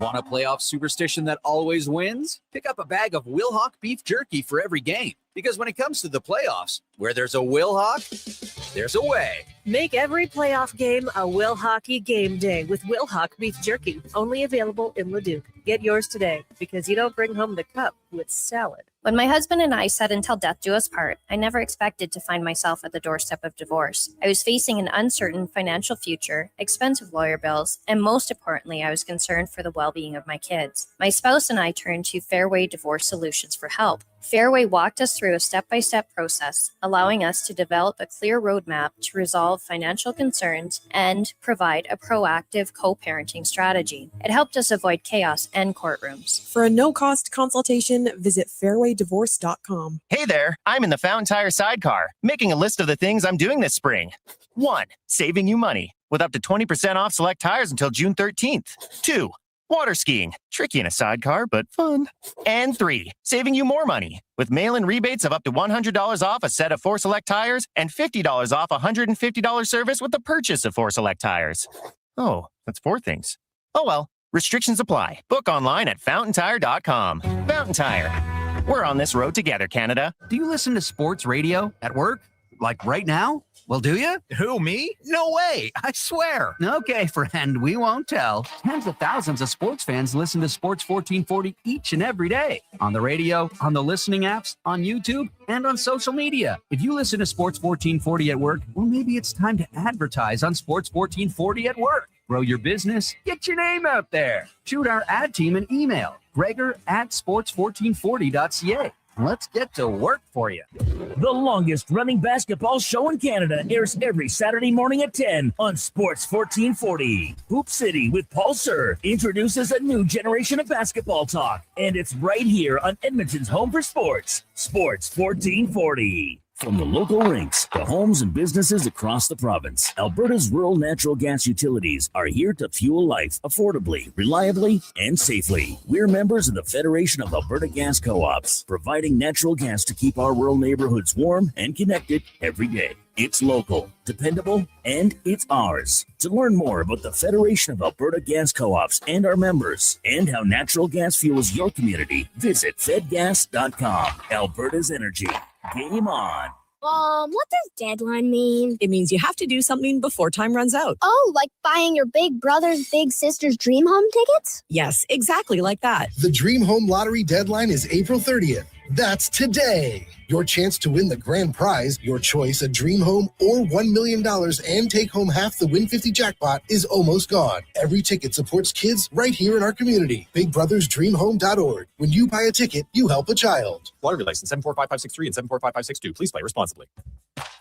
Want a playoff superstition that always wins? Pick up a bag of Wilhauk beef jerky for every game. Because when it comes to the playoffs, where there's a Wilhauk, there's a way. Make every playoff game a Wilhockey game day with Wilhauk beef jerky. Only available in Leduc. Get yours today because you don't bring home the cup with salad. When my husband and I said until death do us part, I never expected to find myself at the doorstep of divorce. I was facing an uncertain financial future, expensive lawyer bills, and most importantly, I was concerned for the well-being of my kids. My spouse and I turned to Fairway Divorce Solutions for help. Fairway walked us through a step-by-step process, allowing us to develop a clear roadmap to resolve financial concerns and provide a proactive co-parenting strategy. It helped us avoid chaos and courtrooms. For a no-cost consultation, visit fairwaydivorce.com. Hey there, I'm in the Fountain Tire sidecar, making a list of the things I'm doing this spring. 1. Saving you money, with up to 20% off select tires until June 13th. 2. Water skiing, tricky in a sidecar, but fun. And 3, saving you more money with mail-in rebates of up to $100 off a set of 4 select tires and $50 off a $150 service with the purchase of 4 select tires. Oh, that's 4 things. Oh well, restrictions apply. Book online at fountaintire.com. Fountain Tire. We're on this road together, Canada. Do you listen to sports radio at work? Like right now? Well, do you? Who, me? No way. I swear. Okay, friend, we won't tell. Tens of thousands of sports fans listen to Sports 1440 each and every day. On the radio, on the listening apps, on YouTube, and on social media. If you listen to Sports 1440 at work, well, maybe it's time to advertise on Sports 1440 at work. Grow your business. Get your name out there. Shoot our ad team an email. Gregor@sports1440.ca. Let's get to work for you. The longest running basketball show in Canada airs every Saturday morning at 10 on Sports 1440. Hoop City with Paul Sir introduces a new generation of basketball talk, and it's right here on Edmonton's home for sports, Sports 1440. From the local rinks to homes and businesses across the province, Alberta's rural natural gas utilities are here to fuel life affordably, reliably, and safely. We're members of the Federation of Alberta Gas Co-ops, providing natural gas to keep our rural neighborhoods warm and connected every day. It's local, dependable, and it's ours. To learn more about the Federation of Alberta Gas Co-ops and our members, and how natural gas fuels your community, visit fedgas.com. Alberta's energy. Game on. What does deadline mean? It means you have to do something before time runs out. Oh, like buying your big brother's, big sister's dream home tickets? Yes, exactly like that. The Dream Home Lottery deadline is April 30th. That's today. Your chance to win the grand prize, your choice, a dream home or $1 million and take home half the Win 50 jackpot is almost gone. Every ticket supports kids right here in our community. BigBrothersDreamHome.org. When you buy a ticket, you help a child. Lottery license 745563 and 745562. Please play responsibly.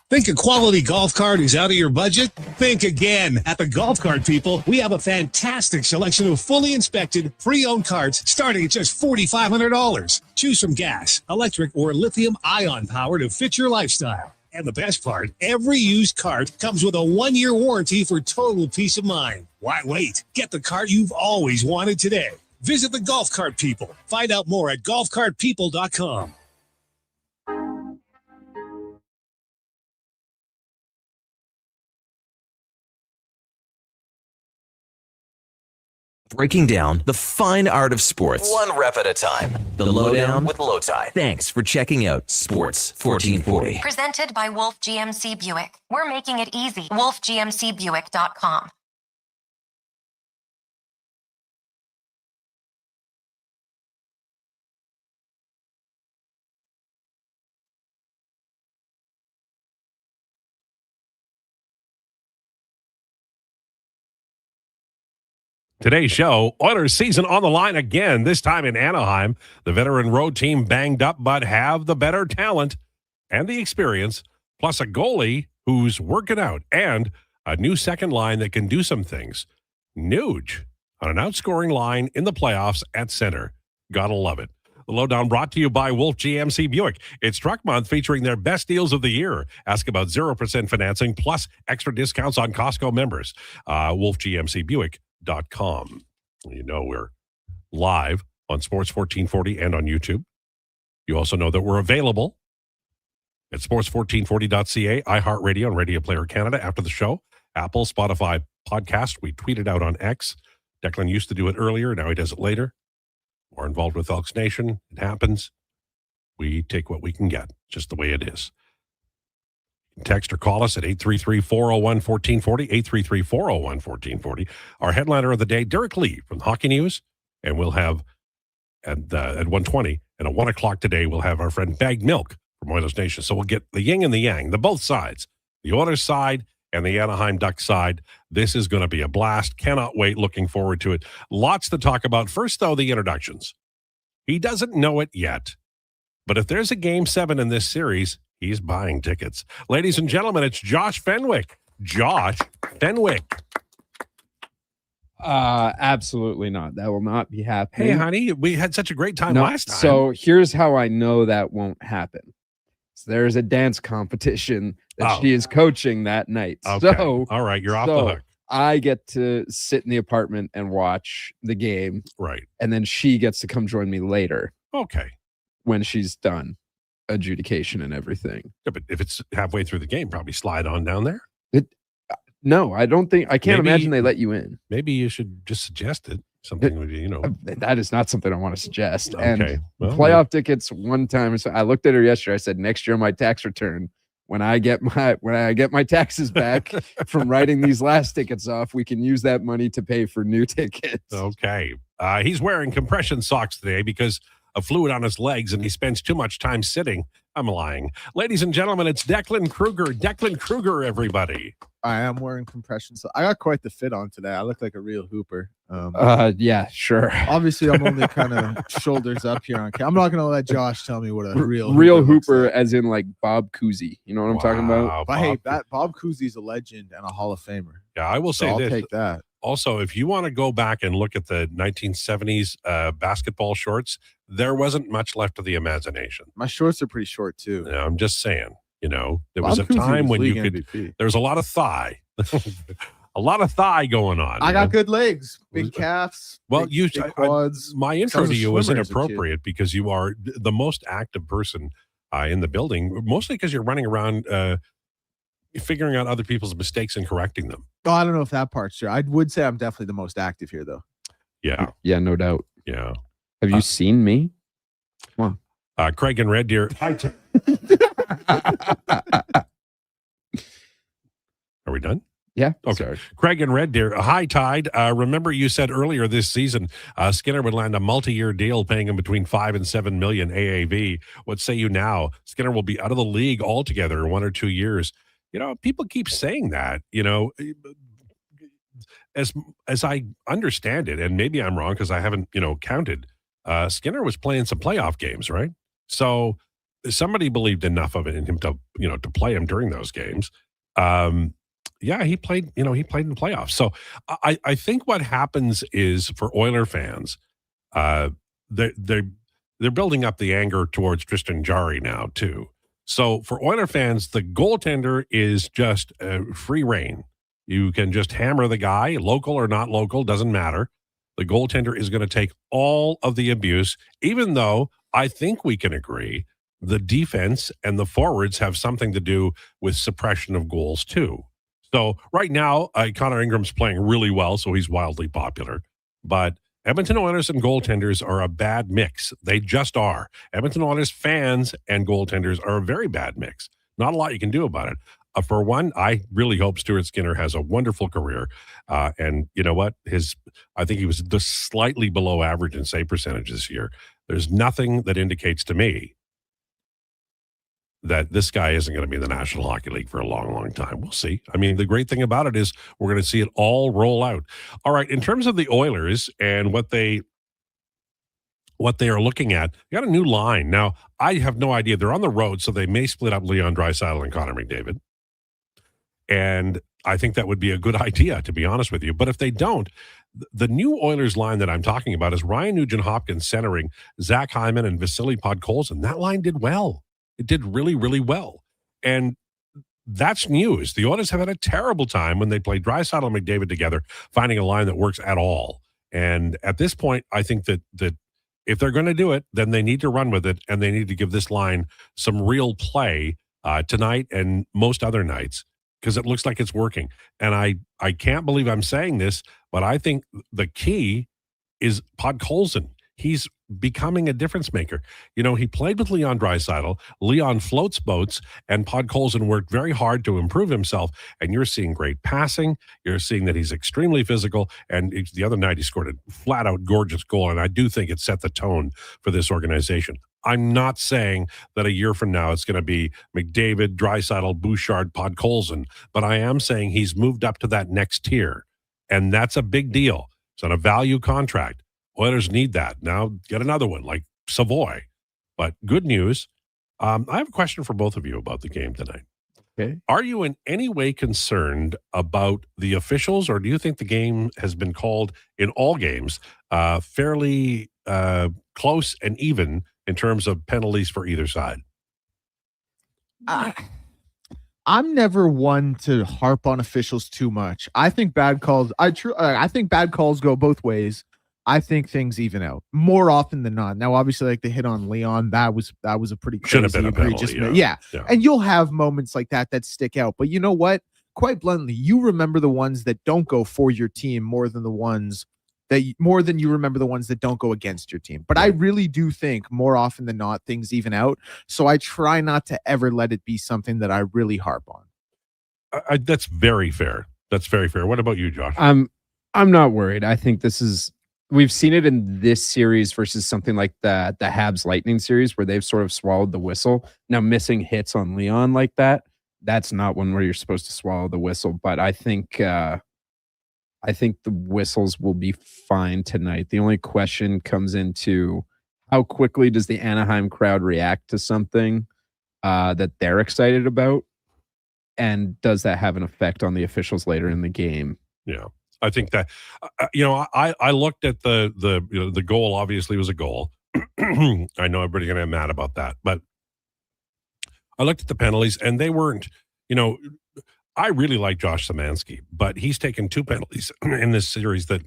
Think a quality golf cart is out of your budget? Think again. At the Golf Cart People, we have a fantastic selection of fully inspected, pre-owned carts starting at just $4,500. Choose from gas, electric, or lithium-ion power to fit your lifestyle. And the best part, every used cart comes with a 1-year warranty for total peace of mind. Why wait? Get the cart you've always wanted today. Visit the Golf Cart People. Find out more at golfcartpeople.com. Breaking down the fine art of sports, one rep at a time. The Lowdown with Lowetide. Thanks for checking out Sports 1440. Presented by Wolf GMC Buick. We're making it easy. WolfGMCBuick.com. Today's show, Oilers season on the line again, this time in Anaheim. The veteran road team banged up, but have the better talent and the experience, plus a goalie who's working out, and a new second line that can do some things. Nuge on an outscoring line in the playoffs at center. Gotta love it. The Lowdown brought to you by Wolf GMC Buick. It's Truck Month featuring their best deals of the year. Ask about 0% financing plus extra discounts on Costco members. WolfGMCBuick.com. You know we're live on Sports 1440 and on YouTube. You also know that we're available at sports1440.ca, iHeartRadio, and Radio Player Canada after the show. Apple, Spotify podcast. We tweeted out on X. Declan used to do it earlier. Now he does it later. More involved with Elks Nation. It happens. We take what we can get, just the way it is. Text or call us at 833-401-1440, 833-401-1440. Our headliner of the day, Derek Lee from Hockey News, and we'll have at 1:20 and at 1 o'clock today, we'll have our friend Bagged Milk from Oilers Nation. So we'll get the yin and the yang, the both sides, the Oilers side and the Anaheim Ducks side. This is going to be a blast. Cannot wait. Looking forward to it. Lots to talk about. First, though, the introductions. He doesn't know it yet, but if there's a Game 7 in this series, he's buying tickets. Ladies and gentlemen, it's Josh Fenwick. Josh Fenwick. Absolutely not. That will not be happening. Hey, honey, we had such a great time last time. So here's how I know that won't happen. So there's a dance competition that she is coaching that night. Okay. So all right, you're off the hook. I get to sit in the apartment and watch the game. Right. And then she gets to come join me later. Okay. When she's done adjudication and everything. Yeah, but if it's halfway through the game, probably slide on down there. No, I don't think. I can't imagine they let you in. Maybe you should just suggest it. Something would, that is not something I want to suggest. Okay. And Well, playoff tickets one time. So I looked at her yesterday. I said, next year, my tax return, when I get my taxes back from writing these last tickets off, we can use that money to pay for new tickets. Okay. He's wearing compression socks today because of fluid on his legs, and he spends too much time sitting. I'm lying. Ladies and gentlemen, it's Declan Krueger. Declan Krueger, everybody. I am wearing compression. So I got quite the fit on today. I look like a real hooper. Yeah, sure. Obviously, I'm only kind of shoulders up here on camera. I'm not going to let Josh tell me what a real hooper like. As in like Bob Cousy. You know what I'm talking about? But hey, Bob Cousy's a legend and a Hall of Famer. Yeah, I will say I'll this. take that. Also, if you want to go back and look at the 1970s basketball shorts, there wasn't much left of the imagination. My shorts are pretty short too. Yeah, I'm just saying. There Bob was a Cousy time was when you league could. MVP. There was a lot of thigh, a lot of thigh going on. I got good legs, big calves. Well, big quads. My intro Some to you was swimmers are inappropriate because you are the most active person in the building, mostly because you're running around figuring out other people's mistakes and correcting them. Oh, I don't know if that part's true. I would say I'm definitely the most active here, though. Yeah. Yeah, no doubt. Yeah. Have you seen me? Come on. Craig and Red Deer. Are we done? Yeah. Okay. Sorry. Craig and Red Deer, high tide. Remember you said earlier this season, Skinner would land a multi-year deal paying him between $5 and $7 million AAV. What say you now? Skinner will be out of the league altogether in 1 or 2 years. People keep saying that, as I understand it, and maybe I'm wrong because I haven't, counted, Skinner was playing some playoff games, right? So somebody believed enough of it in him to play him during those games. Yeah, he played in the playoffs. So I think what happens is for Oiler fans, they're building up the anger towards Tristan Jarry now too. So for Oiler fans, the goaltender is just free reign. You can just hammer the guy, local or not local, doesn't matter. The goaltender is going to take all of the abuse, even though I think we can agree the defense and the forwards have something to do with suppression of goals too. So right now, Connor Ingram's playing really well, so he's wildly popular. But Edmonton Oilers and goaltenders are a bad mix. They just are. Edmonton Oilers fans and goaltenders are a very bad mix. Not a lot you can do about it. For one, I really hope Stuart Skinner has a wonderful career. And you know what? I think he was just slightly below average in save percentage this year. There's nothing that indicates to me that this guy isn't going to be in the National Hockey League for a long, long time. We'll see. I mean, the great thing about it is we're going to see it all roll out. All right, in terms of the Oilers and what they are looking at, they got a new line. Now, I have no idea. They're on the road, so they may split up Leon Draisaitl and Connor McDavid. And I think that would be a good idea, to be honest with you. But if they don't, the new Oilers line that I'm talking about is Ryan Nugent-Hopkins centering Zach Hyman and Vasily Podkolzin. That line did well. It did really, really well. And that's news. The Oilers have had a terrible time when they play Draisaitl and McDavid together, finding a line that works at all. And at this point, I think that if they're going to do it, then they need to run with it, and they need to give this line some real play tonight and most other nights. because it looks like it's working. And I can't believe I'm saying this, but I think the key is Podkolzin. He's becoming a difference maker. You know, he played with Leon Draisaitl. Leon floats boats, and Podkolzin worked very hard to improve himself. And you're seeing great passing. You're seeing that he's extremely physical. And the other night, he scored a flat-out gorgeous goal, and I do think it set the tone for this organization. I'm not saying that a year from now it's going to be McDavid, Draisaitl, Bouchard, Podkolzin, but I am saying he's moved up to that next tier, and that's a big deal. It's on a value contract. Oilers need that. Now get another one like Savoy. But good news. I have a question for both of you about the game tonight. Okay. Are you in any way concerned about the officials, or do you think the game has been called in all games fairly close and even in terms of penalties for either side? I'm never one to harp on officials too much. I think bad calls. I think bad calls go both ways. I think things even out more often than not. Now, obviously, like the hit on Leon, that was a pretty crazy, should have been a penalty. Yeah. And you'll have moments like that stick out. But you know what? Quite bluntly, you remember the ones that don't go for your team more than you remember the ones that don't go against your team. But I really do think more often than not things even out. So I try not to ever let it be something that I really harp on. That's very fair. That's very fair. What about you, Josh? I'm not worried. I think we've seen it in this series versus something like the Habs Lightning series where they've sort of swallowed the whistle. Now, missing hits on Leon like that's not one where you're supposed to swallow the whistle. But I think the whistles will be fine tonight. The only question comes into how quickly does the Anaheim crowd react to something that they're excited about, and does that have an effect on the officials later in the game? Yeah. I think that, I looked at the goal, obviously was a goal. I know everybody's going to get mad about that, but I looked at the penalties and they weren't, I really like Josh Szymanski, but he's taken 2 penalties in this series that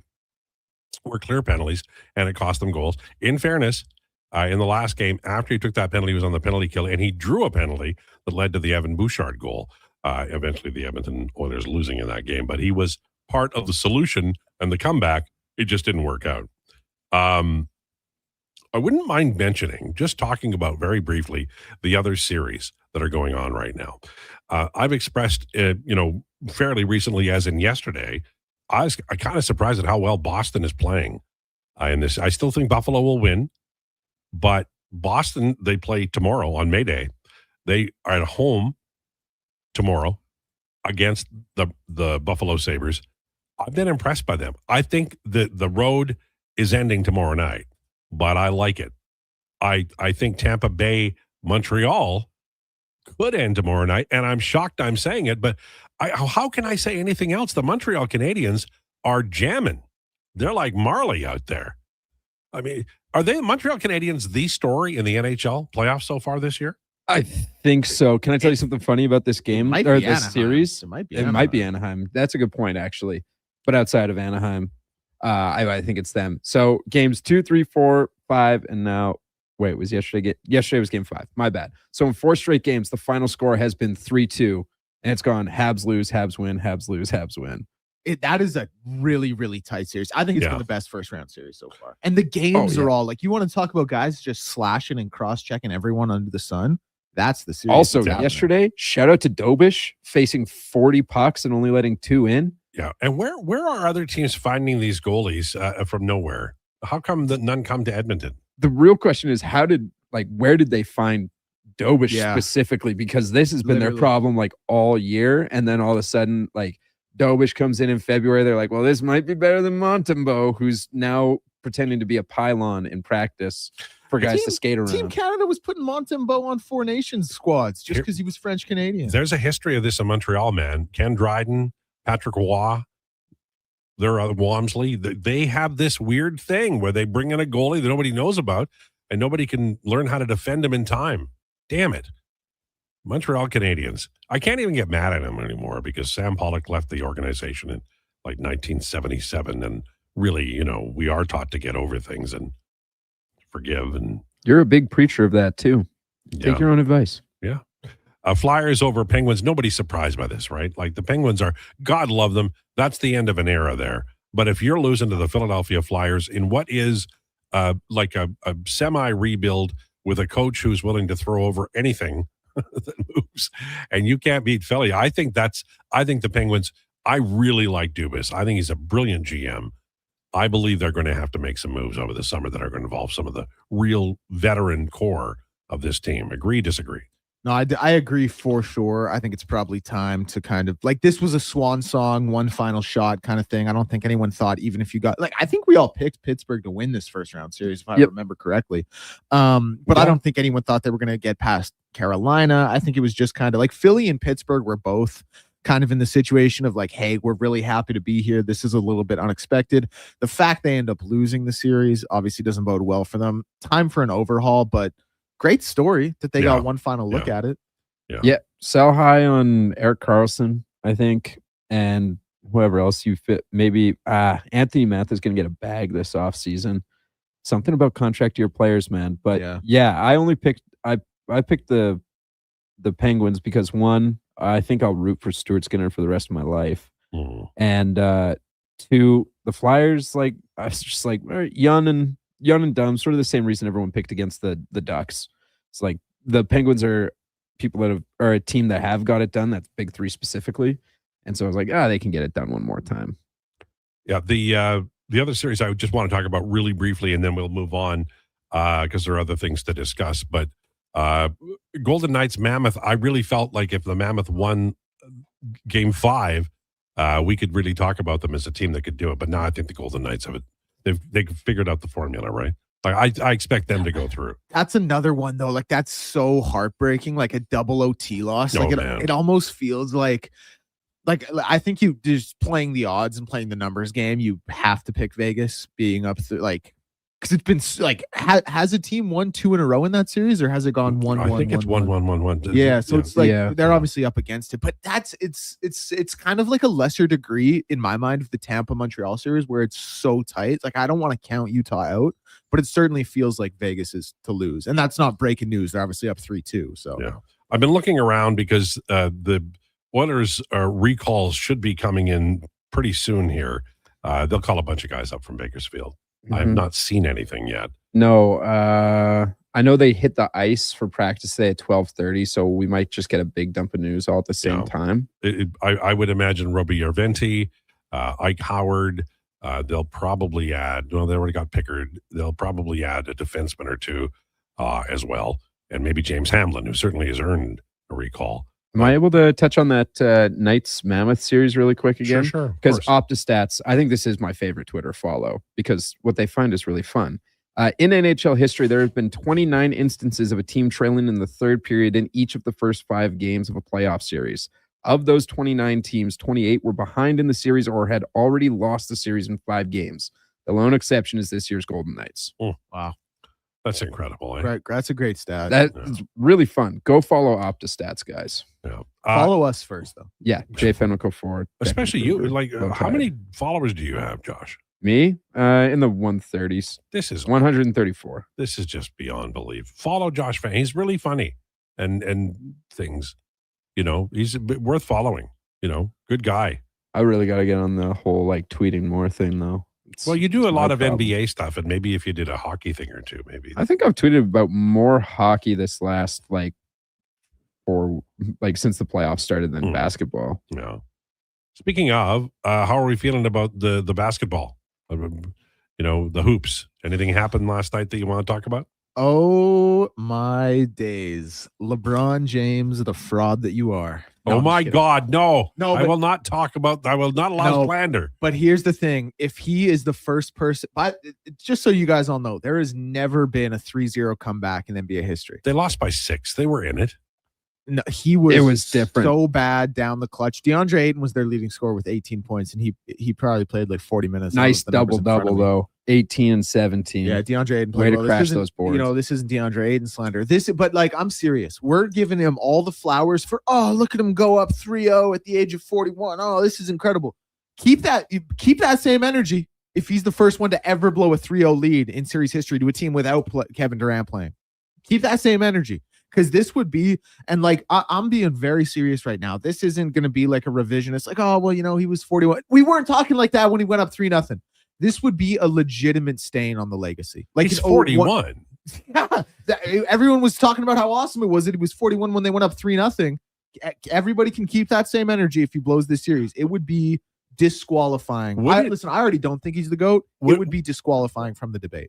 were clear penalties and it cost them goals. In fairness, in the last game, after he took that penalty, he was on the penalty kill and he drew a penalty that led to the Evan Bouchard goal. Eventually the Edmonton Oilers losing in that game, but he was part of the solution and the comeback. It just didn't work out. I wouldn't mind mentioning, just talking about very briefly, the other series that are going on right now. I've expressed, fairly recently, as in yesterday, I kind of surprised at how well Boston is playing in this. I still think Buffalo will win, but Boston, they play tomorrow on May Day. They are at home tomorrow against the Buffalo Sabres. I've been impressed by them. I think that the road is ending tomorrow night, but I like it. I think Tampa Bay, Montreal could end tomorrow night, and I'm shocked I'm saying it, but how can I say anything else? The Montreal Canadiens are jamming. They're like Marley out there. I mean, are they Montreal Canadiens the story in the NHL playoffs so far this year? I think so. Can I tell you something funny about this game or this Anaheim. series? It might be Anaheim. That's a good point, actually. But outside of Anaheim, I think it's them. So games 2, 3, 4, 5, and now it was yesterday. Yesterday was game 5. My bad. So in 4 straight games, the final score has been 3-2, and it's gone Habs lose, Habs win, Habs lose, Habs win. That is a really, really tight series. I think it's been the best first round series so far. And the games are all like, you want to talk about guys just slashing and cross checking everyone under the sun? That's the series. Also, yesterday, shout out to Dobish facing 40 pucks and only letting 2 in. Yeah. And where are other teams finding these goalies from nowhere? How come that none come to Edmonton? The real question is where did they find Dobish specifically? Because this has been their problem all year. And then all of a sudden, Dobish comes in February. They're like, well, this might be better than Montembeault, who's now pretending to be a pylon in practice for guys to skate around. Team Canada was putting Montembeault on 4 Nations squads just because he was French-Canadian. There's a history of this in Montreal, man. Ken Dryden, Patrick Waugh, Walmsley. They have this weird thing where they bring in a goalie that nobody knows about and nobody can learn how to defend him in time. Damn it. Montreal Canadiens. I can't even get mad at him anymore because Sam Pollock left the organization in 1977. And really, we are taught to get over things and forgive. And you're a big preacher of that too. Take your own advice. Yeah. Flyers over Penguins. Nobody's surprised by this, right? Like the Penguins are, God love them. That's the end of an era there. But if you're losing to the Philadelphia Flyers in what is like a semi-rebuild with a coach who's willing to throw over anything that moves, and you can't beat Philly, I think the Penguins, I really like Dubas. I think he's a brilliant GM. I believe they're going to have to make some moves over the summer that are going to involve some of the real veteran core of this team. Agree, disagree? No, I agree for sure. I think it's probably time to kind of like, this was a swan song, one final shot kind of thing. I don't think anyone thought, even if you got like, I think we all picked Pittsburgh to win this first round series, if I remember correctly. But I don't think anyone thought they were going to get past Carolina. I think it was just kind of like Philly and Pittsburgh were both kind of in the situation of like, hey, we're really happy to be here. This is a little bit unexpected. The fact they end up losing the series obviously doesn't bode well for them. Time for an overhaul, but great story that they got one final look at it. Yeah. Sell high on Erik Karlsson, I think, and whoever else you fit. Maybe Anthony Mantha's going to get a bag this offseason. Something about contract year players, man. But I only picked I picked the Penguins because one, I think I'll root for Stuart Skinner for the rest of my life. And two, the Flyers, like I was just like young and dumb, sort of the same reason everyone picked against the Ducks. It's like the Penguins are people that are a team that have got it done. That's Big Three specifically. And so I was like, they can get it done one more time. Yeah. The other series I just want to talk about really briefly, and then we'll move on because there are other things to discuss. But Golden Knights, Mammoth, I really felt like if the Mammoth won Game 5, we could really talk about them as a team that could do it. But now I think the Golden Knights have it. They've figured out the formula, right? Like I expect them to go through. That's another one though. Like that's so heartbreaking. Like a double OT loss. Like it almost feels like I think you just playing the odds and playing the numbers game. You have to pick Vegas being up to like, because it's been like has a team won 2 in a row in that series, or has it gone 1-1? I think it's 1-1-1-1. Yeah, so it's like they're obviously up against it, but it's kind of like a lesser degree in my mind of the Tampa Montreal series where it's so tight. Like I don't want to count Utah out, but it certainly feels like Vegas is to lose, and that's not breaking news. They're obviously up 3-2. So I've been looking around because the Oilers recalls should be coming in pretty soon here. They'll call a bunch of guys up from Bakersfield. I have not seen anything yet. No, I know they hit the ice for practice today at 12:30, so we might just get a big dump of news all at the same time. I would imagine Roby Yarventi, Ike Howard. They'll probably add. Well, they already got Pickard. They'll probably add a defenseman or two as well, and maybe James Hamlin, who certainly has earned a recall. Am I able to touch on that Knights Mammoth series really quick again? Sure. Because OptaStats, I think this is my favorite Twitter follow because what they find is really fun. In NHL history, there have been 29 instances of a team trailing in the third period in each of the first 5 games of a playoff series. Of those 29 teams, 28 were behind in the series or had already lost the series in 5 games. The lone exception is this year's Golden Knights. Wow. That's incredible. Right, that's a great stat. That's really fun. Go follow OptaStats, guys. Yeah. Follow us first, though. Yeah, Jay Fenwick 4. Especially you. Like, how many followers do you have, Josh? Me? In the 130s. This is 134. This is just beyond belief. Follow Josh Fan. He's really funny and things. You know, he's worth following. You know, good guy. I really got to get on the whole like tweeting more thing though. Well, you do a lot of NBA stuff, and maybe if you did a hockey thing or two, maybe. I think I've tweeted about more hockey this last since the playoffs started than basketball. Yeah. Speaking of, how are we feeling about the basketball? You know, the hoops. Anything happened last night that you want to talk about? Oh my days, LeBron James, the fraud that you are. No, my God, no. I but, will not talk about, I will not allow slander. But here's the thing. If he is the first person, but just so you guys all know, there has never been a 3-0 comeback in NBA history. They lost by 6. They were in it. No, it was different. So bad down the clutch. DeAndre Ayton was their leading scorer with 18 points, and he probably played like 40 minutes. Nice double-double, though. 18 and 17. Yeah, DeAndre Ayton played well. To crash those boards. You know, this isn't DeAndre Ayton slander. But like, I'm serious. We're giving him all the flowers for, look at him go up 3-0 at the age of 41. Oh, this is incredible. Keep that same energy if he's the first one to ever blow a 3-0 lead in series history to a team without Kevin Durant playing. Keep that same energy. Because this would be, and like I'm being very serious right now. This isn't going to be like a revisionist, like, oh well, he was 41. We weren't talking like that when he went up 3-0. This would be a legitimate stain on the legacy. Like he's 41. Yeah, everyone was talking about how awesome it was that he was 41 when they went up 3-0. Everybody can keep that same energy if he blows this series. It would be disqualifying. Listen, I already don't think he's the GOAT. It would be disqualifying from the debate.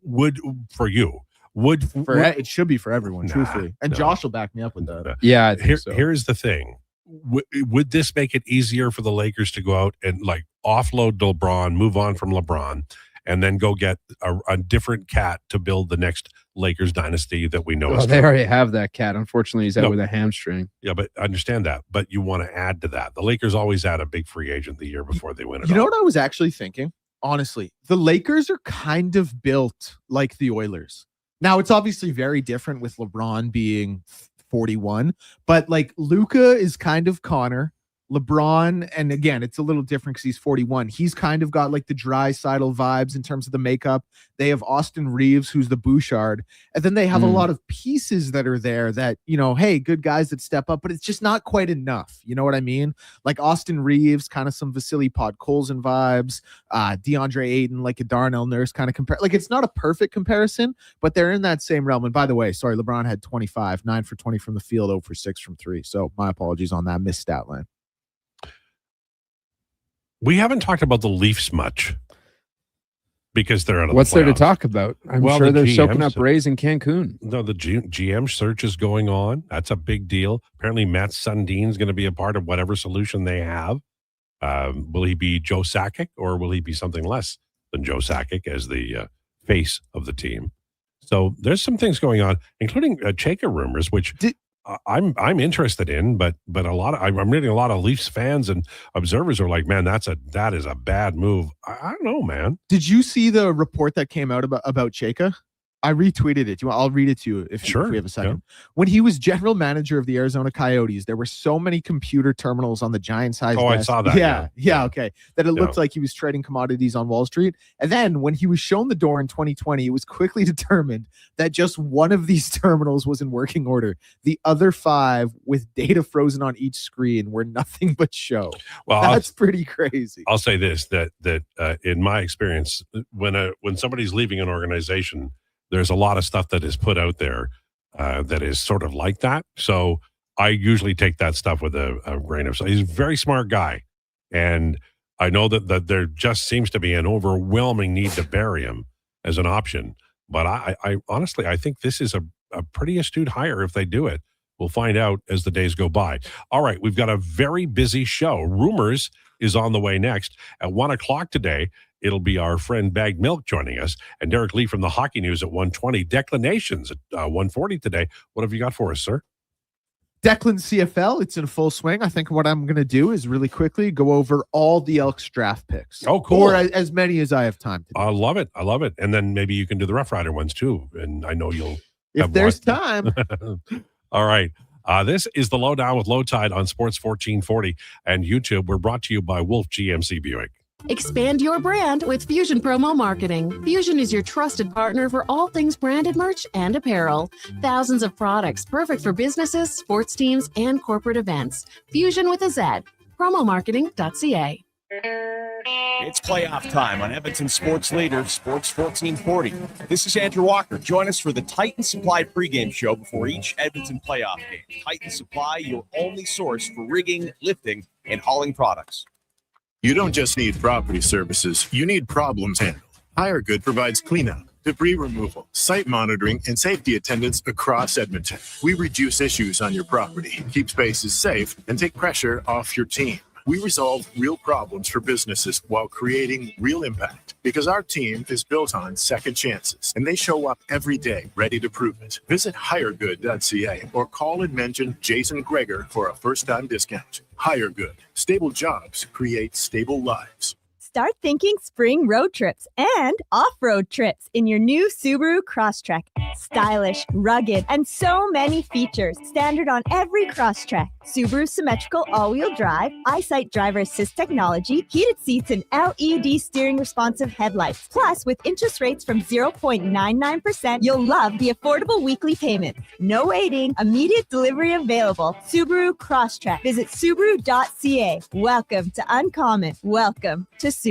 For you. It should be for everyone, truthfully. And Josh will back me up with that. Yeah, I think so. Here's the thing. Would this make it easier for the Lakers to go out and like offload LeBron, move on from LeBron, and then go get a different cat to build the next Lakers dynasty that we know? Well, they already have that cat. Unfortunately, he's out with a hamstring. Yeah, but I understand that. But you want to add to that. The Lakers always add a big free agent the year before they win it. You know what I was actually thinking? Honestly, the Lakers are kind of built like the Oilers. Now, it's obviously very different with LeBron being 41, but like Luka is kind of Connor. LeBron, and again, it's a little different because he's 41. He's kind of got like the Draisaitl vibes in terms of the makeup. They have Austin Reeves, who's the Bouchard, and then they have a lot of pieces that are there that, hey, good guys that step up, but it's just not quite enough. You know what I mean? Like Austin Reeves, kind of some Vasily Podkolzin vibes, DeAndre Ayton, like a Darnell Nurse kind of compare. Like it's not a perfect comparison, but they're in that same realm. And by the way, sorry, LeBron had 25, 9 for 20 from the field, 0 for 6 from 3. So my apologies on that missed stat line. We haven't talked about the Leafs much because they're out of What's the playoffs. there to talk about? I'm sure they're soaking up Rays in Cancun. No, the GM search is going on. That's a big deal. Apparently, Matt Sundin is going to be a part of whatever solution they have. Will he be Joe Sakic or will he be something less than Joe Sakic as the face of the team? So there's some things going on, including Chayka rumors, which I'm interested in, but I'm reading a lot of Leafs fans and observers are like, man, that is a bad move. I don't know, man. Did you see the report that came out about Chayka? I retweeted it. I'll read it to you if we have a second. Yeah. When he was general manager of the Arizona Coyotes, there were so many computer terminals on the Giants-sized desk. I saw that. Yeah, okay. That it looked like he was trading commodities on Wall Street. And then when he was shown the door in 2020, it was quickly determined that just one of these terminals was in working order. The other 5, with data frozen on each screen, were nothing but show. Well, that's pretty crazy. I'll say this, that in my experience, when somebody's leaving an organization, there's a lot of stuff that is put out there that is sort of like that. So I usually take that stuff with a grain of salt. He's a very smart guy. And I know that there just seems to be an overwhelming need to bury him as an option. But I honestly, I think this is a pretty astute hire if they do it. We'll find out as the days go by. All right, we've got a very busy show. Rumors is on the way next. At 1 o'clock today, it'll be our friend Bagged Milk joining us, and Derek Lee from the Hockey News at 1:20. Declinations at 1:40 today. What have you got for us, sir? Declan CFL, it's in full swing. I think what I'm going to do is really quickly go over all the Elks draft picks. Oh, cool. Or as many as I have time to do. I love it. And then maybe you can do the Rough Rider ones too. And I know you'll if there's time. All right. This is the Lowdown with Lowetide on Sports 1440 and YouTube. We're brought to you by Wolf GMC Buick. Expand your brand with Fusion Promo Marketing. Fusion is your trusted partner for all things branded merch and apparel. Thousands of products perfect for businesses, sports teams, and corporate events. Fusion with a Z. Promomarketing.ca. It's playoff time on Edmonton Sports Leader, Sports 1440. This is Andrew Walker. Join us for the Titan Supply pregame show before each Edmonton playoff game. Titan Supply, your only source for rigging, lifting, and hauling products. You don't just need property services, you need problems handled. HireGood provides cleanup, debris removal, site monitoring, and safety attendance across Edmonton. We reduce issues on your property, keep spaces safe, and take pressure off your team. We resolve real problems for businesses while creating real impact because our team is built on second chances and they show up every day ready to prove it. Visit hiregood.ca or call and mention Jason Krueger for a first-time discount. HireGood. Stable jobs create stable lives. Start thinking spring road trips and off-road trips in your new Subaru Crosstrek. Stylish, rugged, and so many features. Standard on every Crosstrek. Subaru symmetrical all-wheel drive, EyeSight driver assist technology, heated seats, and LED steering responsive headlights. Plus, with interest rates from 0.99%, you'll love the affordable weekly payment. No waiting, immediate delivery available. Subaru Crosstrek. Visit Subaru.ca. Welcome to Uncommon. Welcome to Subaru.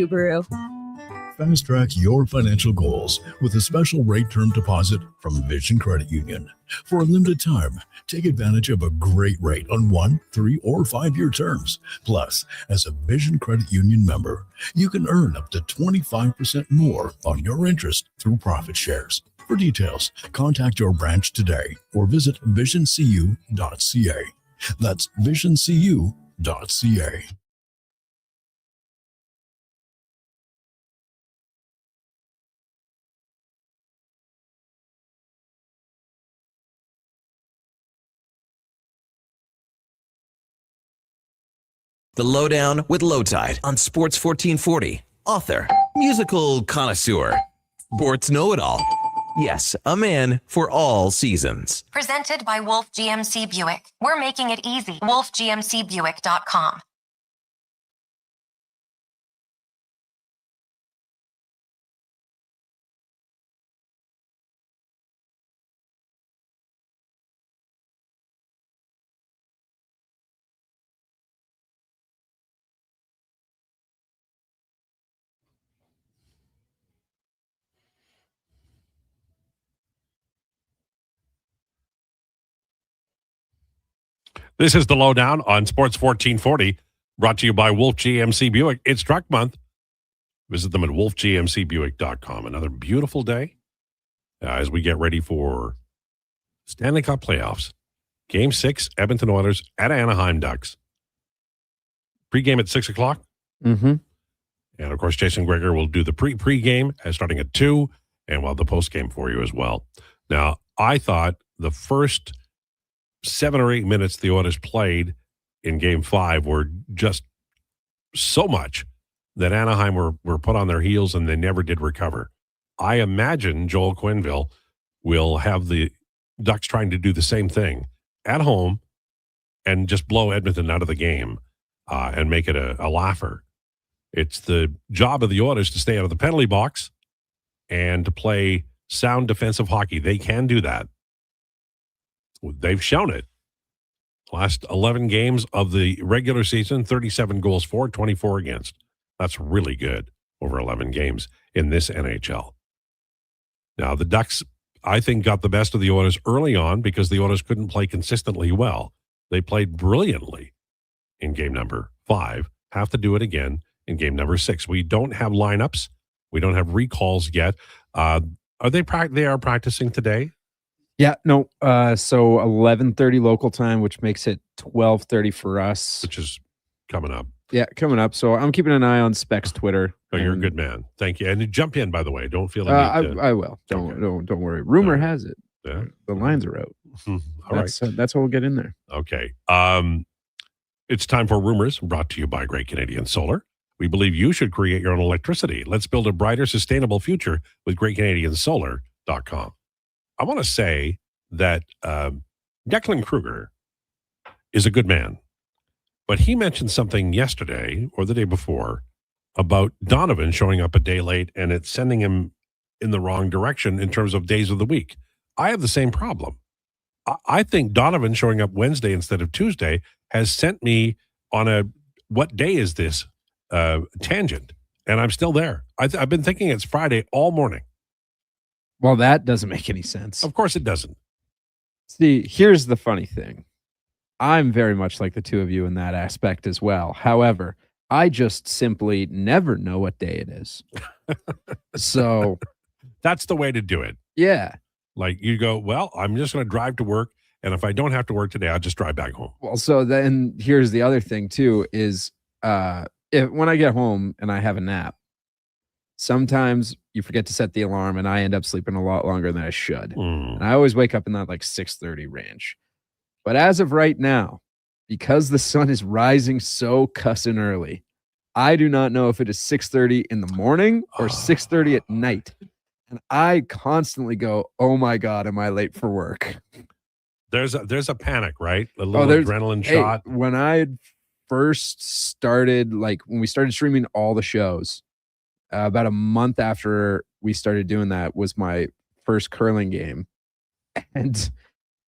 Fast track your financial goals with a special rate term deposit from Vision Credit Union. For a limited time, take advantage of a great rate on 1, 3, or 5-year terms. Plus, as a Vision Credit Union member, you can earn up to 25% more on your interest through profit shares. For details, contact your branch today or visit visioncu.ca. That's visioncu.ca. The Lowdown with Lowetide on Sports 1440. Author, musical connoisseur, sports know-it-all. Yes, a man for all seasons. Presented by Wolf GMC Buick. We're making it easy. WolfGMCBuick.com. This is the Lowdown on Sports 1440, brought to you by Wolf GMC Buick. It's truck month. Visit them at wolfgmcbuick.com. Another beautiful day as we get ready for Stanley Cup playoffs. Game 6, Edmonton Oilers at Anaheim Ducks. Pre-game at 6 o'clock. Mm-hmm. And, of course, Jason Krueger will do the pre-game starting at 2, and we'll have the post-game for you as well. Now, I thought the first 7 or 8 minutes the Oilers played in Game 5 were just so much that Anaheim were put on their heels and they never did recover. I imagine Joel Quenneville will have the Ducks trying to do the same thing at home and just blow Edmonton out of the game and make it a laugher. It's the job of the Oilers to stay out of the penalty box and to play sound defensive hockey. They can do that. They've shown it. Last 11 games of the regular season, 37 goals for, 24 against. That's really good over 11 games in this NHL. Now, the Ducks, I think, got the best of the Oilers early on because the Oilers couldn't play consistently well. They played brilliantly in game number 5. Have to do it again in game number 6. We don't have lineups. We don't have recalls yet. They are practicing today? Yeah, no. So 11:30 local time, which makes it 12:30 for us, which is coming up. Yeah, coming up. So I'm keeping an eye on Specs Twitter. Oh, you're a good man. Thank you. And jump in, by the way. Don't feel I will. Don't worry. Rumor has it. Yeah. The lines are out. All right. That's how we'll get in there. Okay. It's time for Rumors, brought to you by Great Canadian Solar. We believe you should create your own electricity. Let's build a brighter, sustainable future with GreatCanadianSolar.com. I want to say that Declan Krueger is a good man, but he mentioned something yesterday or the day before about Donovan showing up a day late and it's sending him in the wrong direction in terms of days of the week. I have the same problem. I think Donovan showing up Wednesday instead of Tuesday has sent me on a what day is this tangent, and I'm still there. I've been thinking it's Friday all morning. Well, that doesn't make any sense. Of course it doesn't. See, here's the funny thing. I'm very much like the two of you in that aspect as well. However, I just simply never know what day it is. So that's the way to do it. Yeah. Like you go, well, I'm just going to drive to work. And if I don't have to work today, I'll just drive back home. Well, so then here's the other thing too, is when I get home and I have a nap, sometimes you forget to set the alarm and I end up sleeping a lot longer than I should. And I always wake up in that like 6:30 range. But as of right now, because the sun is rising so cussing early, I do not know if it is 6:30 in the morning or 6:30 at night. And I constantly go, oh my God, am I late for work? There's a panic, right? A little adrenaline shot. When I first started, like when we started streaming all the shows, about a month after we started doing that was my first curling game. And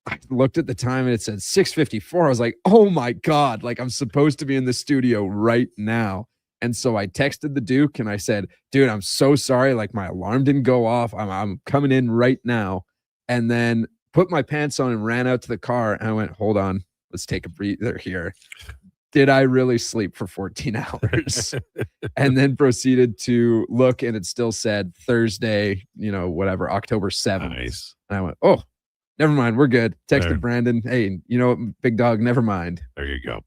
I looked at the time and it said 6:54. I was like, oh my God, like I'm supposed to be in the studio right now. And so I texted the Duke and I said, dude, I'm so sorry. Like my alarm didn't go off. I'm coming in right now. And then put my pants on and ran out to the car. And I went, hold on, let's take a breather here. Did I really sleep for 14 hours? And then proceeded to look and it still said Thursday, whatever, October 7th. Nice. And I went, oh, never mind. We're good. Texted Brandon. Hey, big dog, never mind. There you go.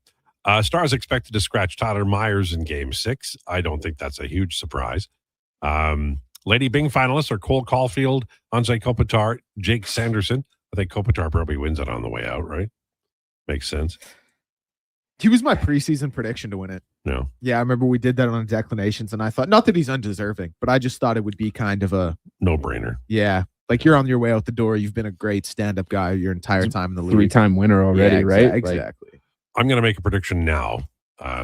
Stars expected to scratch Tyler Myers in Game 6. I don't think that's a huge surprise. Lady Bing finalists are Cole Caulfield, Anze Kopitar, Jake Sanderson. I think Kopitar probably wins it on the way out, right? Makes sense. He was my preseason prediction to win it. No. Yeah, I remember we did that on declinations, and I thought, not that he's undeserving, but I just thought it would be kind of a no-brainer. Yeah. Like you're on your way out the door. You've been a great stand-up guy your entire time in the league. 3-time winner already, right? Exactly. I'm going to make a prediction now.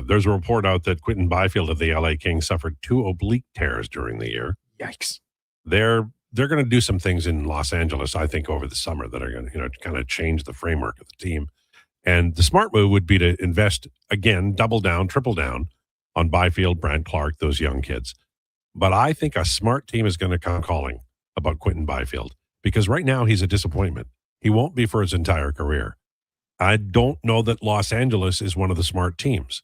There's a report out that Quinton Byfield of the LA Kings suffered 2 oblique tears during the year. Yikes. They're going to do some things in Los Angeles, I think, over the summer that are going to, kind of change the framework of the team. And the smart move would be to invest again, double down, triple down on Byfield, Brant Clark, those young kids. But I think a smart team is going to come calling about Quinton Byfield because right now he's a disappointment. He won't be for his entire career. I don't know that Los Angeles is one of the smart teams.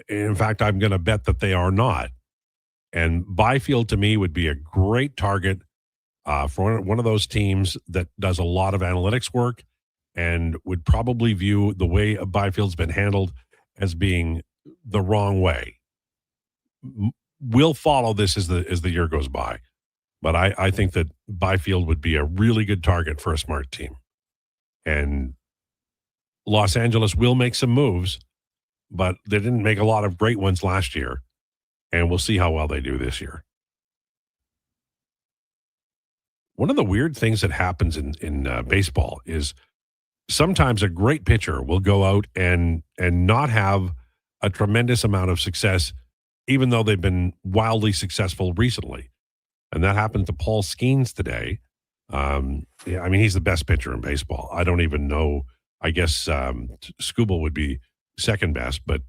In fact, I'm going to bet that they are not. And Byfield, to me, would be a great target for one of those teams that does a lot of analytics work and would probably view the way Byfield's been handled as being the wrong way. We'll follow this as the year goes by. But I think that Byfield would be a really good target for a smart team. And Los Angeles will make some moves, but they didn't make a lot of great ones last year. And we'll see how well they do this year. One of the weird things that happens in baseball is sometimes a great pitcher will go out and not have a tremendous amount of success, even though they've been wildly successful recently. And that happened to Paul Skeens today. He's the best pitcher in baseball. I don't even know. I guess Skubal would be second best, but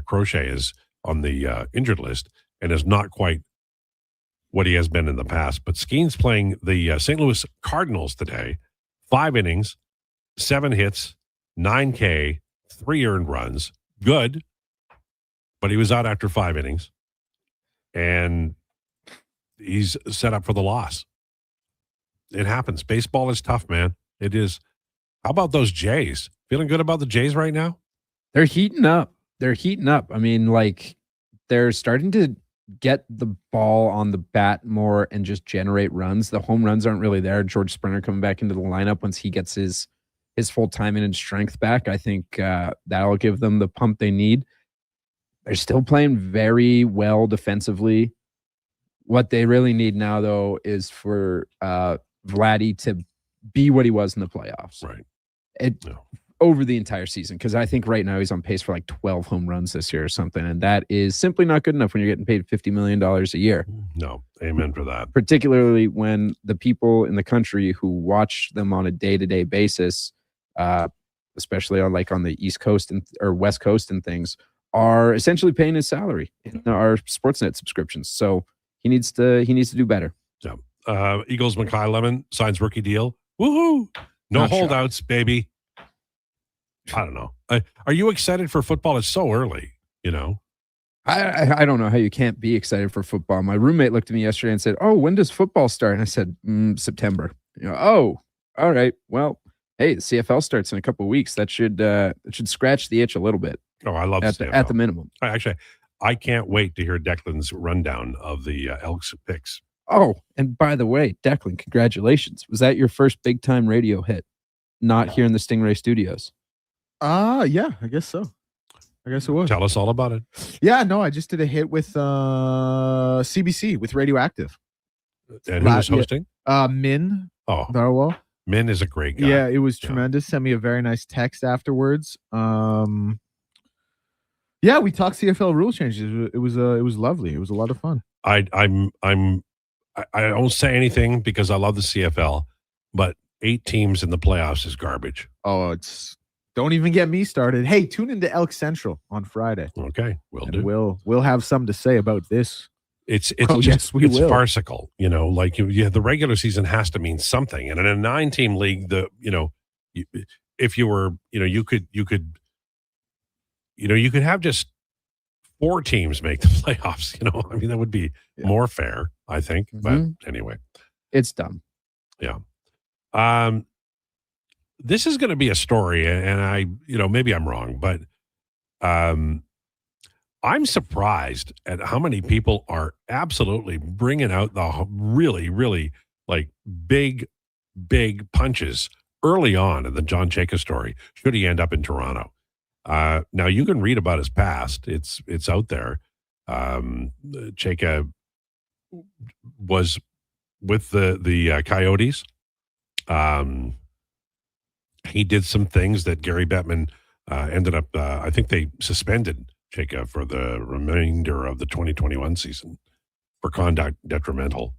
Crochet is on the injured list and is not quite what he has been in the past. But Skeens playing the St. Louis Cardinals today, 5 innings, 7 hits, 9K, 3 earned runs. Good, but he was out after 5 innings, and he's set up for the loss. It happens. Baseball is tough, man. It is. How about those Jays? Feeling good about the Jays right now? They're heating up. I mean, like, they're starting to get the ball on the bat more and just generate runs. The home runs aren't really there. George Springer coming back into the lineup once he gets his full time and strength back. I think that'll give them the pump they need. They're still playing very well defensively. What they really need now, though, is for Vladdy to be what he was in the playoffs. Right. Over the entire season, because I think right now he's on pace for like 12 home runs this year or something, and that is simply not good enough when you're getting paid $50 million a year. No, amen for that. Particularly when the people in the country who watch them on a day-to-day basis, especially on the East Coast or West Coast and things, are essentially paying his salary in our Sportsnet subscriptions. So he needs to do better. Yeah. Eagles Mackay Lemon signs rookie deal. Woohoo! No Not holdouts, baby. I don't know. Are you excited for football? It's so early, I don't know how you can't be excited for football. My roommate looked at me yesterday and said, "Oh, when does football start?" And I said, "September." Oh, all right. Well, hey, the CFL starts in a couple of weeks. That should scratch the itch a little bit. Oh, I love at the minimum. I can't wait to hear Declan's rundown of the Elks picks. Oh, and by the way, Declan, congratulations. Was that your first big time radio hit? Not here in the Stingray Studios. Yeah, I guess so. I guess it was. Tell us all about it. Yeah, no, I just did a hit with CBC with Radioactive. And who was hosting? Min. Oh, Darwell. Min is a great guy. Yeah, it was tremendous. Sent me a very nice text afterwards. Yeah, we talked CFL rule changes. It was lovely. It was a lot of fun. I don't say anything because I love the CFL, but 8 teams in the playoffs is garbage. Oh, don't even get me started. Hey, tune into Elk Central on Friday. Okay, We'll have something to say about this. It's yes, we will. Farcical, like the regular season has to mean something. And in a 9-team league, if you were, you could have just 4 teams make the playoffs. I mean, that would be more fair, I think. But anyway, it's dumb. Yeah. This is going to be a story, and I, maybe I'm wrong, but I'm surprised at how many people are absolutely bringing out the really, really like big punches early on in the John Chayka story. Should he end up in Toronto? Now you can read about his past. It's out there. Chayka was with the Coyotes. He did some things that Gary Bettman ended up. I think they suspended Chayka for the remainder of the 2021 season for conduct detrimental.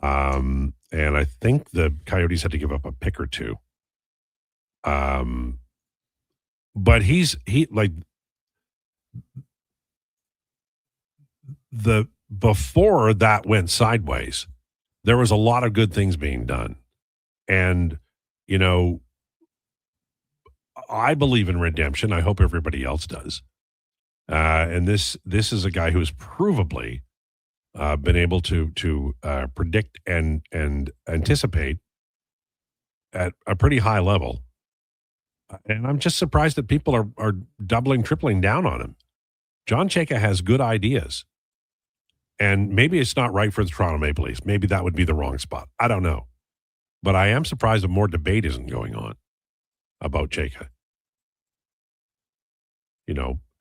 And I think the Coyotes had to give up a pick or 2. But before that went sideways, there was a lot of good things being done. And, I believe in redemption. I hope everybody else does. And this is a guy who has provably been able to predict and anticipate at a pretty high level. And I'm just surprised that people are doubling, tripling down on him. John Chayka has good ideas. And maybe it's not right for the Toronto Maple Leafs. Maybe that would be the wrong spot. I don't know. But I am surprised that more debate isn't going on about Chayka.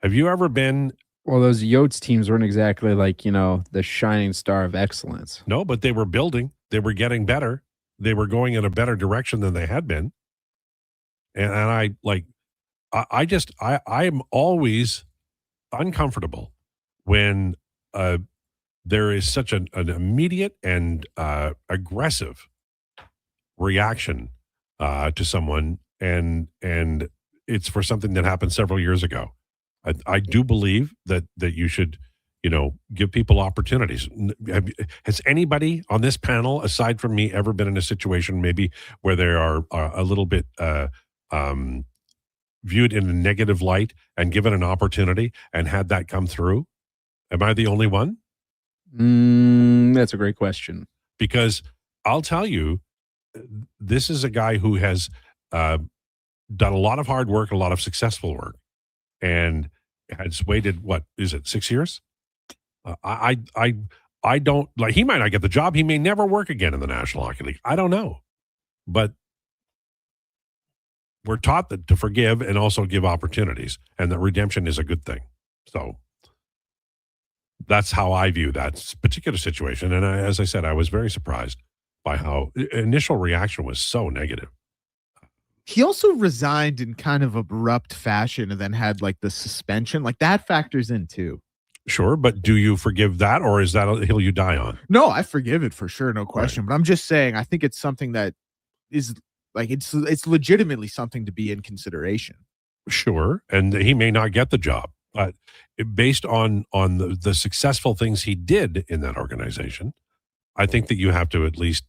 Have you ever been... Well, those Yotes teams weren't exactly like, the shining star of excellence. No, but they were building. They were getting better. They were going in a better direction than they had been. And I am always uncomfortable when there is such an immediate and aggressive reaction to someone, and it's for something that happened several years ago. I do believe that you should, give people opportunities. Has anybody on this panel, aside from me, ever been in a situation maybe where they are a little bit viewed in a negative light and given an opportunity and had that come through? Am I the only one? That's a great question. Because I'll tell you, this is a guy who has done a lot of hard work, a lot of successful work, and has waited, 6 years? I don't, he might not get the job. He may never work again in the National Hockey League. I don't know. But we're taught that to forgive and also give opportunities, and that redemption is a good thing. So that's how I view that particular situation. And as I said, I was very surprised by how initial reaction was so negative. He also resigned in kind of abrupt fashion and then had the suspension. That factors in too. Sure, but do you forgive that, or is that a hill you die on? No, I forgive it for sure, no question. Right. But I'm just saying, I think it's something that is it's legitimately something to be in consideration. Sure, and he may not get the job, but based on the successful things he did in that organization, I think that you have to at least,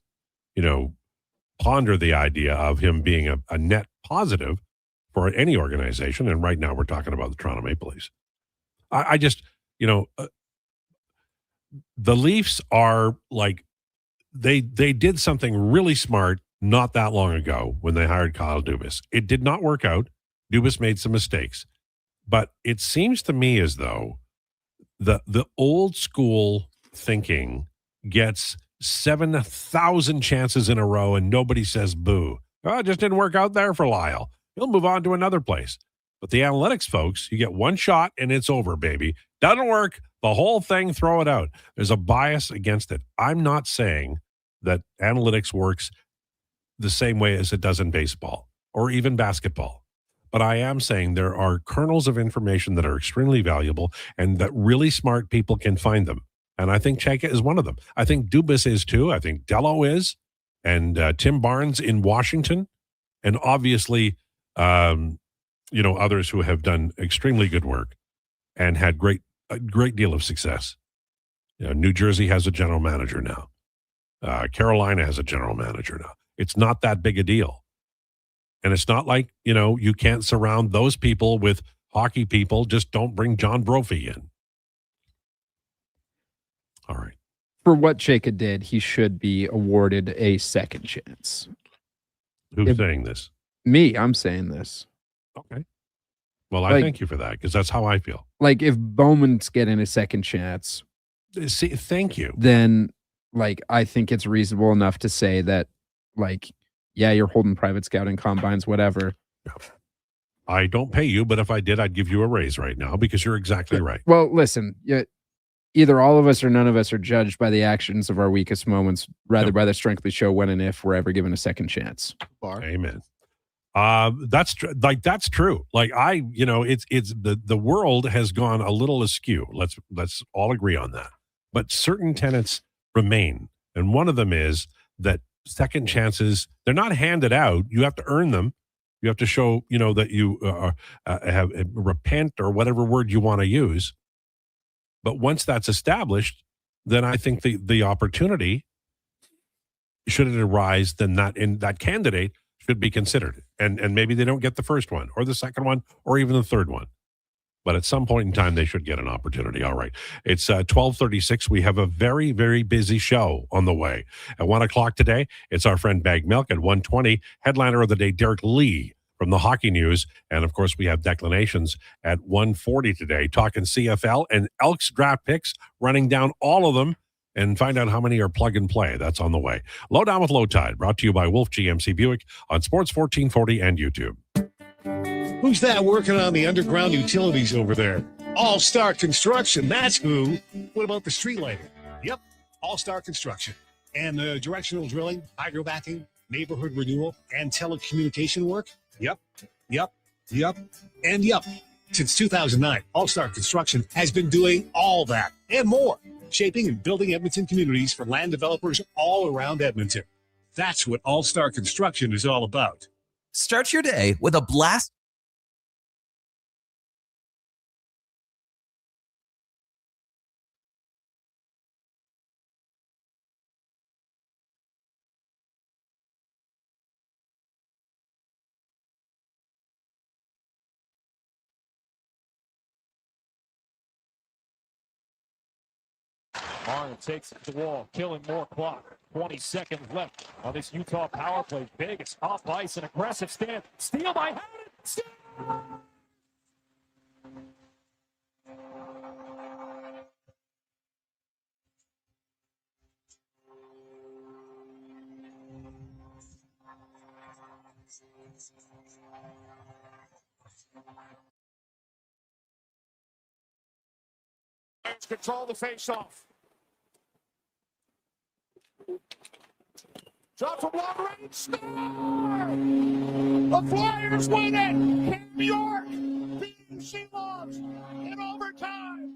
ponder the idea of him being a net positive for any organization. And right now we're talking about the Toronto Maple Leafs. I just, the Leafs are they did something really smart not that long ago when they hired Kyle Dubas. It did not work out. Dubas made some mistakes, but it seems to me as though the old school thinking gets 7,000 chances in a row and nobody says boo. Oh, it just didn't work out there for Lyle. He'll move on to another place. But the analytics folks, you get one shot and it's over, baby. Doesn't work. The whole thing, throw it out. There's a bias against it. I'm not saying that analytics works the same way as it does in baseball or even basketball. But I am saying there are kernels of information that are extremely valuable and that really smart people can find them. And I think Chayka is one of them. I think Dubas is too. I think Dello is. And Tim Barnes in Washington. And obviously, others who have done extremely good work and had a great deal of success. New Jersey has a general manager now. Carolina has a general manager now. It's not that big a deal. And it's not like, you can't surround those people with hockey people. Just don't bring John Brophy in. All right. For what Chayka did, he should be awarded a second chance. Who's saying this? Me, I'm saying this. Okay. Well, I thank you for that because that's how I feel. Like if Bowman's getting a second chance, see, thank you. Then, I think it's reasonable enough to say that, yeah, you're holding private scouting combines, whatever. I don't pay you, but if I did, I'd give you a raise right now because you're exactly right. Well, listen, either all of us or none of us are judged by the actions of our weakest moments, rather by the strength we show when and if we're ever given a second chance. Amen. That's true. That's true. It's the world has gone a little askew. Let's all agree on that. But certain tenets remain, and one of them is that second chances, they're not handed out. You have to earn them. You have to show, that you have repent or whatever word you want to use. But once that's established, then I think the opportunity, should it arise, then that candidate should be considered. And maybe they don't get the first one or the second one or even the third one. But at some point in time, they should get an opportunity. All right. It's 12:36. We have a very, very busy show on the way. At 1 o'clock today, it's our friend Bag Milk. At 1:20, headliner of the day, Derek Lee from the Hockey News. And, of course, we have Declinations at 1:40 today, talking CFL and Elks draft picks, running down all of them and find out how many are plug and play. That's on the way. Lowdown with Lowetide, brought to you by Wolf GMC Buick on Sports 1440 and YouTube. Who's that working on the underground utilities over there? All-Star Construction, that's who. What about the street lighting? Yep, All-Star Construction. And the directional drilling, hydrobacking, neighborhood renewal, and telecommunication work? Yep. Since 2009, All-Star Construction has been doing all that and more, shaping and building Edmonton communities for land developers all around Edmonton. That's what All-Star Construction is all about. Start your day with a blast. Martin takes it to the wall, killing more clock. 20 seconds left on this Utah power play. Vegas off ice, an aggressive stand. Steal by Howden. Steal! Control the face-off. Shot from long range. Score! The Flyers win it. Cam York beating Seahawks in overtime.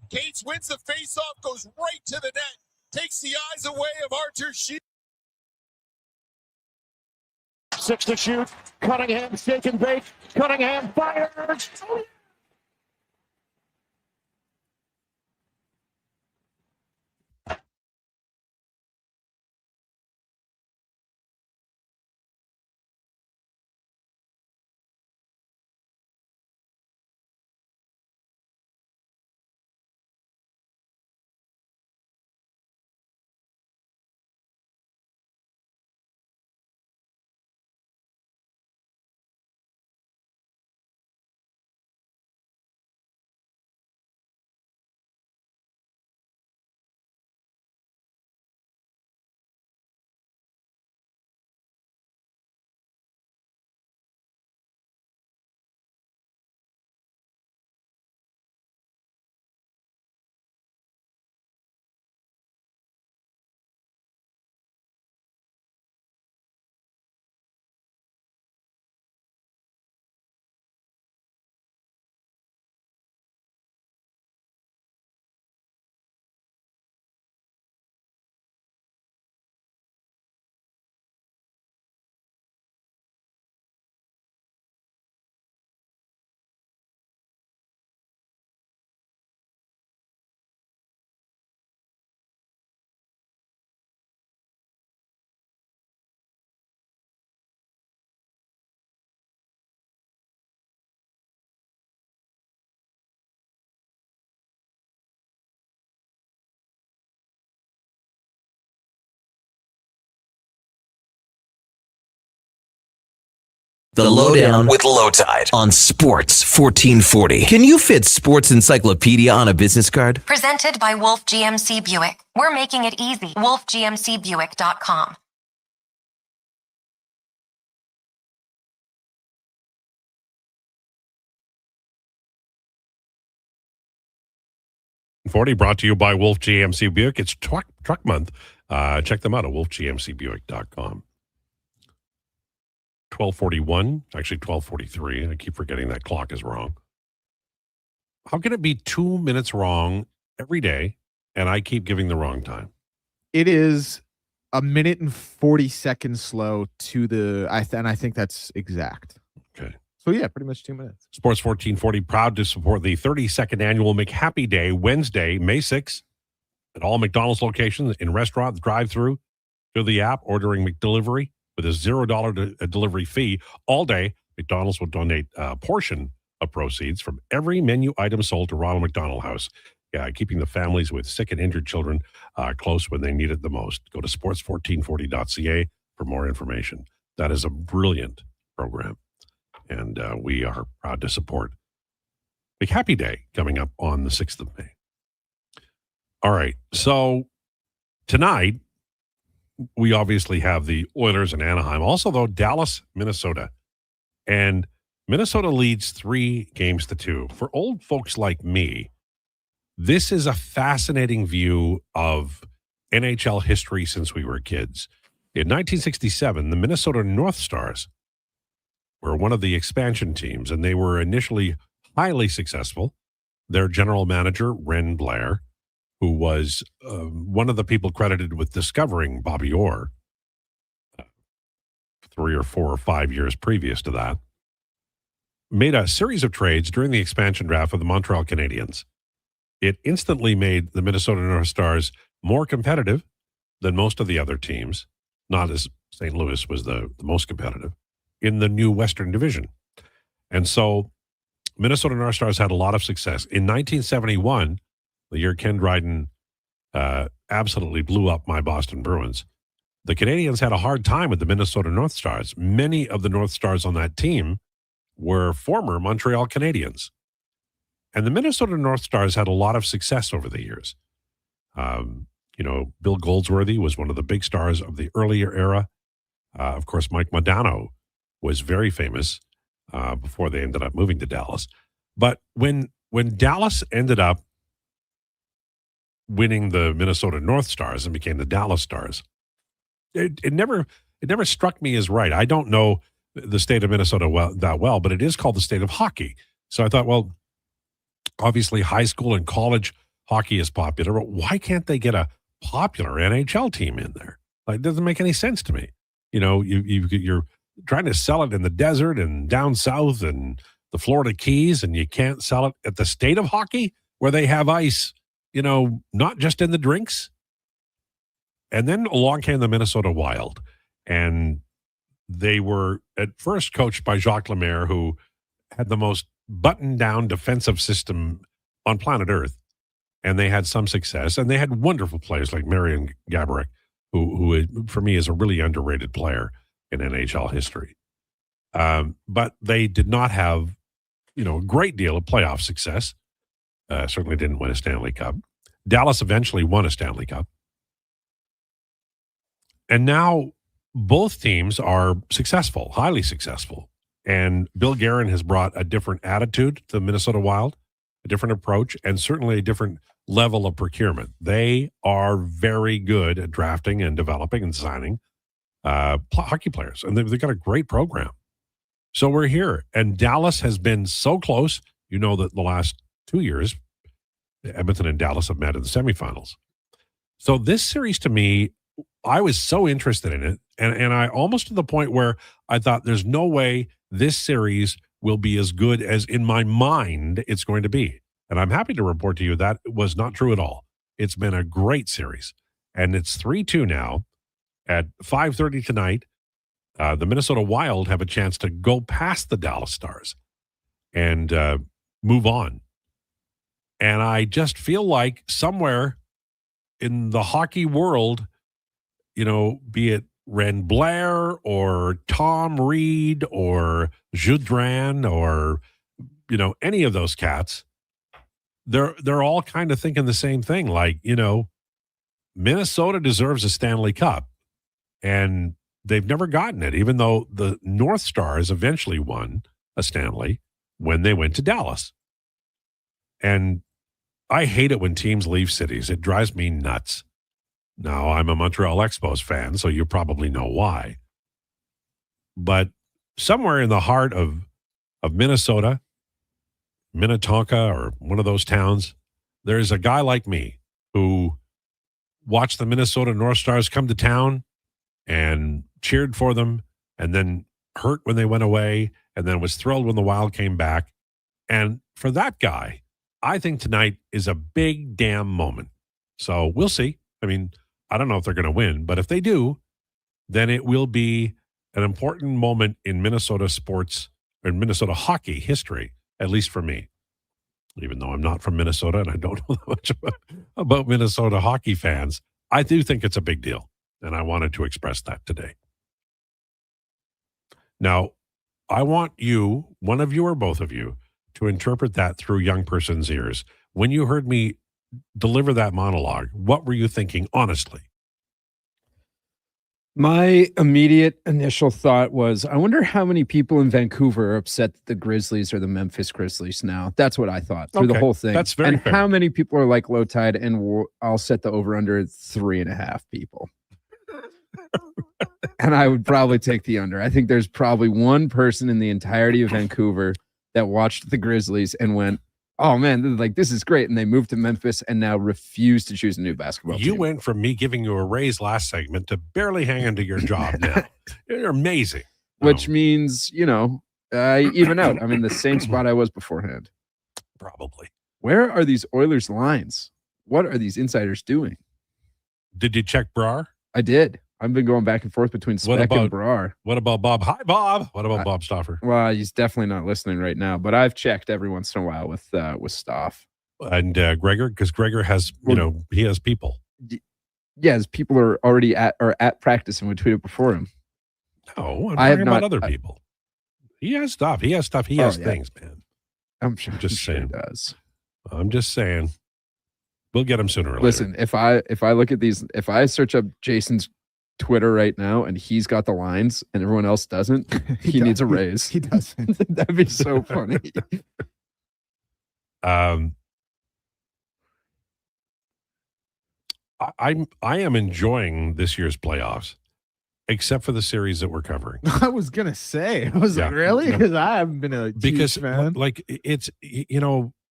Cates wins the face-off, goes right to the net, takes the eyes away of Archer Sheet. 6 to shoot. Cunningham shake and bake. Cunningham fires. The Lowdown with Lowetide on Sports 1440. Can you fit Sports Encyclopedia on a business card? Presented by Wolf GMC Buick. We're making it easy. WolfGMCBuick.com. Brought to you by Wolf GMC Buick. It's truck month. Check them out at wolfgmcbuick.com. 12:41, actually 12:43. I keep forgetting that clock is wrong. How can it be 2 minutes wrong every day, and I keep giving the wrong time? It is a minute and 40 seconds slow to the, and I think that's exact. Okay. So yeah, pretty much 2 minutes. Sports 1440 proud to support the 32nd annual McHappy Day, Wednesday, May 6th, at all McDonald's locations, in restaurant, drive-through, through the app, ordering McDelivery with a $0 delivery fee. All day, McDonald's will donate a portion of proceeds from every menu item sold to Ronald McDonald House. Yeah, keeping the families with sick and injured children close when they need it the most. Go to sports1440.ca for more information. That is a brilliant program, and we are proud to support McHappy Day coming up on the 6th of May. All right, so tonight, we obviously have the Oilers in Anaheim. Also, though, Dallas, Minnesota. And Minnesota leads 3-2. For old folks like me, this is a fascinating view of NHL history since we were kids. In 1967, the Minnesota North Stars were one of the expansion teams, and they were initially highly successful. Their general manager, Ren Blair, who was one of the people credited with discovering Bobby Orr 3 or 4 or 5 years previous to that, made a series of trades during the expansion draft of the Montreal Canadiens. It instantly made the Minnesota North Stars more competitive than most of the other teams, not as St. Louis was the most competitive, in the new Western Division. And so Minnesota North Stars had a lot of success. In 1971, the year Ken Dryden absolutely blew up my Boston Bruins, the Canadiens had a hard time with the Minnesota North Stars. Many of the North Stars on that team were former Montreal Canadiens. And the Minnesota North Stars had a lot of success over the years. Bill Goldsworthy was one of the big stars of the earlier era. Of course, Mike Modano was very famous before they ended up moving to Dallas. But when Dallas ended up winning the Minnesota North Stars and became the Dallas Stars, it never struck me as right. I don't know the state of Minnesota that well, but it is called the state of hockey. So I thought, well, obviously high school and college hockey is popular, but why can't they get a popular NHL team in there? Like, it doesn't make any sense to me. You're trying to sell it in the desert and down south and the Florida Keys, and you can't sell it at the state of hockey where they have ice, not just in the drinks. And then along came the Minnesota Wild, and they were at first coached by Jacques Lemaire, who had the most buttoned-down defensive system on planet Earth, and they had some success, and they had wonderful players like Marian Gaborik, who for me is a really underrated player in NHL history. But they did not have, a great deal of playoff success. Certainly didn't win a Stanley Cup. Dallas eventually won a Stanley Cup. And now both teams are successful, highly successful. And Bill Guerin has brought a different attitude to the Minnesota Wild, a different approach, and certainly a different level of procurement. They are very good at drafting and developing and signing hockey players, and they've got a great program. So we're here, and Dallas has been so close. You know that the last 2 years, Edmonton and Dallas have met in the semifinals. So this series, to me, I was so interested in it, and I almost to the point where I thought there's no way this series will be as good as in my mind it's going to be. And I'm happy to report to you that was not true at all. It's been a great series, and it's 3-2 now. At 5:30 tonight, the Minnesota Wild have a chance to go past the Dallas Stars and move on. And I just feel like somewhere in the hockey world, be it Ren Blair or Tom Reed or Joudran or, any of those cats, they're all kind of thinking the same thing. Like, Minnesota deserves a Stanley Cup, and they've never gotten it, even though the North Stars eventually won a Stanley when they went to Dallas. And I hate it when teams leave cities. It drives me nuts. Now, I'm a Montreal Expos fan, so you probably know why. But somewhere in the heart of Minnesota, Minnetonka, or one of those towns, there's a guy like me who watched the Minnesota North Stars come to town and cheered for them, and then hurt when they went away, and then was thrilled when the Wild came back. And for that guy, I think tonight is a big damn moment. So we'll see. I mean, I don't know if they're going to win, but if they do, then it will be an important moment in Minnesota sports or Minnesota hockey history, at least for me. Even though I'm not from Minnesota and I don't know much about Minnesota hockey fans, I do think it's a big deal. And I wanted to express that today. Now, I want you, one of you or both of you, to interpret that through young person's ears. When you heard me deliver that monologue, what were you thinking, honestly? My immediate initial thought was, I wonder how many people in Vancouver are upset that the Grizzlies are the Memphis Grizzlies now. That's what I thought through the whole thing. That's very fair. How many people are like Lowetide, and I'll set the over-under at 3.5 people. And I would probably take the under. I think there's probably one person in the entirety of Vancouver that watched the Grizzlies and went, oh man, like this is great. And they moved to Memphis and now refuse to choose a new basketball team. You went from me giving you a raise last segment to barely hanging to your job now. You're amazing. Which means, I even out. I'm in the same spot I was beforehand. Probably. Where are these Oilers lines? What are these insiders doing? Did you check Brar? I did. I've been going back and forth between Speck and Brar. What about Bob? Hi, Bob. What about Bob Stauffer? Well, he's definitely not listening right now, but I've checked every once in a while with Staff. And Gregor, because Gregor has, he has people. Yeah, his people are already at practice and would tweet it before him. No, I'm talking about other people. He has stuff. He has stuff. He has things, man. I'm sure he does. I'm just saying. We'll get him sooner or later. Listen, if I look at these, if I search up Jason's Twitter right now and he's got the lines and everyone else doesn't, he needs a raise. He doesn't. That'd be so funny. I am enjoying this year's playoffs, except for the series that we're covering. I was gonna say, I was like, really? Because I haven't been a huge fan. Like it's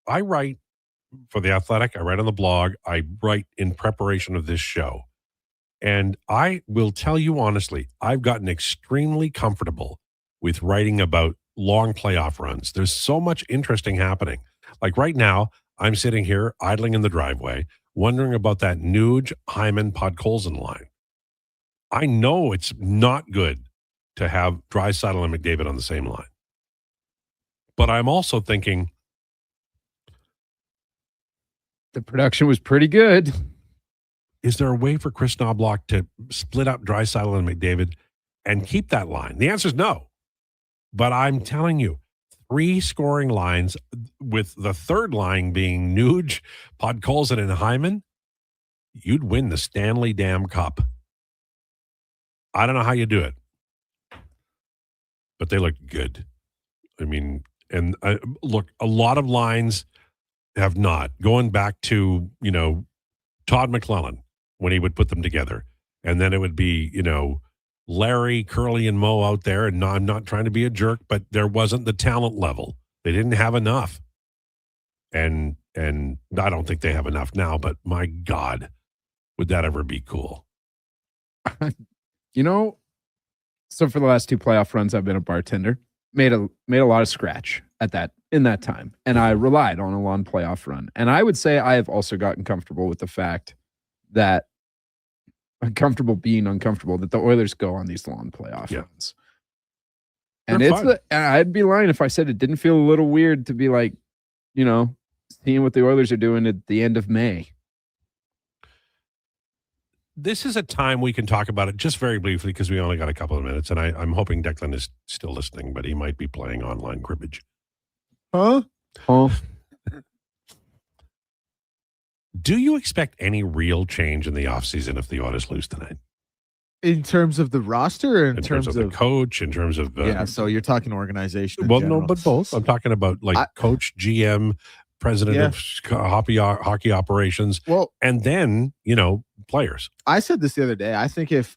I write for The Athletic, I write on the blog, I write in preparation of this show. And I will tell you honestly, I've gotten extremely comfortable with writing about long playoff runs. There's so much interesting happening. Like right now, I'm sitting here idling in the driveway, wondering about that Nuge, Hyman, Podkolzin line. I know it's not good to have Draisaitl and McDavid on the same line. But I'm also thinking, the production was pretty good. Is there a way for Chris Knobloch to split up Draisaitl and McDavid and keep that line? The answer is no. But I'm telling you, 3 scoring lines with the third line being Nuge, Podkolzin, and Hyman, you'd win the Stanley Damn Cup. I don't know how you do it, but they look good. I mean, and look, a lot of lines have not. Going back to, Todd McClellan, when he would put them together. And then it would be, Larry, Curly, and Mo out there. And I'm not trying to be a jerk, but there wasn't the talent level. They didn't have enough. And I don't think they have enough now, but my God, would that ever be cool? So for the last 2 playoff runs, I've been a bartender, made a lot of scratch in that time. And I relied on a long playoff run. And I would say I have also gotten comfortable with the fact that I'm comfortable being uncomfortable that the Oilers go on these long playoff runs. And I'd be lying if I said it didn't feel a little weird to be like, seeing what the Oilers are doing at the end of May. this is a time we can talk about it just very briefly because we only got a couple of minutes, and I'm hoping Declan is still listening, but he might be playing online cribbage. Huh? Do you expect any real change in the offseason if the Oilers lose tonight? In terms of the roster, or in terms of the coach, in terms of so you're talking organization. In well, general. no, but both. I'm talking about coach, GM, president of hockey operations. Well, and then players. I said this the other day. I think if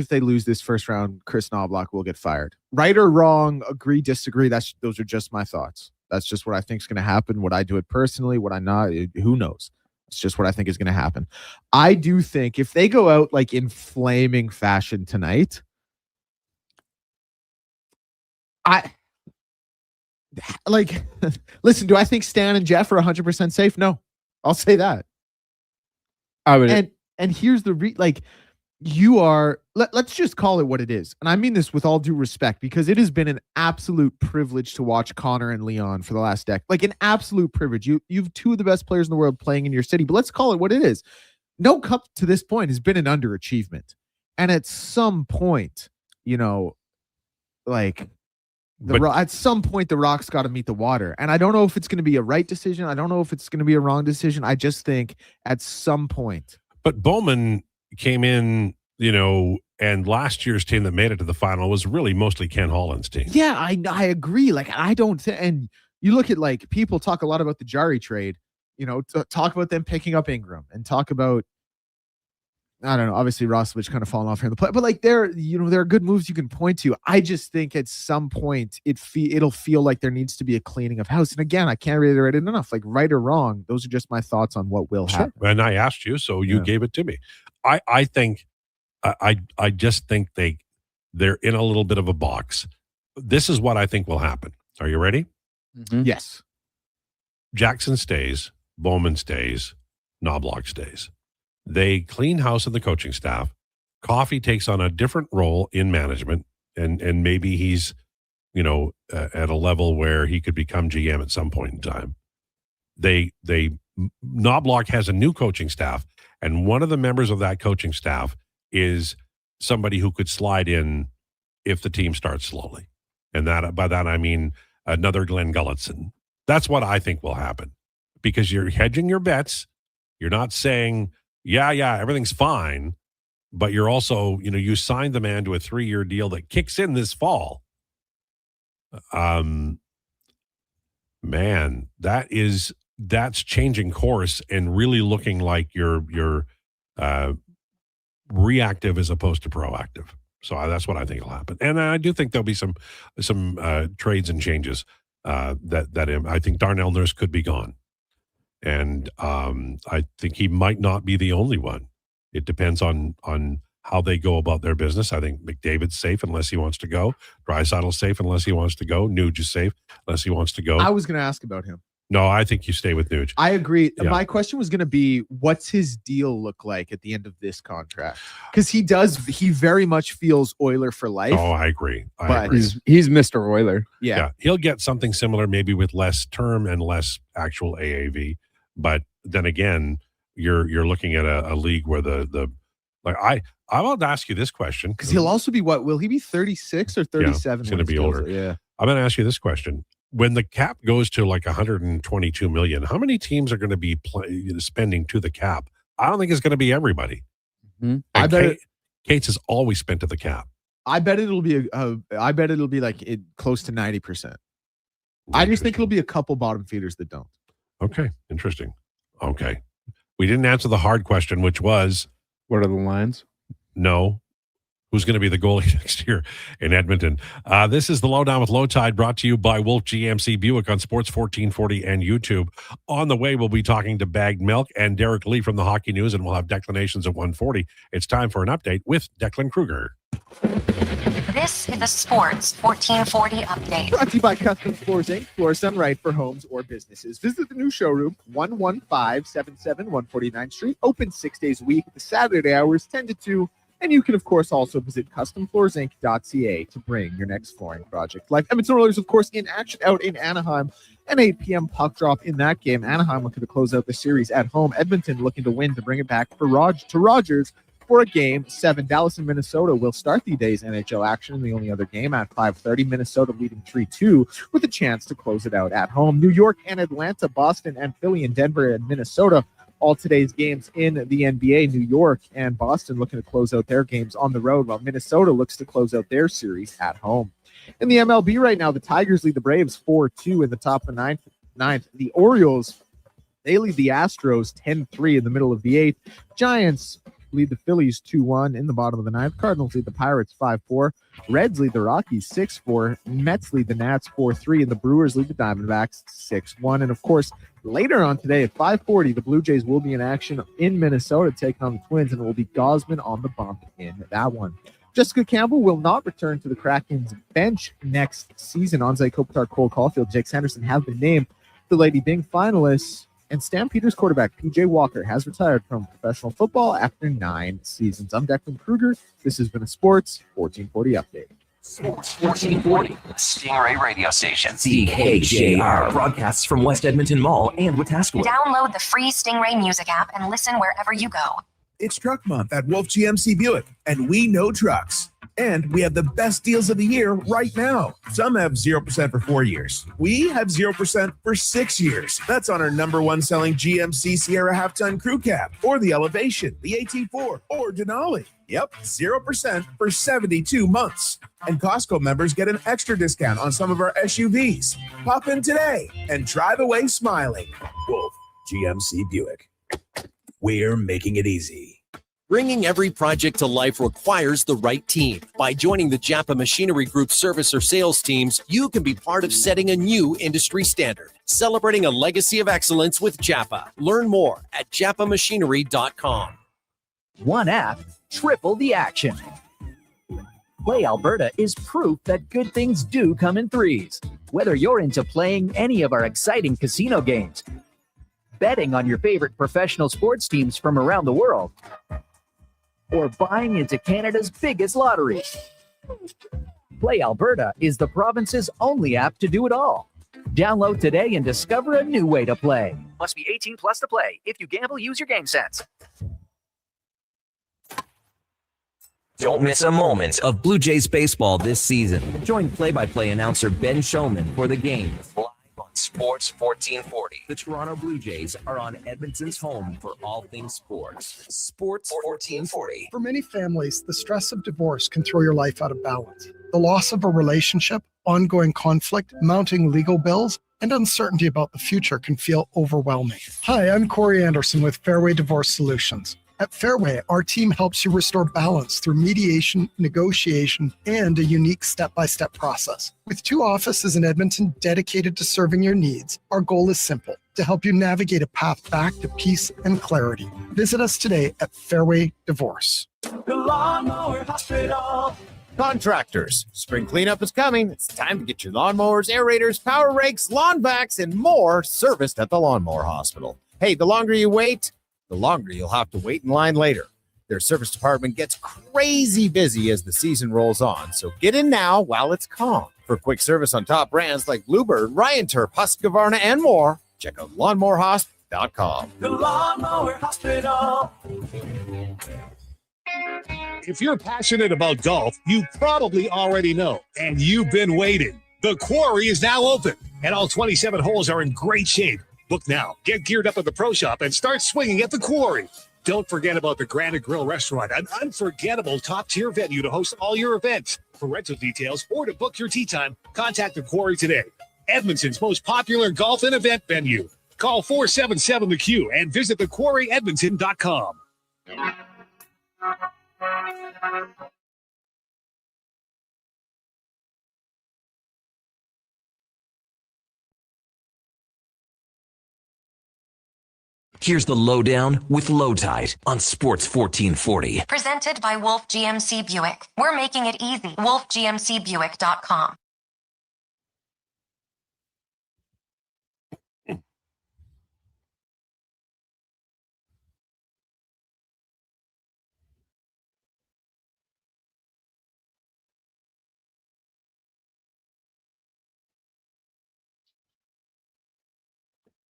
they lose this first round, Chris Knobloch will get fired. Right or wrong, agree, disagree. Those are just my thoughts. That's just what I think is going to happen. Would I do it personally? Would I not? Who knows? It's just what I think is going to happen. I do think if they go out like in flaming fashion tonight, listen, do I think Stan and Jeff are 100% safe? No, I'll say that. I would. And here's the you are, let's just call it what it is. And I mean this with all due respect, because it has been an absolute privilege to watch Connor and Leon for the last decade. Like an absolute privilege. You've two of the best players in the world playing in your city, but let's call it what it is. No cup to this point has been an underachievement. And at some point, at some point, the rock's got to meet the water. And I don't know if it's going to be a right decision. I don't know if it's going to be a wrong decision. I just think at some point. But Bowman came in, and last year's team that made it to the final was really mostly Ken Holland's team. Yeah, I agree. I don't think, and you look at people talk a lot about the Jari trade, talk about them picking up Ingram and talk about, I don't know, obviously Rostovich kind of falling off here in the play, but there are good moves you can point to. I just think at some point it'll feel like there needs to be a cleaning of house. And again, I can't reiterate it enough. Right or wrong, those are just my thoughts on what will happen. And I asked you, so you gave it to me. I think, I just think they're in a little bit of a box. This is what I think will happen. Are you ready? Mm-hmm. Yes. Jackson stays, Bowman stays, Knobloch stays. They clean house in the coaching staff. Coffey takes on a different role in management, and maybe he's, at a level where he could become GM at some point in time. Knobloch has a new coaching staff, and one of the members of that coaching staff is somebody who could slide in if the team starts slowly. And by that I mean another Glenn Gulletson. That's what I think will happen, because you're hedging your bets. You're not saying, yeah, everything's fine, but you're also, you signed the man to a 3-year deal that kicks in this fall. Man, that's changing course and really looking like you're reactive as opposed to proactive. So that's what I think will happen. And I do think there'll be some trades and changes that I think Darnell Nurse could be gone. And I think he might not be the only one. It depends on how they go about their business. I think McDavid's safe unless he wants to go. Draisaitl's safe unless he wants to go. Nuge is safe unless he wants to go. I was going to ask about him. No, I think you stay with Nuge. I agree. Yeah. My question was going to be, what's his deal look like at the end of this contract? Because he very much feels Oiler for life. Oh, I agree. He's Mr. Oiler. Yeah. He'll get something similar, maybe with less term and less actual AAV. But then again, you're looking at a league where I want to ask you this question, because he'll also be will he be 36 or 37? He's going to be older. Yeah. I'm going to ask you this question. When the cap goes to like 122 million, how many teams are going to be spending to the cap? I don't think it's going to be everybody. Mm-hmm. I bet Cates has always spent to the cap. I bet it'll be close to 90%. I just think it'll be a couple bottom feeders that don't. Okay, interesting. Okay, we didn't answer the hard question, which was, what are the lines? No. Who's going to be the goalie next year in Edmonton? This is the Lowdown with Lowetide, brought to you by Wolf GMC Buick on Sports 1440 and YouTube. On the way, we'll be talking to Bagged Milk and Derek Lee from the Hockey News, and we'll have declinations at 1:40. It's time for an update with Declan Krueger. This is the Sports 1440 update. Brought to you by Custom Floors Inc. Floors done right for homes or businesses. Visit the new showroom, 11577 149th Street. Open 6 days a week. The Saturday hours 10 to 2. And you can, of course, also visit customfloorsinc.ca to bring your next flooring project. Like Edmonton Oilers, of course, in action out in Anaheim. An 8 p.m. puck drop in that game. Anaheim looking to close out the series at home. Edmonton looking to win to bring it back to Rogers. for a Game 7. Dallas and Minnesota will start the day's NHL action. The only other game at 5:30. Minnesota leading 3-2 with a chance to close it out at home. New York and Atlanta, Boston and Philly and Denver and Minnesota. All today's games in the NBA. New York and Boston looking to close out their games on the road, while Minnesota looks to close out their series at home. In the MLB right now, the Tigers lead the Braves 4-2 in the top of the ninth. The Orioles, they lead the Astros 10-3 in the middle of the eighth. Giants lead the Phillies 2-1 in the bottom of the ninth. Cardinals lead the Pirates 5-4. Reds lead the Rockies 6-4. Mets lead the Nats 4-3. And the Brewers lead the Diamondbacks 6-1. And of course, later on today at 5:40, the Blue Jays will be in action in Minnesota taking on the Twins, and it will be Gosman on the bump in that one. Jessica Campbell will not return to the Kraken's bench next season. Anze Kopitar, Cole Caulfield, Jake Sanderson have been named the Lady Byng finalists. And Stampeders quarterback P.J. Walker has retired from professional football after 9 seasons. I'm Declan Krueger. This has been a Sports 1440 update. Sports 1440, Stingray radio station. CKJR broadcasts from West Edmonton Mall and Wetaskiwin. Download the free Stingray music app and listen wherever you go. It's Truck Month at Wolf GMC Buick, and we know trucks. And we have the best deals of the year right now. Some have 0% for 4 years. We have 0% for 6 years. That's on our #1 selling GMC Sierra half-ton crew cab, or the Elevation, the AT4, or Denali. Yep, 0% for 72 months. And Costco members get an extra discount on some of our SUVs. Pop in today and drive away smiling. Wolf GMC Buick. We're making it easy. Bringing every project to life requires the right team. By joining the Japa Machinery Group service or sales teams, you can be part of setting a new industry standard. Celebrating a legacy of excellence with Japa. Learn more at japamachinery.com. One app, triple the action. Play Alberta is proof that good things do come in threes. Whether you're into playing any of our exciting casino games, betting on your favorite professional sports teams from around the world, or buying into Canada's biggest lottery, Play Alberta is the province's only app to do it all. Download today and discover a new way to play. Must be 18 plus to play. If you gamble, use your game sense. Don't miss a moment of Blue Jays baseball this season. Join play-by-play announcer Ben Showman for the game live on Sports 1440. The Toronto Blue Jays are on Edmonton's home for all things sports. Sports 1440. For many families, the stress of divorce can throw your life out of balance. The loss of a relationship, ongoing conflict, mounting legal bills, and uncertainty about the future can feel overwhelming. Hi, I'm Corey Anderson with Fairway Divorce Solutions. At Fairway, our team helps you restore balance through mediation, negotiation, and a unique step-by-step process. With 2 offices in Edmonton dedicated to serving your needs, our goal is simple: to help you navigate a path back to peace and clarity. Visit us today at Fairway Divorce. The Lawnmower Hospital. Contractors, spring cleanup is coming. It's time to get your lawnmowers, aerators, power rakes, lawn vacs, and more serviced at the Lawnmower Hospital. Hey, the longer you wait, the longer you'll have to wait in line later. Their service department gets crazy busy as the season rolls on, so get in now while it's calm. For quick service on top brands like Bluebird, Ryan Turp, Husqvarna, and more, check out lawnmowerhosp.com. The Lawnmower Hospital. If you're passionate about golf, you probably already know, and you've been waiting. The Quarry is now open, and all 27 holes are in great shape. Book now, get geared up at the Pro Shop, and start swinging at the Quarry. Don't forget about the Granite Grill Restaurant, an unforgettable top-tier venue to host all your events. For rental details or to book your tee time, contact the Quarry today. Edmonton's most popular golf and event venue. Call 477-THE-Q and visit thequarryedmonton.com. Here's the Lowdown with Lowetide on Sports 1440. Presented by Wolf GMC Buick. We're making it easy. WolfGMCBuick.com.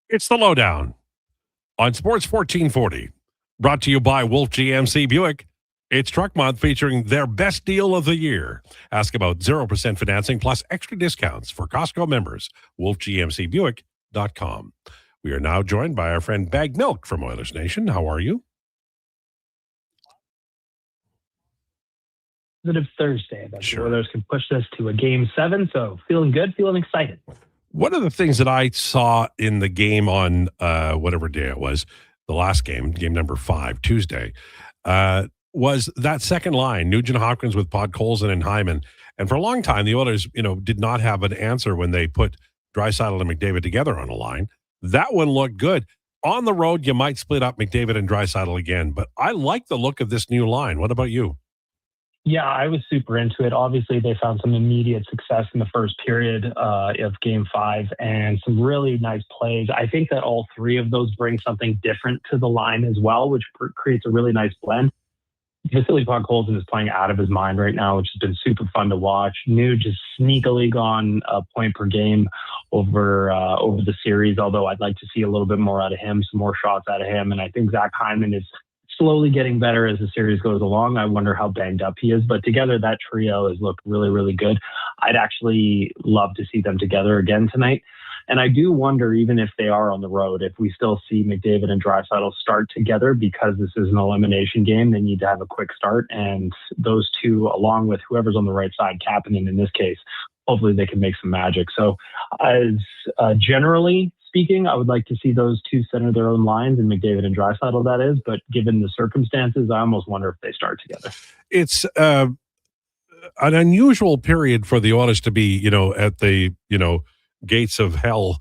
It's the Lowdown on Sports 1440. Brought to you by Wolf GMC Buick. It's Truck Month featuring their best deal of the year. Ask about 0% financing plus extra discounts for Costco members. WolfGMCBuick.com. We are now joined by our friend Bag Milk from Oilers Nation. How are you? Positive Thursday that the Oilers can push this to a Game 7. So feeling good, feeling excited. One of the things that I saw in the game on whatever day it was, the last game, game number 5, Tuesday, was that second line, Nugent Hopkins with Podkolzin and Hyman. And for a long time, the Oilers, did not have an answer when they put Draisaitl and McDavid together on a line. That one looked good. On the road, you might split up McDavid and Draisaitl again, but I like the look of this new line. What about you? Yeah, I was super into it. Obviously, they found some immediate success in the first period of Game 5 and some really nice plays. I think that all three of those bring something different to the line as well, which creates a really nice blend. Vasily Podkolzin is playing out of his mind right now, which has been super fun to watch. Nuge has sneakily gone a point per game over the series, although I'd like to see a little bit more out of him, some more shots out of him. And I think Zach Hyman is slowly getting better as the series goes along. I wonder how banged up he is, but together that trio has looked really, really good. I'd actually love to see them together again tonight. And I do wonder, even if they are on the road, if we still see McDavid and Draisaitl start together, because this is an elimination game, they need to have a quick start. And those two, along with whoever's on the right side, Kapanen in this case, hopefully they can make some magic. So as generally speaking, I would like to see those two center their own lines, and McDavid and Draisaitl, that is. But given the circumstances, I almost wonder if they start together. It's an unusual period for the Oilers to be, at the, gates of hell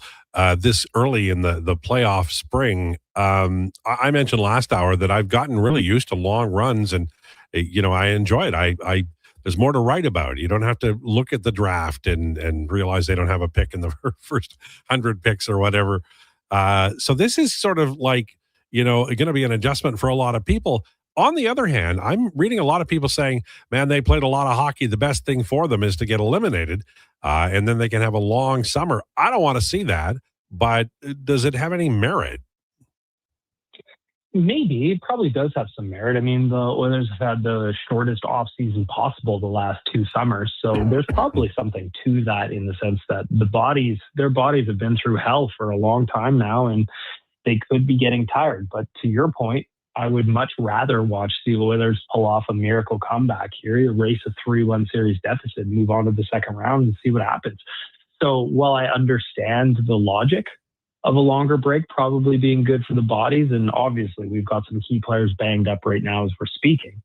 this early in the playoff spring. I mentioned last hour that I've gotten really used to long runs, and I enjoy it. I there's more to write about. You don't have to look at the draft and realize they don't have a pick in the first 100 picks or whatever. So this is sort of like, going to be an adjustment for a lot of people. On the other hand, I'm reading a lot of people saying, man, they played a lot of hockey. The best thing for them is to get eliminated, and then they can have a long summer. I don't want to see that, but does it have any merit? Maybe. It probably does have some merit. I mean, the Oilers have had the shortest offseason possible the last 2 summers, so there's probably something to that, in the sense that their bodies have been through hell for a long time now, and they could be getting tired. But to your point, I would much rather watch the Oilers pull off a miracle comeback here, erase a 3-1 series deficit, move on to the second round and see what happens. So while I understand the logic of a longer break probably being good for the bodies, and obviously we've got some key players banged up right now as we're speaking,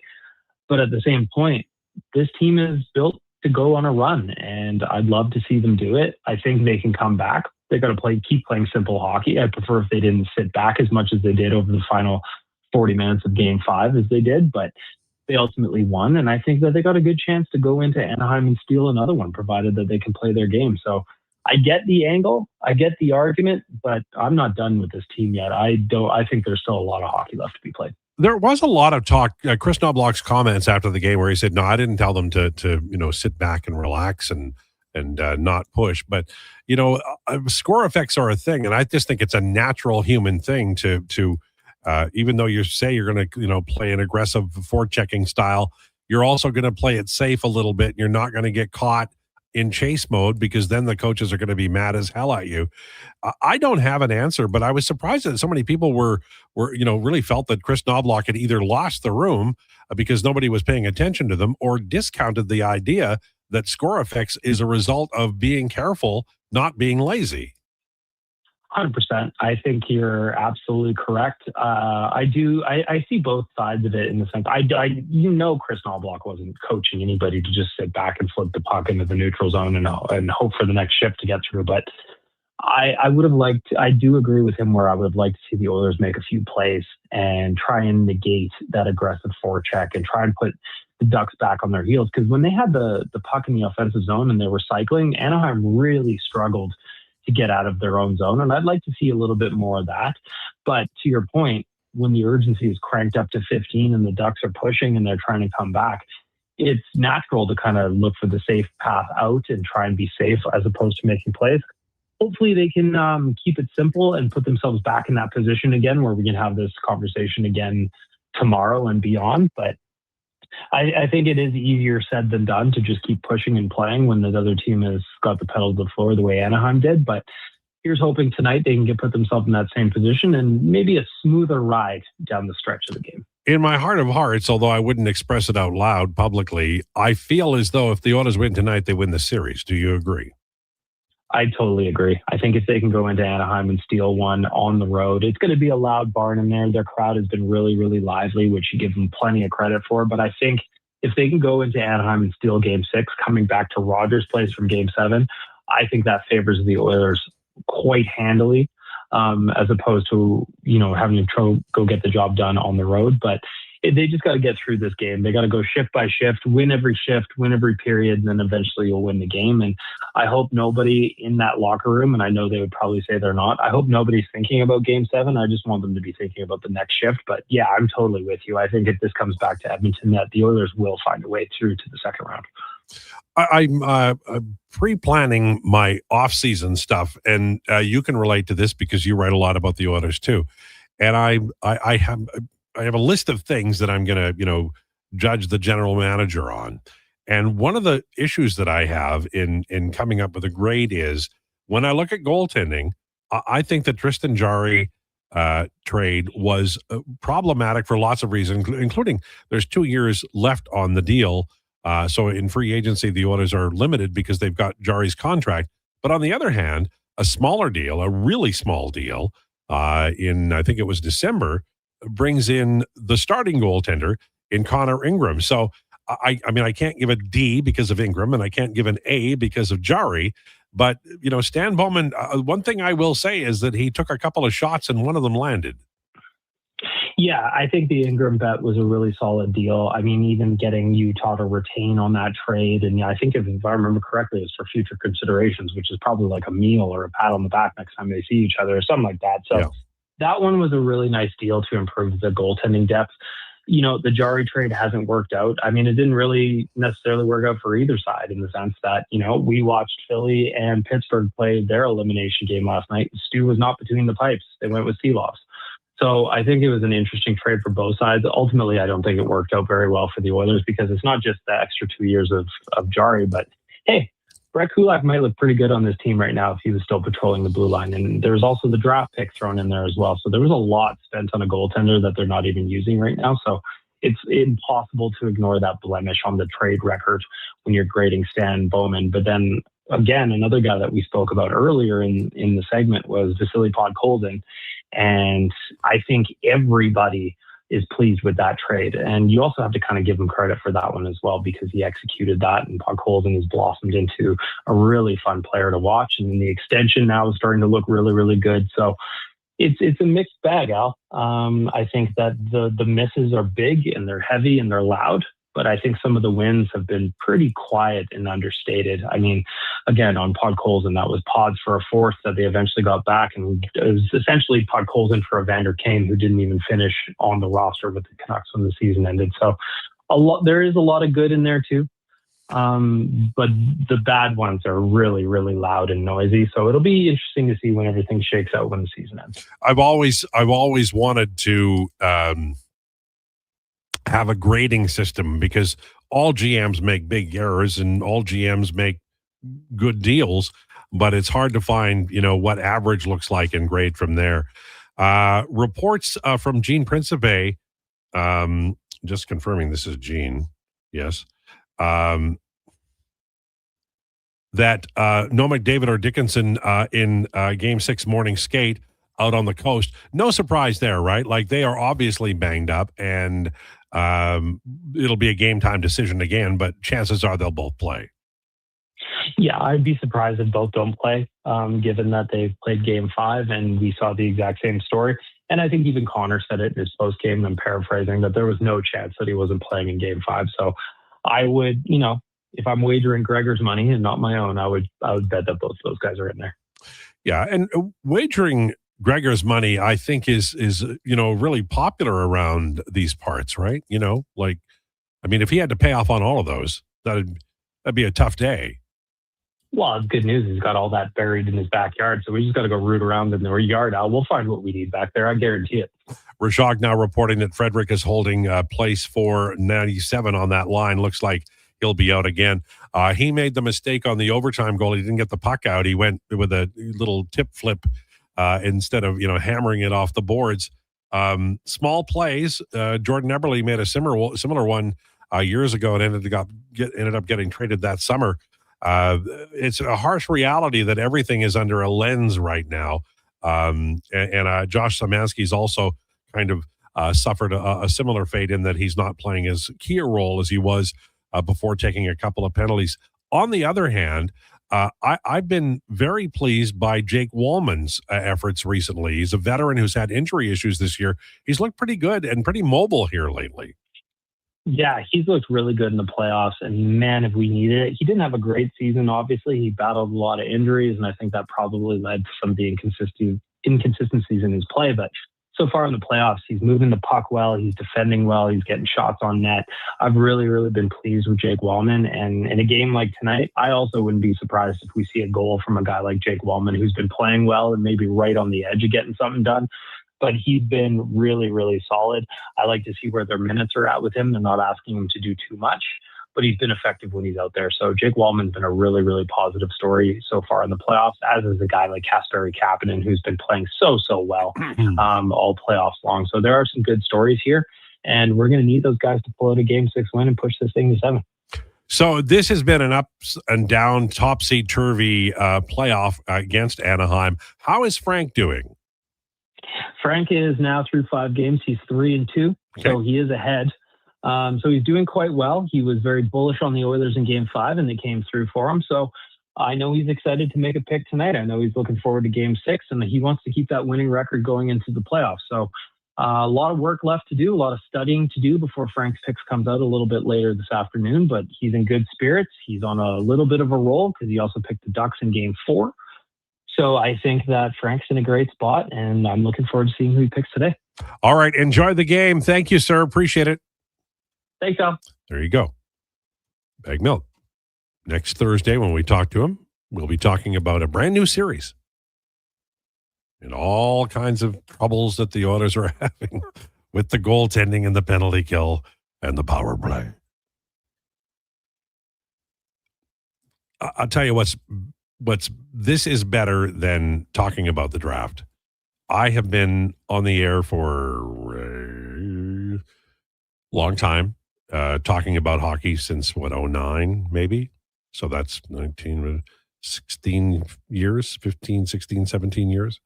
but at the same point, this team is built to go on a run, and I'd love to see them do it. I think they can come back. They got to keep playing simple hockey. I prefer if they didn't sit back as much as they did over the final 40 minutes of Game 5 as they did, but they ultimately won. And I think that they got a good chance to go into Anaheim and steal another one, provided that they can play their game. So I get the angle, I get the argument, but I'm not done with this team yet. I think there's still a lot of hockey left to be played. There was a lot of talk, Chris Knobloch's comments after the game, where he said, no, I didn't tell them to sit back and relax and not push. But, score effects are a thing. And I just think it's a natural human thing to even though you say you're going to, play an aggressive forechecking style, you're also going to play it safe a little bit. You're not going to get caught in chase mode, because then the coaches are going to be mad as hell at you. I don't have an answer, but I was surprised that so many people were really felt that Chris Knobloch had either lost the room because nobody was paying attention to them, or discounted the idea that score effects is a result of being careful, not being lazy. 100%. I think you're absolutely correct. I see both sides of it, in the sense Chris Knobloch wasn't coaching anybody to just sit back and flip the puck into the neutral zone and hope for the next shift to get through. But I do agree with him, where I would like to see the Oilers make a few plays and try and negate that aggressive forecheck and try and put the Ducks back on their heels. Because when they had the puck in the offensive zone and they were cycling, Anaheim really struggled to get out of their own zone. And I'd like to see a little bit more of that. But to your point, when the urgency is cranked up to 15 and the Ducks are pushing and they're trying to come back, it's natural to kind of look for the safe path out and try and be safe as opposed to making plays. Hopefully they can keep it simple and put themselves back in that position again, where we can have this conversation again tomorrow and beyond. But I think it is easier said than done to just keep pushing and playing when the other team has got the pedal to the floor the way Anaheim did. But here's hoping tonight they can put themselves in that same position and maybe a smoother ride down the stretch of the game. In my heart of hearts, although I wouldn't express it out loud publicly, I feel as though if the Oilers win tonight, they win the series. Do you agree? I totally agree. I think if they can go into Anaheim and steal one on the road, it's going to be a loud barn in there. Their crowd has been really, really lively, which you give them plenty of credit for. But I think if they can go into Anaheim and steal Game 6, coming back to Rogers Place from Game 7, I think that favors the Oilers quite handily, as opposed to, having to go get the job done on the road. But they just got to get through this game. They got to go shift by shift, win every period, and then eventually you'll win the game. And I hope nobody in that locker room, and I know they would probably say they're not, I hope nobody's thinking about Game 7. I just want them to be thinking about the next shift. But yeah, I'm totally with you. I think if this comes back to Edmonton, that the Oilers will find a way through to the second round. I'm pre-planning my off-season stuff, and you can relate to this because you write a lot about the Oilers too. And I have a list of things that I'm going to, judge the general manager on. And one of the issues that I have in coming up with a grade is when I look at goaltending, I think the Tristan Jarry trade was problematic for lots of reasons, including there's 2 years left on the deal. So in free agency, the Oilers are limited because they've got Jarry's contract. But on the other hand, a smaller deal, a really small deal, in I think it was December, brings in the starting goaltender in Connor Ingram. So I mean, I can't give a D because of Ingram, and I can't give an A because of Jarry. But, Stan Bowman, one thing I will say is that he took a couple of shots and one of them landed. Yeah, I think the Ingram bet was a really solid deal. I mean, even getting Utah to retain on that trade. And I think if I remember correctly, it's for future considerations, which is probably like a meal or a pat on the back next time they see each other or something like that. So that one was a really nice deal to improve the goaltending depth. The Jarry trade hasn't worked out. I mean, it didn't really necessarily work out for either side in the sense that, we watched Philly and Pittsburgh play their elimination game last night. Stu was not between the pipes. They went with Seeloffs. So I think it was an interesting trade for both sides. Ultimately, I don't think it worked out very well for the Oilers because it's not just the extra 2 years of Jarry, but hey, Brett Kulak might look pretty good on this team right now if he was still patrolling the blue line. And there's also the draft pick thrown in there as well. So there was a lot spent on a goaltender that they're not even using right now. So it's impossible to ignore that blemish on the trade record when you're grading Stan Bowman. But then again, another guy that we spoke about earlier in the segment was Vasily Podkolzin. And I think everybody is pleased with that trade. And you also have to kind of give him credit for that one as well, because he executed that, and Podkolzin has blossomed into a really fun player to watch. And the extension now is starting to look really, really good. So it's a mixed bag, Al. I think that the misses are big and they're heavy and they're loud, but I think some of the wins have been pretty quiet and understated. I mean, again, on Podkolzin, that was Pods for a fourth that they eventually got back. And it was essentially Podkolzin for Evander Kane, who didn't even finish on the roster with the Canucks when the season ended. So there is a lot of good in there too. But the bad ones are really, really loud and noisy. So it'll be interesting to see when everything shakes out when the season ends. I've always wanted to, have a grading system because all GMs make big errors and all GMs make good deals, but it's hard to find, what average looks like and grade from there. Reports from Gene Principe, just confirming this is Gene. Yes. That no McDavid or Dickinson in Game 6 morning skate out on the coast. No surprise there, right? Like they are obviously banged up and it'll be a game time decision again, but chances are they'll both play. Yeah, I'd be surprised if both don't play, given that they've played Game 5 and we saw the exact same story. And I think even Connor said it in his post game, I'm paraphrasing, that there was no chance that he wasn't playing in Game 5. So I would, if I'm wagering Gregor's money and not my own, I would bet that both of those guys are in there. Yeah, and wagering Gregor's money, I think, is really popular around these parts, right? If he had to pay off on all of those, that'd be a tough day. Well, it's good news. He's got all that buried in his backyard, so we just got to go root around in the yard. We'll find what we need back there. I guarantee it. Rashog now reporting that Frederick is holding place for 97 on that line. Looks like he'll be out again. He made the mistake on the overtime goal. He didn't get the puck out. He went with a little tip flip instead of hammering it off the boards. Small plays. Jordan Eberle made a similar one years ago and ended up getting traded that summer. It's a harsh reality that everything is under a lens right now. And Josh Szymanski's also kind of suffered a similar fate in that he's not playing as key a role as he was before taking a couple of penalties. On the other hand, I've been very pleased by Jake Wallman's efforts recently. He's a veteran who's had injury issues this year. He's looked pretty good and pretty mobile here lately. Yeah, he's looked really good in the playoffs, and man, if we needed it. He didn't have a great season, obviously. He battled a lot of injuries, and I think that probably led to some of the inconsistencies in his play. But so far in the playoffs, he's moving the puck well, he's defending well, he's getting shots on net. I've really, really been pleased with Jake Wallman. And in a game like tonight, I also wouldn't be surprised if we see a goal from a guy like Jake Wallman, who's been playing well and maybe right on the edge of getting something done. But he's been really, really solid. I like to see where their minutes are at with him. They're not asking him to do too much, but he's been effective when he's out there. So Jake Wallman's been a really, really positive story so far in the playoffs, as is a guy like Kasperi Kapanen, who's been playing so well all playoffs long. So there are some good stories here, and we're going to need those guys to pull out a Game 6 win and push this thing to 7. So this has been an ups and down, topsy-turvy playoff against Anaheim. How is Frank doing? Frank is now through 5 games. He's 3-2, so he is ahead. So he's doing quite well. He was very bullish on the Oilers in Game 5, and they came through for him. So I know he's excited to make a pick tonight. I know he's looking forward to Game 6, and he wants to keep that winning record going into the playoffs. So a lot of work left to do, a lot of studying to do before Frank's picks comes out a little bit later this afternoon. But he's in good spirits. He's on a little bit of a roll because he also picked the Ducks in Game 4. So I think that Frank's in a great spot, and I'm looking forward to seeing who he picks today. All right. Enjoy the game. Thank you, sir. Appreciate it. Thanks, Tom. There you go. Bag Milk. Next Thursday, when we talk to him, we'll be talking about a brand new series and all kinds of troubles that the Oilers are having with the goaltending and the penalty kill and the power play. I'll tell you what's this is better than talking about the draft. I have been on the air for a long time, talking about hockey since 09 maybe. So that's 16 years, 15, 16, 17 years.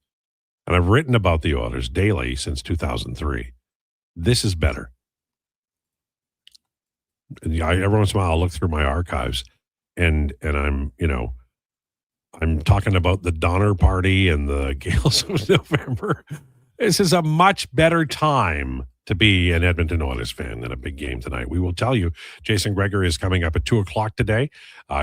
And I've written about the Oilers daily since 2003. This is better. And every once in a while I'll look through my archives and I'm talking about the Donner Party and the Gales of November. This is a much better time to be an Edmonton Oilers fan than a big game tonight. We will tell you, Jason Gregor is coming up at 2:00 today.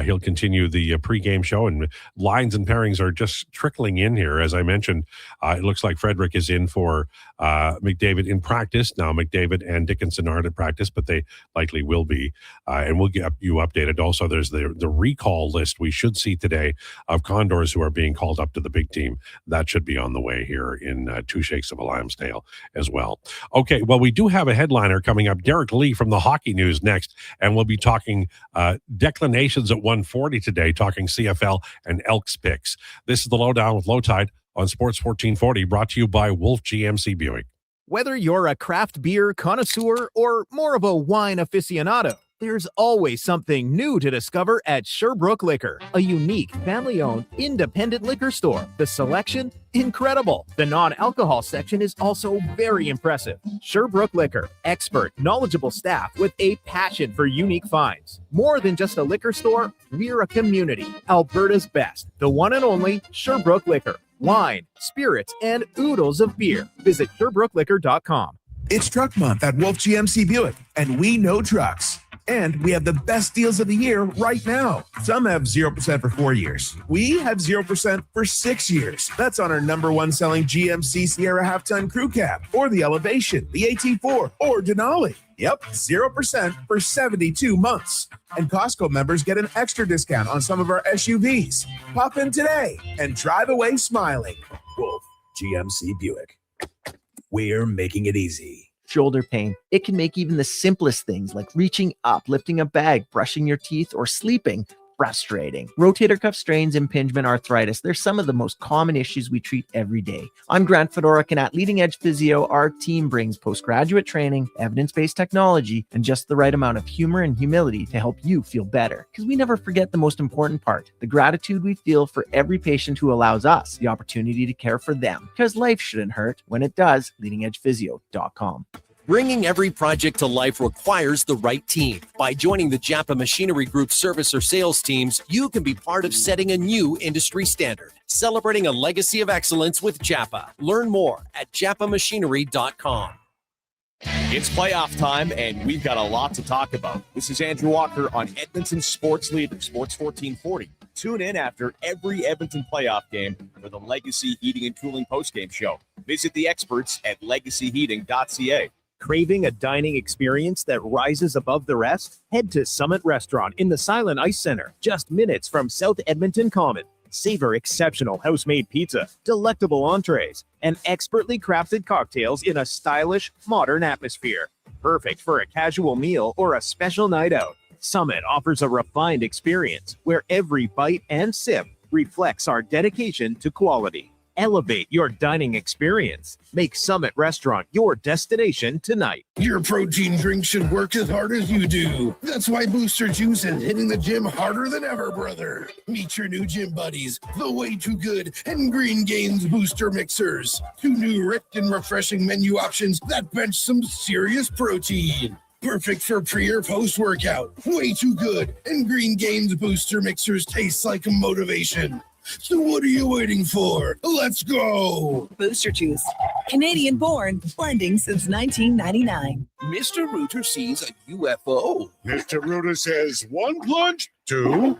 He'll continue the pregame show, and lines and pairings are just trickling in here. As I mentioned, it looks like Frederick is in for McDavid in practice. Now, McDavid and Dickinson aren't at practice, but they likely will be. And we'll get you updated. Also, there's the recall list we should see today of Condors who are being called up to the big team. That should be on the way here in 2 Shakes of a Lamb's Tail as well. Okay, well, we do have a headliner coming up. Derek Lee from the Hockey News next, and we'll be talking declinations at 1:40 today, talking CFL and Elks picks. This is the Lowdown with Lowetide on Sports 1440, brought to you by Wolf GMC Buick. Whether you're a craft beer connoisseur or more of a wine aficionado, there's always something new to discover at Sherbrooke Liquor, a unique, family-owned, independent liquor store. The selection? Incredible. The non-alcohol section is also very impressive. Sherbrooke Liquor, expert, knowledgeable staff with a passion for unique finds. More than just a liquor store, we're a community. Alberta's best, the one and only Sherbrooke Liquor. Wine, spirits, and oodles of beer. Visit SherbrookeLiquor.com. It's Truck Month at Wolf GMC Buick, and we know trucks. And we have the best deals of the year right now. Some have 0% for 4 years. We have 0% for 6 years. That's on our number one selling GMC Sierra half-ton crew cab, or the Elevation, the AT4, or Denali. Yep, 0% for 72 months. And Costco members get an extra discount on some of our SUVs. Pop in today and drive away smiling. Wolf, GMC Buick. We're making it easy. Shoulder pain. It can make even the simplest things like reaching up, lifting a bag, brushing your teeth, or sleeping frustrating. Rotator cuff strains, impingement, arthritis, they're some of the most common issues we treat every day. I'm Grant Fedoruk, and at Leading Edge Physio, our team brings postgraduate training, evidence-based technology, and just the right amount of humor and humility to help you feel better. Because we never forget the most important part, the gratitude we feel for every patient who allows us the opportunity to care for them. Because life shouldn't hurt. When it does, leadingedgephysio.com. Bringing every project to life requires the right team. By joining the Japa Machinery Group service or sales teams, you can be part of setting a new industry standard. Celebrating a legacy of excellence with Japa. Learn more at japamachinery.com. It's playoff time, and we've got a lot to talk about. This is Andrew Walker on Edmonton Sports Leader, Sports 1440. Tune in after every Edmonton playoff game for the Legacy Heating and Cooling postgame show. Visit the experts at legacyheating.ca. Craving a dining experience that rises above the rest? Head to Summit Restaurant in the Silent Ice Center, just minutes from South Edmonton Common. Savor exceptional house-made pizza, delectable entrees, and expertly crafted cocktails in a stylish, modern atmosphere. Perfect for a casual meal or a special night out. Summit offers a refined experience where every bite and sip reflects our dedication to quality. Elevate your dining experience. Make Summit Restaurant your destination tonight. Your protein drink should work as hard as you do. That's why Booster Juice is hitting the gym harder than ever, brother. Meet your new gym buddies, the Way Too Good and Green Gains Booster Mixers. 2 new rich and refreshing menu options that bench some serious protein. Perfect for pre or post workout. Way Too Good and Green Gains Booster Mixers taste like a motivation. So what are you waiting for? Let's go! Booster Juice. Canadian born, blending since 1999. Mr. Rooter sees a UFO. Mr. Rooter says 1 plunge, 2.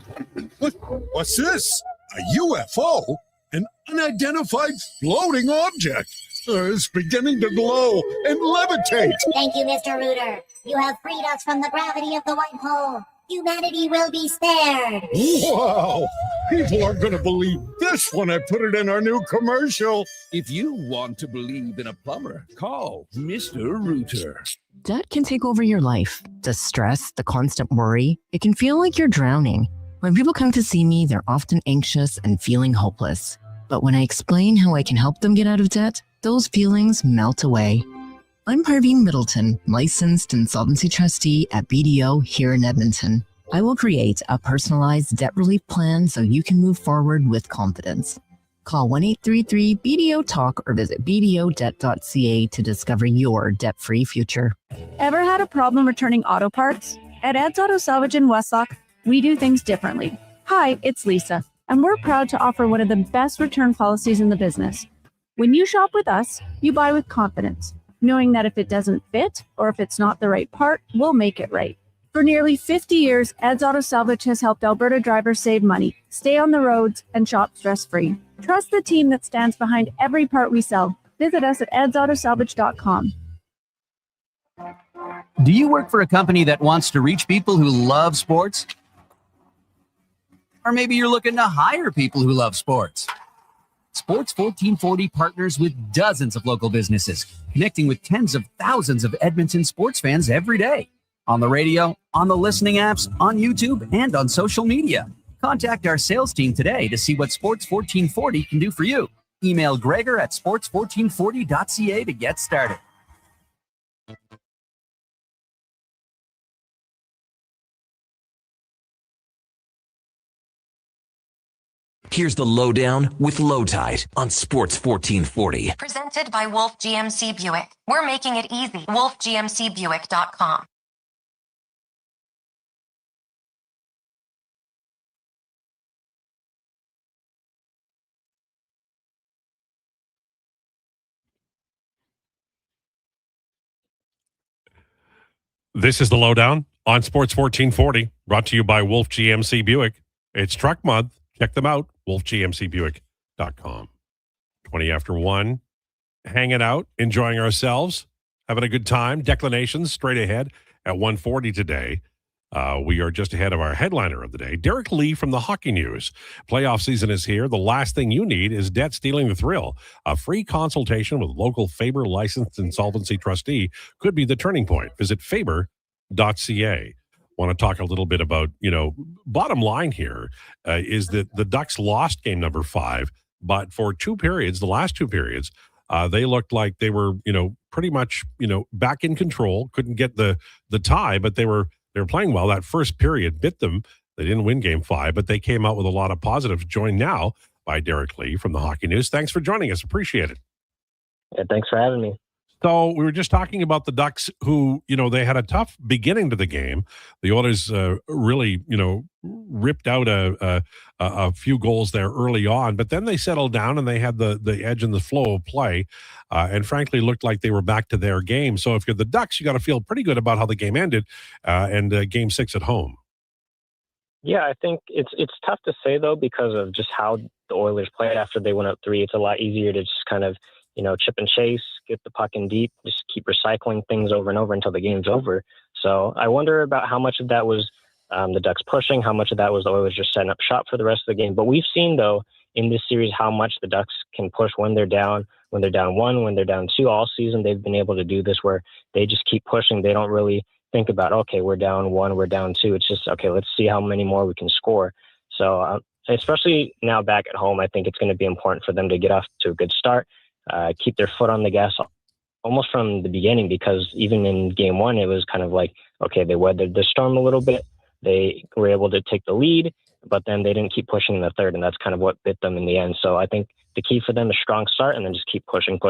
What's this? A UFO? An unidentified floating object. It's beginning to glow and levitate. Thank you, Mr. Rooter. You have freed us from the gravity of the white hole. Humanity will be spared. Wow! People aren't going to believe this when I put it in our new commercial. If you want to believe in a plumber, call Mr. Rooter. Debt can take over your life. The stress, the constant worry, it can feel like you're drowning. When people come to see me, they're often anxious and feeling hopeless. But when I explain how I can help them get out of debt, those feelings melt away. I'm Parveen Middleton, licensed insolvency trustee at BDO here in Edmonton. I will create a personalized debt relief plan so you can move forward with confidence. Call 1-833-BDO-TALK or visit bdodebt.ca to discover your debt-free future. Ever had a problem returning auto parts? At Ed's Auto Salvage in Westlock, we do things differently. Hi, it's Lisa, and we're proud to offer one of the best return policies in the business. When you shop with us, you buy with confidence, knowing that if it doesn't fit or if it's not the right part, we'll make it right. For nearly 50 years, Ed's Auto Salvage has helped Alberta drivers save money, stay on the roads, and shop stress-free. Trust the team that stands behind every part we sell. Visit us at edsautosalvage.com. Do you work for a company that wants to reach people who love sports? Or maybe you're looking to hire people who love sports. Sports 1440 partners with dozens of local businesses, connecting with tens of thousands of Edmonton sports fans every day. On the radio, on the listening apps, on YouTube, and on social media. Contact our sales team today to see what Sports 1440 can do for you. Email Gregor at sports1440.ca to get started. Here's the Lowdown with Lowetide on Sports 1440. Presented by Wolf GMC Buick. We're making it easy. WolfGMCBuick.com. This is the Lowdown on Sports 1440, brought to you by Wolf GMC Buick. It's truck month. Check them out, wolfgmcbuick.com. 20 after 1, hanging out, enjoying ourselves, having a good time. Declinations straight ahead at 1:40 today. We are just ahead of our headliner of the day, Derek Lee from the Hockey News. Playoff season is here. The last thing you need is debt stealing the thrill. A free consultation with local Faber licensed insolvency trustee could be the turning point. Visit faber.ca. Want to talk a little bit about, bottom line here is that the Ducks lost game number 5, but for 2 periods, the last 2 periods, they looked like they were, pretty much, back in control. Couldn't get the tie, but they were playing well. That first period bit them. They didn't win game 5, but they came out with a lot of positives. Joined now by Derek Lee from the Hockey News. Thanks for joining us. Appreciate it. Yeah, thanks for having me. So we were just talking about the Ducks who, they had a tough beginning to the game. The Oilers really, ripped out a few goals there early on, but then they settled down and they had the edge and the flow of play and frankly looked like they were back to their game. So if you're the Ducks, you got to feel pretty good about how the game ended and game 6 at home. Yeah, I think it's tough to say, though, because of just how the Oilers played after they went up 3. It's a lot easier to just kind of, chip and chase, get the puck in deep, just keep recycling things over and over until the game's over. So I wonder about how much of that was the Ducks pushing, how much of that was the Oilers just setting up shop for the rest of the game. But we've seen, though, in this series how much the Ducks can push when they're down 1, when they're down 2 all season. They've been able to do this where they just keep pushing. They don't really think about, okay, we're down 1, we're down 2. It's just, okay, let's see how many more we can score. So especially now back at home, I think it's going to be important for them to get off to a good start. Keep their foot on the gas almost from the beginning, because even in game 1, it was kind of like, okay, they weathered the storm a little bit. They were able to take the lead, but then they didn't keep pushing in the third, and that's kind of what bit them in the end. So I think the key for them is strong start and then just keep pushing.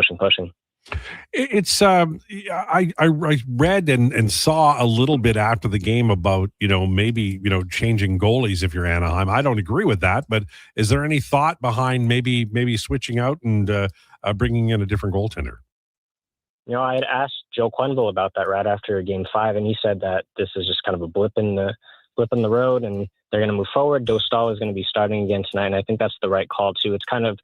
It's I read and saw a little bit after the game about maybe changing goalies if you're Anaheim. I don't agree with that, but is there any thought behind maybe switching out and bringing in a different goaltender? I had asked Joe Quenneville about that right after game 5, and he said that this is just kind of a blip in the road, and they're going to move forward. Dostal is going to be starting again tonight, and I think that's the right call too. It's kind of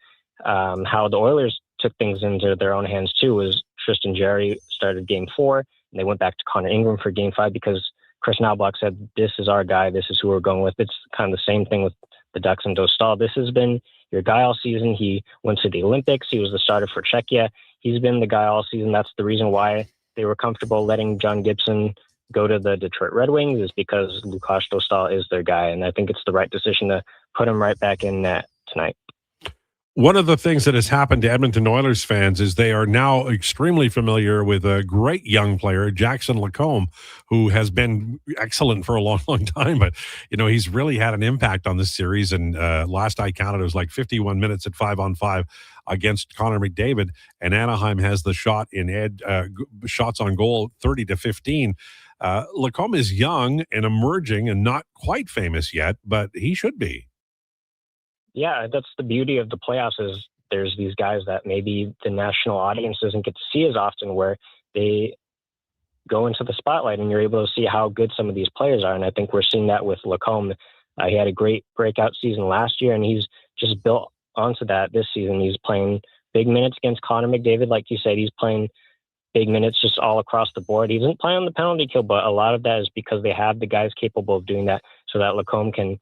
how the Oilers took things into their own hands too. Was Tristan Jarry started game 4, and they went back to Connor Ingram for game 5 because Chris Knobloch said, "This is our guy. This is who we're going with." It's kind of the same thing with the Ducks and Dostal. This has been your guy all season. He went to the Olympics. He was the starter for Czechia. He's been the guy all season. That's the reason why they were comfortable letting John Gibson go to the Detroit Red Wings, is because Lukáš Dostal is their guy. And I think it's the right decision to put him right back in net tonight. One of the things that has happened to Edmonton Oilers fans is they are now extremely familiar with a great young player, Jackson Lacombe, who has been excellent for a long, long time. But, he's really had an impact on this series. And last I counted, it was like 51 minutes at 5-on-5 against Connor McDavid. And Anaheim has the shots on goal 30-15. Lacombe is young and emerging and not quite famous yet, but he should be. Yeah, that's the beauty of the playoffs, is there's these guys that maybe the national audience doesn't get to see as often, where they go into the spotlight and you're able to see how good some of these players are. And I think we're seeing that with Lacombe. He had a great breakout season last year, and he's just built onto that this season. He's playing big minutes against Connor McDavid. Like you said, he's playing big minutes just all across the board. He doesn't play on the penalty kill, but a lot of that is because they have the guys capable of doing that, so that Lacombe can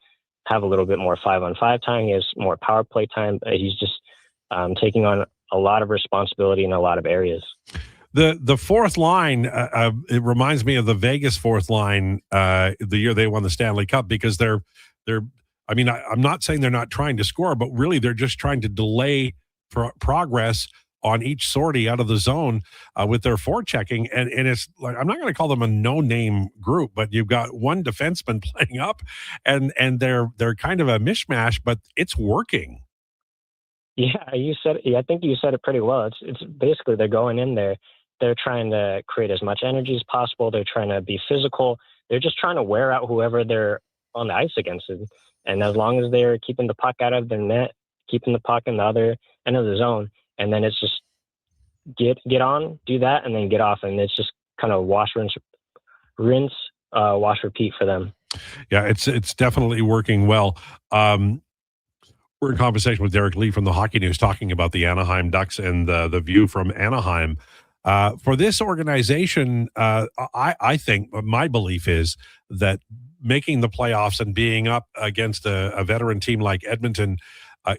have a little bit more 5-on-5 time. He has more power play time. He's just taking on a lot of responsibility in a lot of areas. The fourth line, it reminds me of the Vegas fourth line the year they won the Stanley Cup, because they're. I mean, I'm not saying they're not trying to score, but really they're just trying to delay progress on each sortie out of the zone with their forechecking. And it's like, I'm not going to call them a no-name group, but you've got one defenseman playing up, and they're kind of a mishmash, but it's working. Yeah, I think you said it pretty well. It's basically they're going in there. They're trying to create as much energy as possible. They're trying to be physical. They're just trying to wear out whoever they're on the ice against. And as long as they're keeping the puck out of their net, keeping the puck in the other end of the zone, and then it's just get on, do that, and then get off. And it's just kind of wash, rinse, wash, repeat for them. Yeah, it's definitely working well. We're in conversation with Derek Lee from the Hockey News talking about the Anaheim Ducks and the view from Anaheim. For this organization, I think my belief is that making the playoffs and being up against a veteran team like Edmonton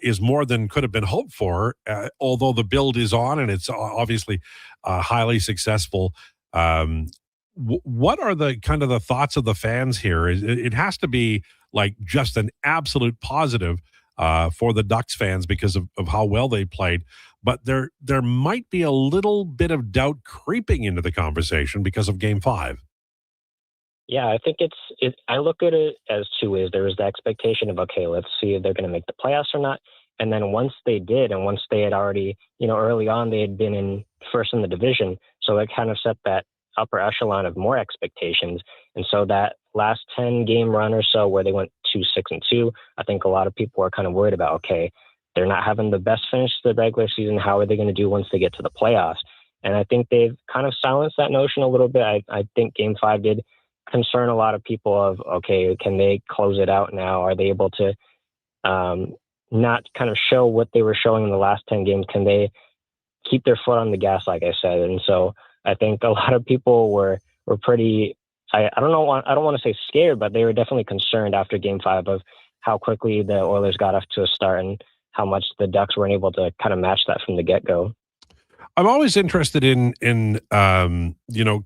is more than could have been hoped for, although the build is on and it's obviously highly successful. What are the kind of the thoughts of the fans here? It has to be like just an absolute positive for the Ducks fans because of how well they played. But there might be a little bit of doubt creeping into the conversation because of Game 5. Yeah, I think I look at it as two ways. There was the expectation of, okay, let's see if they're going to make the playoffs or not. And then once they did, and once they had already, early on, they had been in first in the division. So it kind of set that upper echelon of more expectations. And so that last 10 game run or so where they went 2-6-2, I think a lot of people are kind of worried about, okay, they're not having the best finish to the regular season. How are they going to do once they get to the playoffs? And I think they've kind of silenced that notion a little bit. I think Game 5 did concern a lot of people of, okay, can they close it out now? Are they able to not kind of show what they were showing in the last 10 games? Can they keep their foot on the gas, like I said? And so I think a lot of people were pretty, I don't want to say scared, but they were definitely concerned after Game 5 of how quickly the Oilers got off to a start and how much the Ducks weren't able to kind of match that from the get-go. I'm always interested in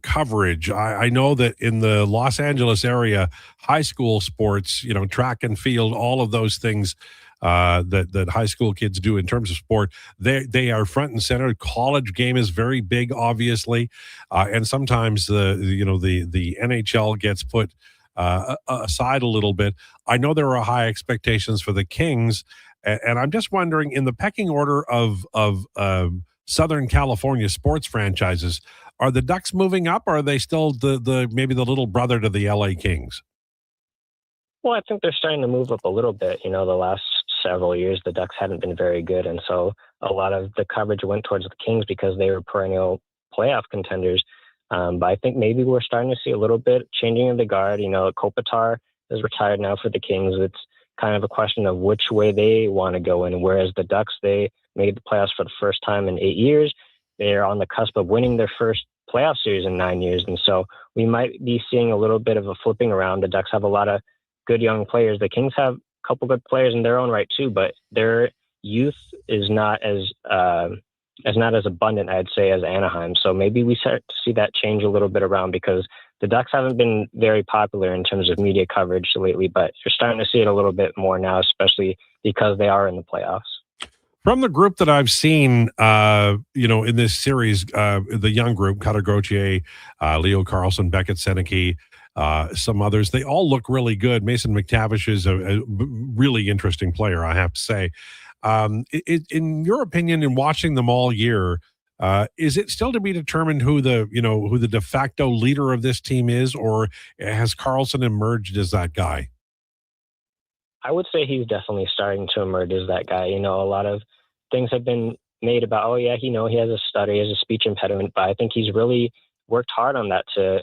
coverage. I know that in the Los Angeles area, high school sports, track and field, all of those things that high school kids do in terms of sport, they are front and center. College game is very big, obviously, and sometimes the NHL gets put aside a little bit. I know there are high expectations for the Kings, and I'm just wondering, in the pecking order of Southern California sports franchises, are the Ducks moving up, or are they still the maybe the little brother to the LA Kings? Well, I think they're starting to move up a little bit. The last several years, the Ducks haven't been very good, and so a lot of the coverage went towards the Kings because they were perennial playoff contenders. But I think maybe we're starting to see a little bit changing of the guard. Kopitar is retired now for the Kings. It's kind of a question of which way they want to go in, whereas the Ducks, they made the playoffs for the first time in 8 years. They're on the cusp of winning their first playoff series in 9 years. And so we might be seeing a little bit of a flipping around. The Ducks have a lot of good young players. The Kings have a couple good players in their own right too, but their youth is not as abundant, I'd say, as Anaheim. So maybe we start to see that change a little bit around because the Ducks haven't been very popular in terms of media coverage lately, but you're starting to see it a little bit more now, especially because they are in the playoffs. From the group that I've seen, in this series, the young group, Cutter Gauthier, Leo Carlson, Beckett Seneke, some others, they all look really good. Mason McTavish is a really interesting player, I have to say. In your opinion, in watching them all year, is it still to be determined who the de facto leader of this team is, or has Carlson emerged as that guy? I would say he's definitely starting to emerge as that guy. A lot of things have been made about, oh yeah, he has a stutter, he has a speech impediment, but I think he's really worked hard on that to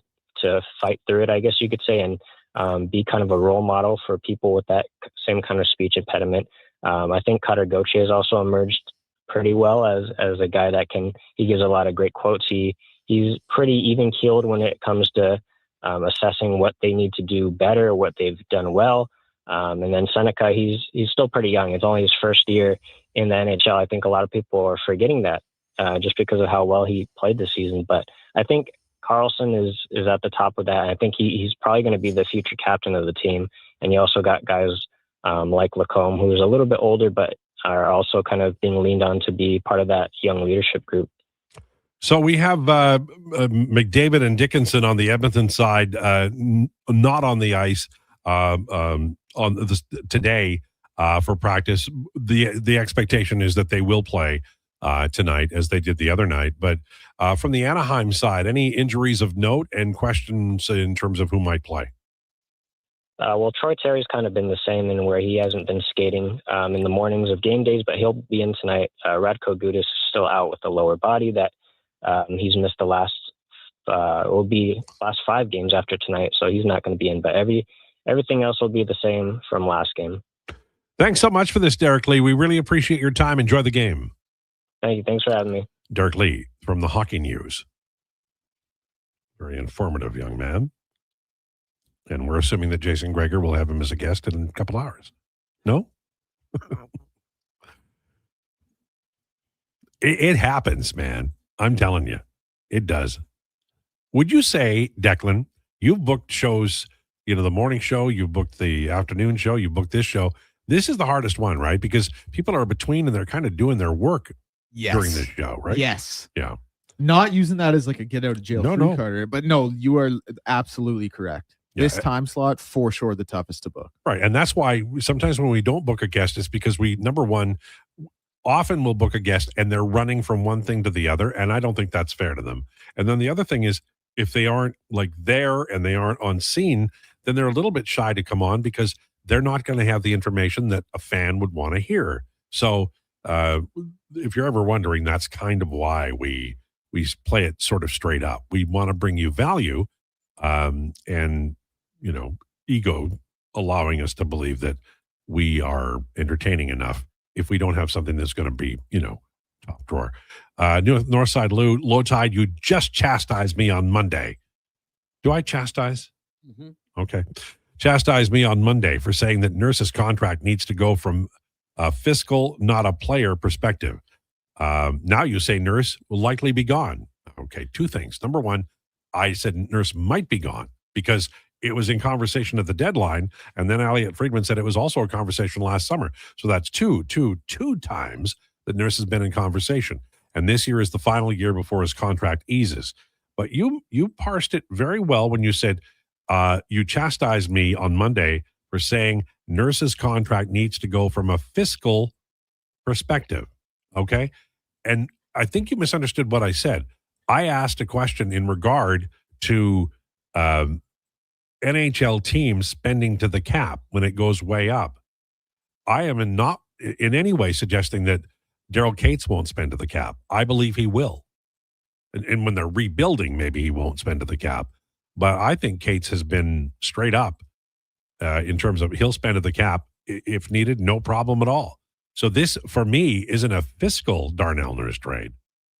fight through it, I guess you could say, and be kind of a role model for people with that same kind of speech impediment. I think Cutter Gauthier has also emerged pretty well as a guy that he gives a lot of great quotes. He's pretty even keeled when it comes to assessing what they need to do better, what they've done well. And then Seneca, he's still pretty young. It's only his first year in the NHL. I think a lot of people are forgetting that just because of how well he played this season. But I think Carlson is at the top of that. I think he's probably going to be the future captain of the team. And you also got guys like Lacombe, who's a little bit older, but are also kind of being leaned on to be part of that young leadership group. So we have McDavid and Dickinson on the Edmonton side, not on the ice today for practice. The expectation is that they will play tonight, as they did the other night. But from the Anaheim side, any injuries of note and questions in terms of who might play? Well, Troy Terry's kind of been the same in where he hasn't been skating in the mornings of game days, but he'll be in tonight. Radko Gudas is still out with the lower body that he's missed the last it will be last 5 games after tonight, so he's not going to be in. But everything else will be the same from last game. Thanks so much for this, Derek Lee. We really appreciate your time. Enjoy the game. Thank you. Thanks for having me. Derek Lee from the Hockey News. Very informative young man. And we're assuming that Jason Krueger will have him as a guest in a couple hours. No? It happens, man. I'm telling you. It does. Would you say, Declan, you've booked shows, the morning show, you've booked the afternoon show, you've booked this show. This is the hardest one, right? Because people are between and they're kind of doing their work during this show, right? Yes. Yeah. Not using that as like a get out of jail free No. card, but no, you are absolutely correct. Yeah. This time slot, for sure, the toughest to book. Right. And that's why sometimes when we don't book a guest, it's because we, number one, often we'll book a guest and they're running from one thing to the other. And I don't think that's fair to them. And then the other thing is, if they aren't like there and they aren't on scene, then they're a little bit shy to come on because they're not going to have the information that a fan would want to hear. So if you're ever wondering, that's kind of why we play it sort of straight up. We want to bring you value and, ego allowing us to believe that we are entertaining enough if we don't have something that's going to be, top drawer. Northside Lowetide, you just chastised me on Monday. Do I chastise? Mm-hmm. Okay. Chastised me on Monday for saying that Nurse's contract needs to go from a fiscal, not a player perspective. Now you say Nurse will likely be gone. Okay, 2 things. Number one, I said Nurse might be gone because it was in conversation at the deadline, and then Elliot Friedman said it was also a conversation last summer. So that's two times that Nurse has been in conversation. And this year is the final year before his contract eases. But you parsed it very well when you said you chastised me on Monday for saying Nurse's contract needs to go from a fiscal perspective. Okay? And I think you misunderstood what I said. I asked a question in regard to NHL teams spending to the cap when it goes way up. I am not in any way suggesting that Daryl Cates won't spend to the cap. I believe he will. And when they're rebuilding, maybe he won't spend to the cap. But I think Cates has been straight up in terms of he'll spend to the cap if needed, no problem at all. So this, for me, isn't a fiscal Darnell Nurse trade.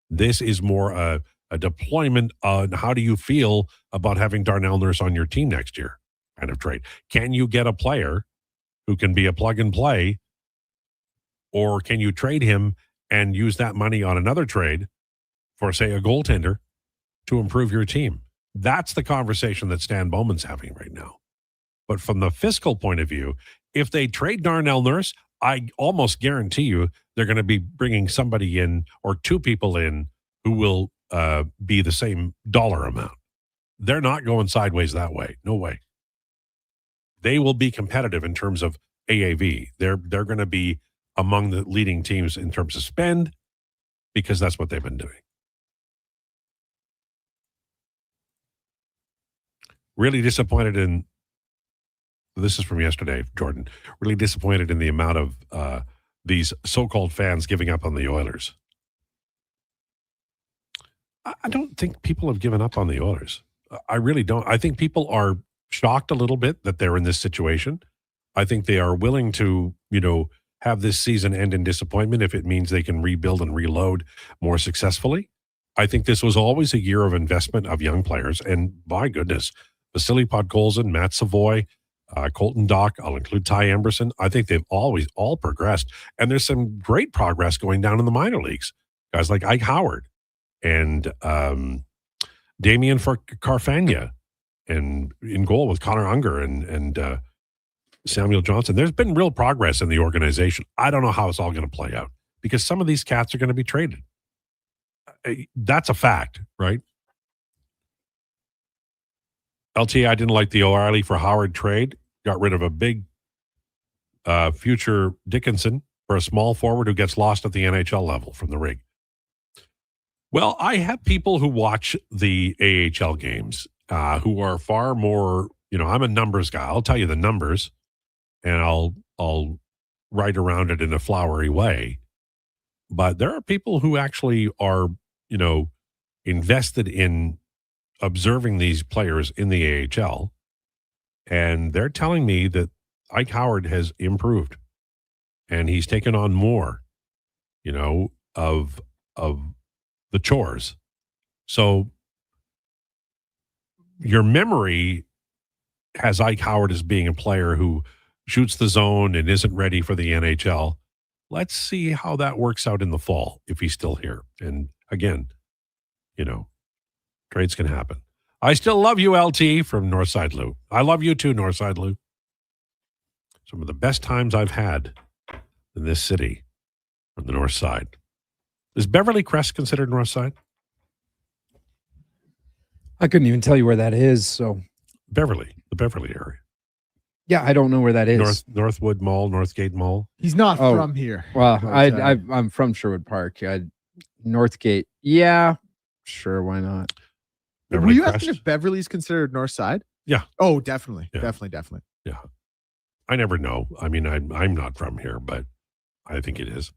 This is more a deployment on how do you feel about having Darnell Nurse on your team next year kind of trade. Can you get a player who can be a plug and play, or can you trade him and use that money on another trade for, say, a goaltender to improve your team? That's the conversation that Stan Bowman's having right now. But from the fiscal point of view, if they trade Darnell Nurse, I almost guarantee you they're going to be bringing somebody in or 2 people in who will be the same dollar amount. They're not going sideways that way. No way. They will be competitive in terms of AAV. They're going to be among the leading teams in terms of spend because that's what they've been doing. Really disappointed in, this is from yesterday, Jordan, really disappointed in the amount of these so-called fans giving up on the Oilers. I don't think people have given up on the Oilers. I really don't. I think people are shocked a little bit that they're in this situation. I think they are willing to, have this season end in disappointment if it means they can rebuild and reload more successfully. I think this was always a year of investment of young players. And my goodness, Vasily Podkolzin, Matt Savoy, Colton Dock, I'll include Ty Emberson. I think they've always all progressed. And there's some great progress going down in the minor leagues. Guys like Ike Howard and Damian Carfagna and in goal with Connor Unger and Samuel Johnson. There's been real progress in the organization. I don't know how it's all going to play out because some of these cats are going to be traded. That's a fact, right? LT, I didn't like the O'Reilly for Howard trade. Got rid of a big future Dickinson for a small forward who gets lost at the NHL level from the rig. Well, I have people who watch the AHL games who are far more, I'm a numbers guy. I'll tell you the numbers and I'll write around it in a flowery way. But there are people who actually are, invested in observing these players in the AHL, and they're telling me that Ike Howard has improved, and he's taken on more, of the chores. So your memory has Ike Howard as being a player who shoots the zone and isn't ready for the NHL. Let's see how that works out in the fall if he's still here. And again, trades can happen. I still love you, LT, from Northside Lou. I love you too, Northside Lou. Some of the best times I've had in this city from the North Side. Is Beverly Crest considered North Side? I couldn't even tell you where that is. So the Beverly area. Yeah, I don't know where that is. Northwood Mall, Northgate Mall. He's not from here. Well, I'm from Sherwood Park. Northgate. Yeah, sure. Why not? Were you asking if Beverly's considered North Side? Yeah. Oh, definitely. Yeah. Definitely. Yeah. I never know. I mean, I'm not from here, but I think it is.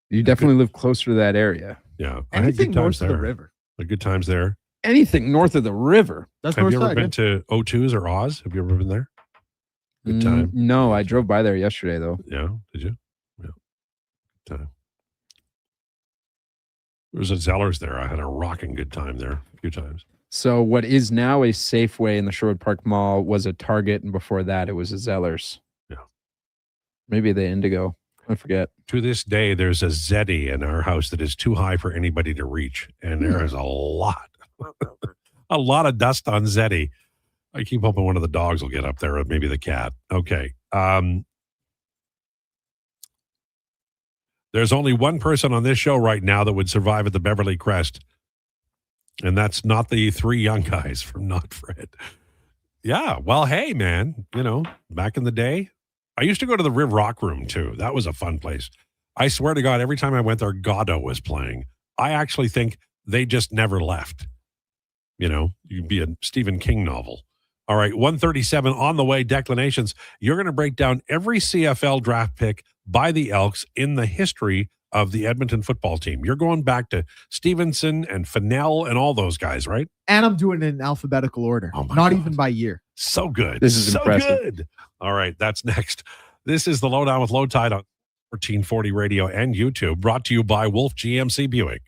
You definitely live closer to that area. Yeah. Anything north of the river. The good times there. Anything north of the river. That's Have North you ever Side, been to O2's or Oz? Have you ever been there? Good time. No, I drove by there yesterday, though. Yeah. Did you? Yeah. Good time. There was a Zellers there. I had a rocking good time there a few times. So what is now a Safeway in the Sherwood Park Mall was a Target, and before that it was a Zellers. Yeah. Maybe the Indigo. I forget. To this day, there's a Zeddy in our house that is too high for anybody to reach. And there is a lot of dust on Zeddy. I keep hoping one of the dogs will get up there, or maybe the cat. Okay. There's only one person on this show right now that would survive at the Beverly Crest. And that's not the three young guys from Not Fred. Yeah. Well, hey, man, back in the day, I used to go to the Riv Rock Room, too. That was a fun place. I swear to God, every time I went there, Godot was playing. I actually think they just never left. You could be a Stephen King novel. All right, 137 on the way, declinations. You're going to break down every CFL draft pick by the Elks in the history of the Edmonton football team. You're going back to Stevenson and Fennell and all those guys, right? And I'm doing it in alphabetical order, not even by year. So good. This is so impressive. Good. All right, that's next. This is the Lowdown with Lowetide on 1440 Radio and YouTube, brought to you by Wolf GMC Buick.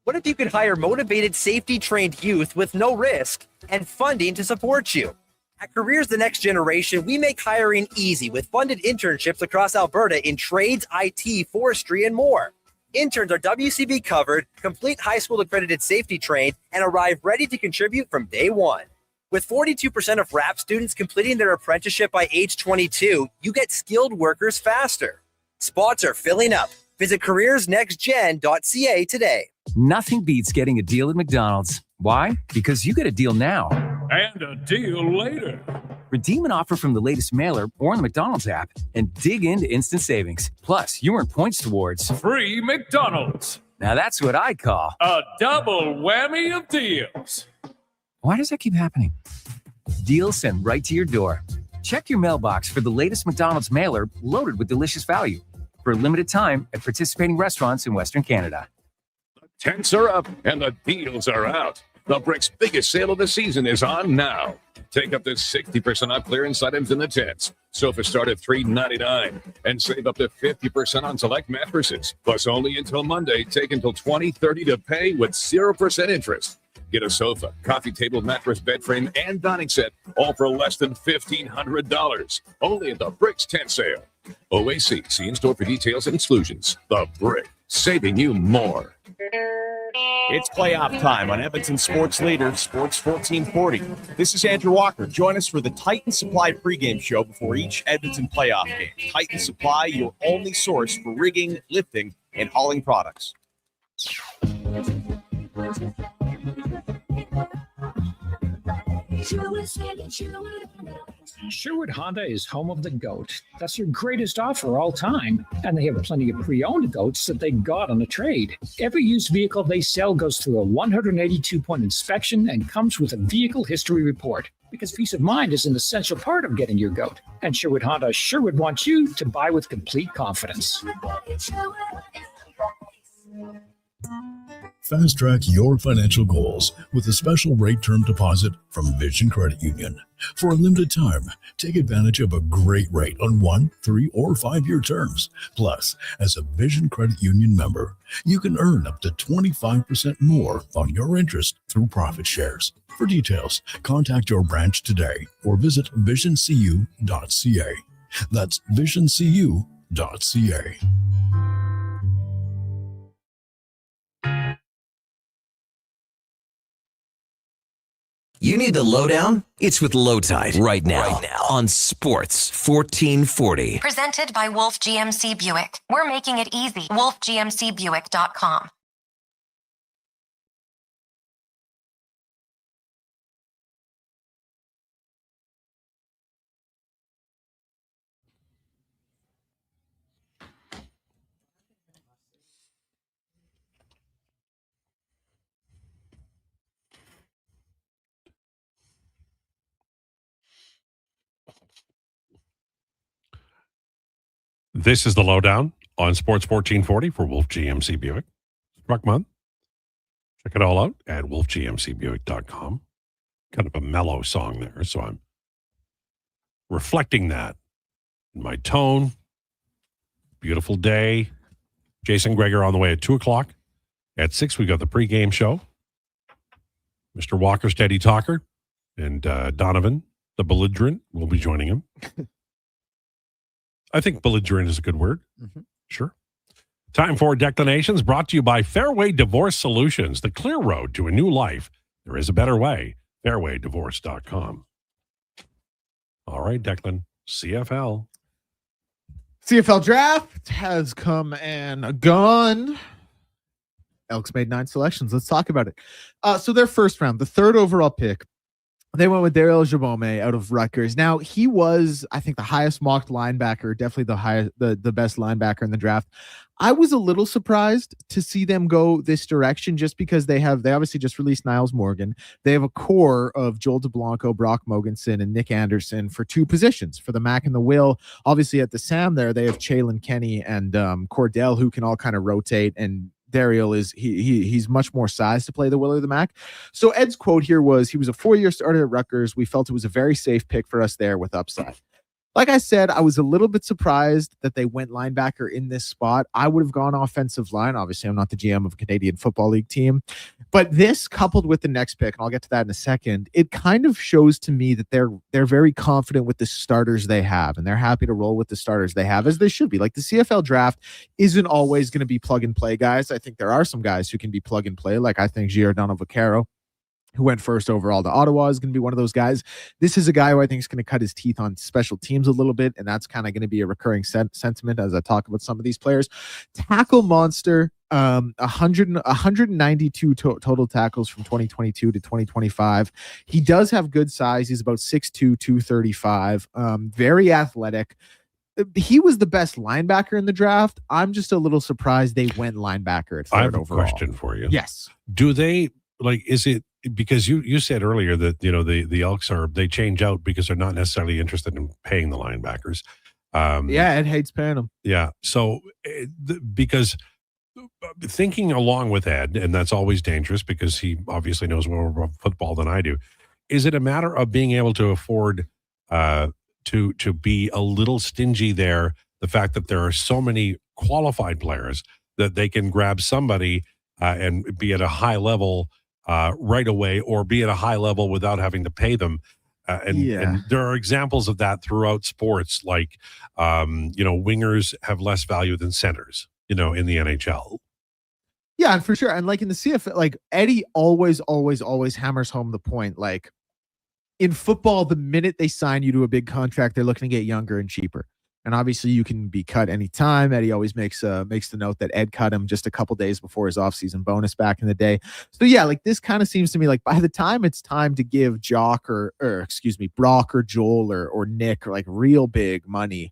What if you could hire motivated, safety-trained youth with no risk and funding to support you? At Careers the Next Generation, we make hiring easy with funded internships across Alberta in trades, IT, forestry, and more. Interns are WCB covered, complete high school accredited safety trained, and arrive ready to contribute from day one. With 42% of RAP students completing their apprenticeship by age 22, you get skilled workers faster. Spots are filling up. Visit careersnextgen.ca today. Nothing beats getting a deal at McDonald's. Why? Because you get a deal now. And a deal later. Redeem an offer from the latest mailer or on the McDonald's app and dig into instant savings. Plus, you earn points towards Free McDonald's. Now that's what I call a double whammy of deals. Why does that keep happening? Deals sent right to your door. Check your mailbox for the latest McDonald's mailer loaded with delicious value. For a limited time at participating restaurants in Western Canada. Tents are up and the deals are out. The Brick's biggest sale of the season is on now. Take up to 60% off clearance items in the tents. Sofas start at $3.99 and save up to 50% on select mattresses. Plus, only until Monday, take until 2030 to pay with 0% interest. Get a sofa, coffee table, mattress, bed frame, and dining set, all for less than $1,500. Only at the Brick's tent sale. OAC, see in-store for details and exclusions. The Brick, saving you more. It's playoff time on Edmonton Sports Leader, Sports 1440. This is Andrew Walker. Join us for the Titan Supply pregame show before each Edmonton playoff game. Titan Supply, your only source for rigging, lifting, and hauling products. Sherwood Honda is home of the GOAT. That's their greatest offer all time. And they have plenty of pre-owned GOATs that they got on a trade. Every used vehicle they sell goes through a 182-point inspection and comes with a vehicle history report. Because peace of mind is an essential part of getting your GOAT. And Sherwood Honda sure would want you to buy with complete confidence. Fast track your financial goals with a special rate term deposit from Vision Credit Union. For a limited time, take advantage of a great rate on 1, 3, or 5-year terms. Plus, as a Vision Credit Union member, you can earn up to 25% more on your interest through profit shares. For details, contact your branch today or visit visioncu.ca. That's visioncu.ca. You need the lowdown? It's with Lowetide right now on Sports 1440. Presented by Wolf GMC Buick. We're making it easy. WolfGMCBuick.com. This is the lowdown on Sports 1440 for Wolf GMC Buick. Truck month. Check it all out at wolfgmcbuick.com. Kind of a mellow song there, so I'm reflecting that in my tone. Beautiful day. Jason Greger on the way at 2 o'clock. At 6, we got the pregame show. Mr. Walker, Steady Talker, and Donovan, the belligerent, will be joining him. I think belligerent is a good word. Mm-hmm. Sure. Time for Declinations, brought to you by Fairway Divorce Solutions, the clear road to a new life. There is a better way. Fairwaydivorce.com. All right, Declan. CFL. CFL draft has come and gone. Elks made 9 selections. Let's talk about it. So their first round, the 3rd overall pick, they went with Daryl Jabome out of Rutgers. Now, he was, I think, the highest mocked linebacker, definitely the best linebacker in the draft. I was a little surprised to see them go this direction just because they obviously just released Niles Morgan. They have a core of Joel DeBlanco, Brock Mogensen, and Nick Anderson for 2 positions, for the Mac and the Will. Obviously, at the Sam there, they have Chalen Kenny and Cordell, who can all kind of rotate, and Daryl he's much more size to play the Will or the Mac. So Ed's quote here was, he was a 4-year starter at Rutgers. We felt it was a very safe pick for us there with upside. Like I said, I was a little bit surprised that they went linebacker in this spot. I would have gone offensive line. Obviously, I'm not the GM of a Canadian Football League team. But this, coupled with the next pick, and I'll get to that in a second, it kind of shows to me that they're very confident with the starters they have, and they're happy to roll with the starters they have, as they should be. Like, the CFL draft isn't always going to be plug-and-play guys. I think there are some guys who can be plug-and-play, like I think Giordano Vaccaro, who went first overall to Ottawa, is going to be one of those guys. This is a guy who I think is going to cut his teeth on special teams a little bit, and that's kind of going to be a recurring sentiment as I talk about some of these players. Tackle monster, 192 total tackles from 2022 to 2025. He does have good size. He's about 6'2", 235, very athletic. He was the best linebacker in the draft. I'm just a little surprised they went linebacker at 3rd overall. I have a question for you. Yes. Do they, is it, because you said earlier that, the Elks they change out because they're not necessarily interested in paying the linebackers. Ed hates paying them. Yeah. So because thinking along with Ed, and that's always dangerous because he obviously knows more about football than I do, is it a matter of being able to afford to be a little stingy there, the fact that there are so many qualified players that they can grab somebody and be at a high level right away, or be at a high level without having to pay them. And there are examples of that throughout sports, like, wingers have less value than centers, in the NHL. Yeah, and for sure. And like in the CFL, like Eddie always hammers home the point. Like in football, the minute they sign you to a big contract, they're looking to get younger and cheaper. And obviously you can be cut anytime. Eddie always makes the note that Ed cut him just a couple days before his offseason bonus back in the day. So yeah, like this kind of seems to me like by the time it's time to give Brock or Joel or Nick, or like real big money,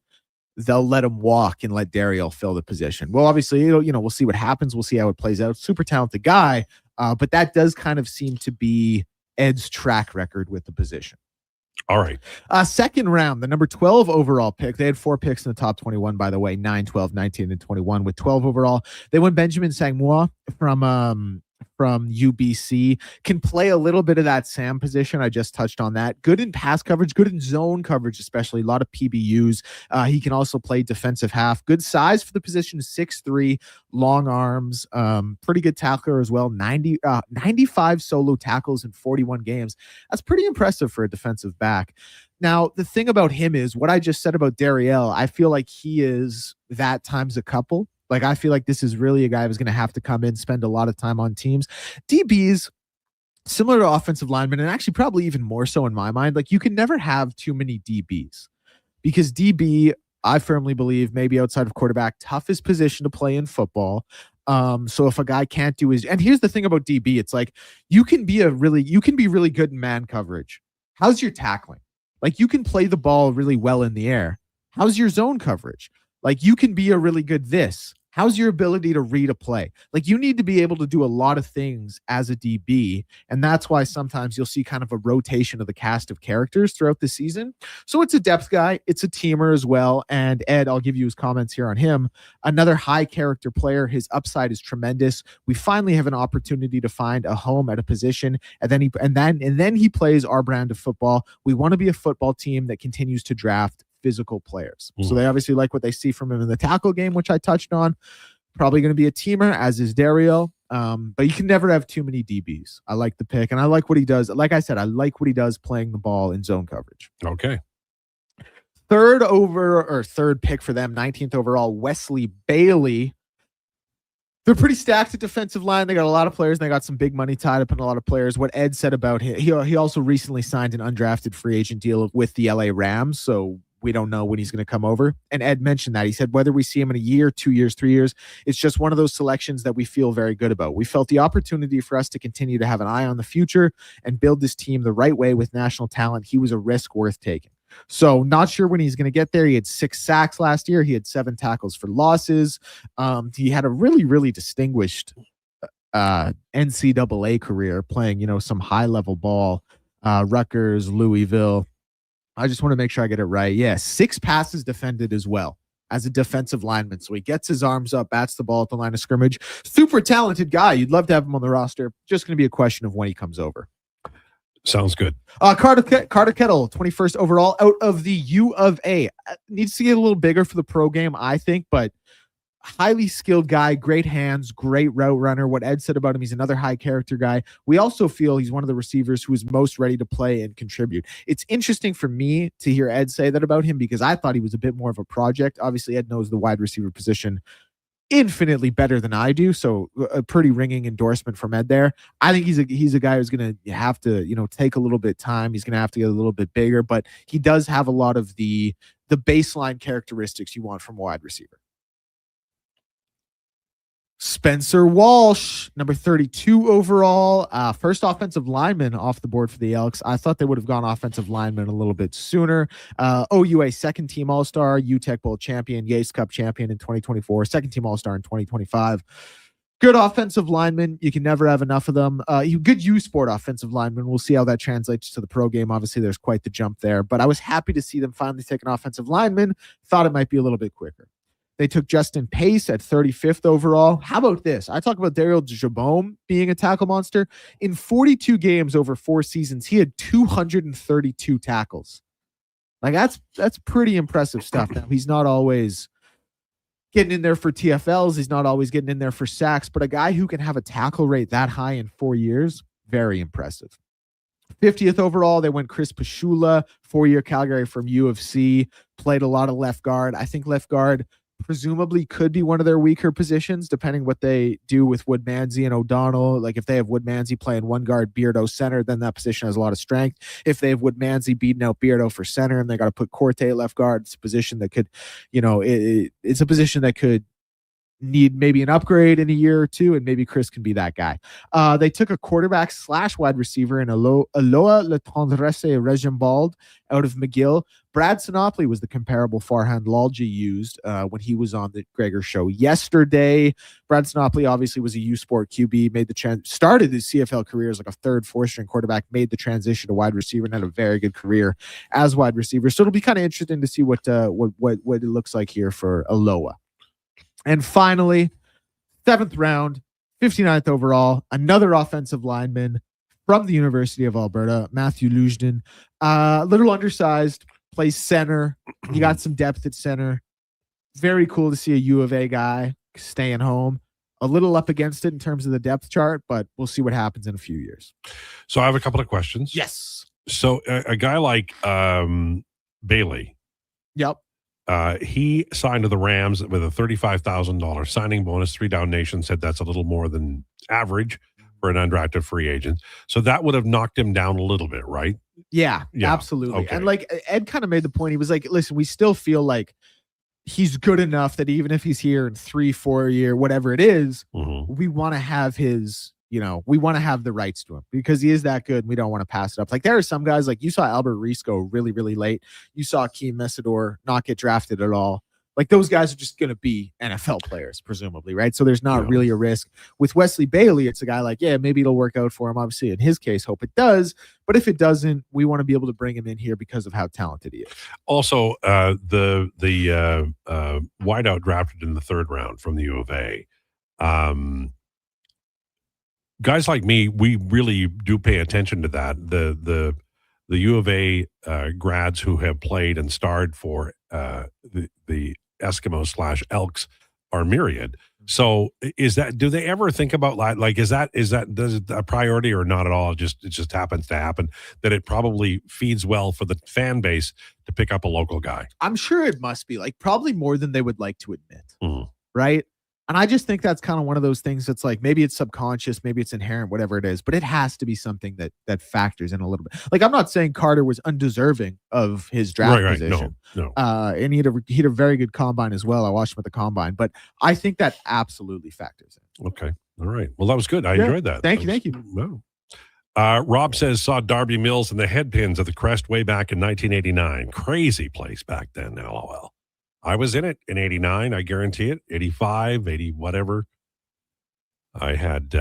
they'll let him walk and let Daryl fill the position. Well, obviously, we'll see what happens. We'll see how it plays out. Super talented guy. But that does kind of seem to be Ed's track record with the position. All right. Second round, the number 12 overall pick. They had 4 picks in the top 21, by the way, 9, 12, 19, and 21. With 12 overall, they went Benjamin Sangmoa from UBC. Can play a little bit of that Sam position. I just touched on that. Good in pass coverage, good in zone coverage, especially. A lot of PBUs. He can also play defensive half. Good size for the position, 6'3", long arms. Pretty good tackler as well. 95 solo tackles in 41 games. That's pretty impressive for a defensive back. Now, the thing about him is what I just said about Dariel. I feel like he is that times a couple. Like, I feel like this is really a guy who's going to have to come in, spend a lot of time on teams. DBs, similar to offensive linemen, and actually probably even more so in my mind, like, you can never have too many DBs because DB, I firmly believe, maybe outside of quarterback, toughest position to play in football. So if a guy can't do his, and here's the thing about DB, it's like you can be really good in man coverage. How's your tackling? Like, you can play the ball really well in the air. How's your zone coverage? Like, you can be a really good this. How's your ability to read a play? Like, you need to be able to do a lot of things as a DB. And that's why sometimes you'll see kind of a rotation of the cast of characters throughout the season. So it's a depth guy. It's a teamer as well. And Ed, I'll give you his comments here on him. Another high character player. His upside is tremendous. We finally have an opportunity to find a home at a position. And then he plays our brand of football. We want to be a football team that continues to draft physical players. So they obviously like what they see from him in the tackle game, which I touched on. Probably going to be a teamer, as is Dario. But you can never have too many DBs. I like the pick, and I like what he does. Like I said, I like what he does playing the ball in zone coverage. Okay. Third pick for them, 19th overall, Wesley Bailey. They're pretty stacked at defensive line. They got a lot of players, and they got some big money tied up in a lot of players. What Ed said about him, he also recently signed an undrafted free agent deal with the LA Rams, so we don't know when he's going to come over. And Ed mentioned that. He said whether we see him in a year, 2 years, 3 years, it's just one of those selections that we feel very good about. We felt the opportunity for us to continue to have an eye on the future and build this team the right way with national talent. He was a risk worth taking. So not sure when he's going to get there. He had 6 sacks last year. He had 7 tackles for losses. He had a really, really distinguished NCAA career playing, some high-level ball, Rutgers, Louisville. I just want to make sure I get it right. Yeah, 6 passes defended as well as a defensive lineman. So he gets his arms up, bats the ball at the line of scrimmage. Super talented guy. You'd love to have him on the roster. Just going to be a question of when he comes over. Sounds good. Carter Kettle, 21st overall, out of the U of A. Needs to get a little bigger for the pro game, I think, but highly skilled guy, great hands, great route runner. What Ed said about him, he's another high character guy. We also feel he's one of the receivers who is most ready to play and contribute. It's interesting for me to hear Ed say that about him because I thought he was a bit more of a project. Obviously, Ed knows the wide receiver position infinitely better than I do, so a pretty ringing endorsement from Ed there. I think he's a guy who's going to have to take a little bit of time. He's going to have to get a little bit bigger, but he does have a lot of the baseline characteristics you want from a wide receiver. Spencer Walsh, number 32 overall, first offensive lineman off the board for the Elks. I thought they would have gone offensive lineman a little bit sooner. OUA second team All-Star, UTEC Bowl champion, Yates Cup champion in 2024, second team All-Star in 2025. Good offensive lineman. You can never have enough of them. Good U Sport offensive lineman. We'll see how that translates to the pro game. Obviously, there's quite the jump there, but I was happy to see them finally take an offensive lineman. Thought it might be a little bit quicker. They took Justin Pace at 35th overall. How about this? I talk about Daryl Jabome being a tackle monster. In 42 games over 4 seasons, he had 232 tackles. Like, that's pretty impressive stuff. Now, he's not always getting in there for TFLs. He's not always getting in there for sacks, but a guy who can have a tackle rate that high in 4 years, very impressive. 50th overall, they went Chris Pashula, 4-year Calgary from U of C, played a lot of left guard. I think left guard presumably could be one of their weaker positions, depending what they do with Woodmansey and O'Donnell. Like, if they have Woodmansey playing one guard, Beardo center, then that position has a lot of strength. If they have Woodmansey beating out Beardo for center and they got to put Corte left guard, it's a position that could, it's a position that could need maybe an upgrade in a year or two, and maybe Chris can be that guy. They took a quarterback / wide receiver in Aloha Le Tendresse Regimbald out of McGill. Brad Sinopoli was the comparable farhand Lalji used when he was on the Krueger show yesterday. Brad Sinopoli obviously was a U Sport QB, started his CFL career as like a third, fourth string quarterback, made the transition to wide receiver, and had a very good career as wide receiver. So it'll be kind of interesting to see what it looks like here for Aloha. And finally, 7th round, 59th overall, another offensive lineman from the University of Alberta, Matthew Lujdin. A little undersized, plays center. You got some depth at center. Very cool to see a U of A guy staying home. A little up against it in terms of the depth chart, but we'll see what happens in a few years. So I have a couple of questions. Yes. So a guy like Bailey. Yep. He signed to the Rams with a $35,000 signing bonus. 3 Down Nation said that's a little more than average for an undrafted free agent. So that would have knocked him down a little bit, right? Yeah, absolutely. Okay. And like Ed kind of made the point, he was like, listen, we still feel like he's good enough that even if he's here in 3-4 year, whatever it is, we want to have his, we want to have the rights to him because he is that good. And we don't want to pass it up. Like there are some guys, like you saw Albert Reese go really, really late. You saw Keem Messidor not get drafted at all. Like those guys are just going to be NFL players, presumably, right? So there's not really a risk. With Wesley Bailey, it's a guy like, yeah, maybe it'll work out for him. Obviously, in his case, hope it does. But if it doesn't, we want to be able to bring him in here because of how talented he is. Also, the wideout drafted in the 3rd round from the U of A. Guys like me, we really do pay attention to that. The U of A grads who have played and starred for the Eskimos / Elks are myriad. So do they ever think about like, is that a priority or not at all? It just happens to happen that it probably feeds well for the fan base to pick up a local guy. I'm sure it must be like probably more than they would like to admit. Right. And I just think that's kind of one of those things that's like, maybe it's subconscious, maybe it's inherent, whatever it is, but it has to be something that factors in a little bit. Like, I'm not saying Carter was undeserving of his draft position. No. And he had a very good combine as well. I watched him at the combine, but I think that absolutely factors in. Okay. All right. Well, that was good. I enjoyed that. Thank you. Wow. Rob says, saw Darby Mills and the headpins of the Crest way back in 1989. Crazy place back then, LOL. I was in it in 89, I guarantee it. 85, 80, whatever. I had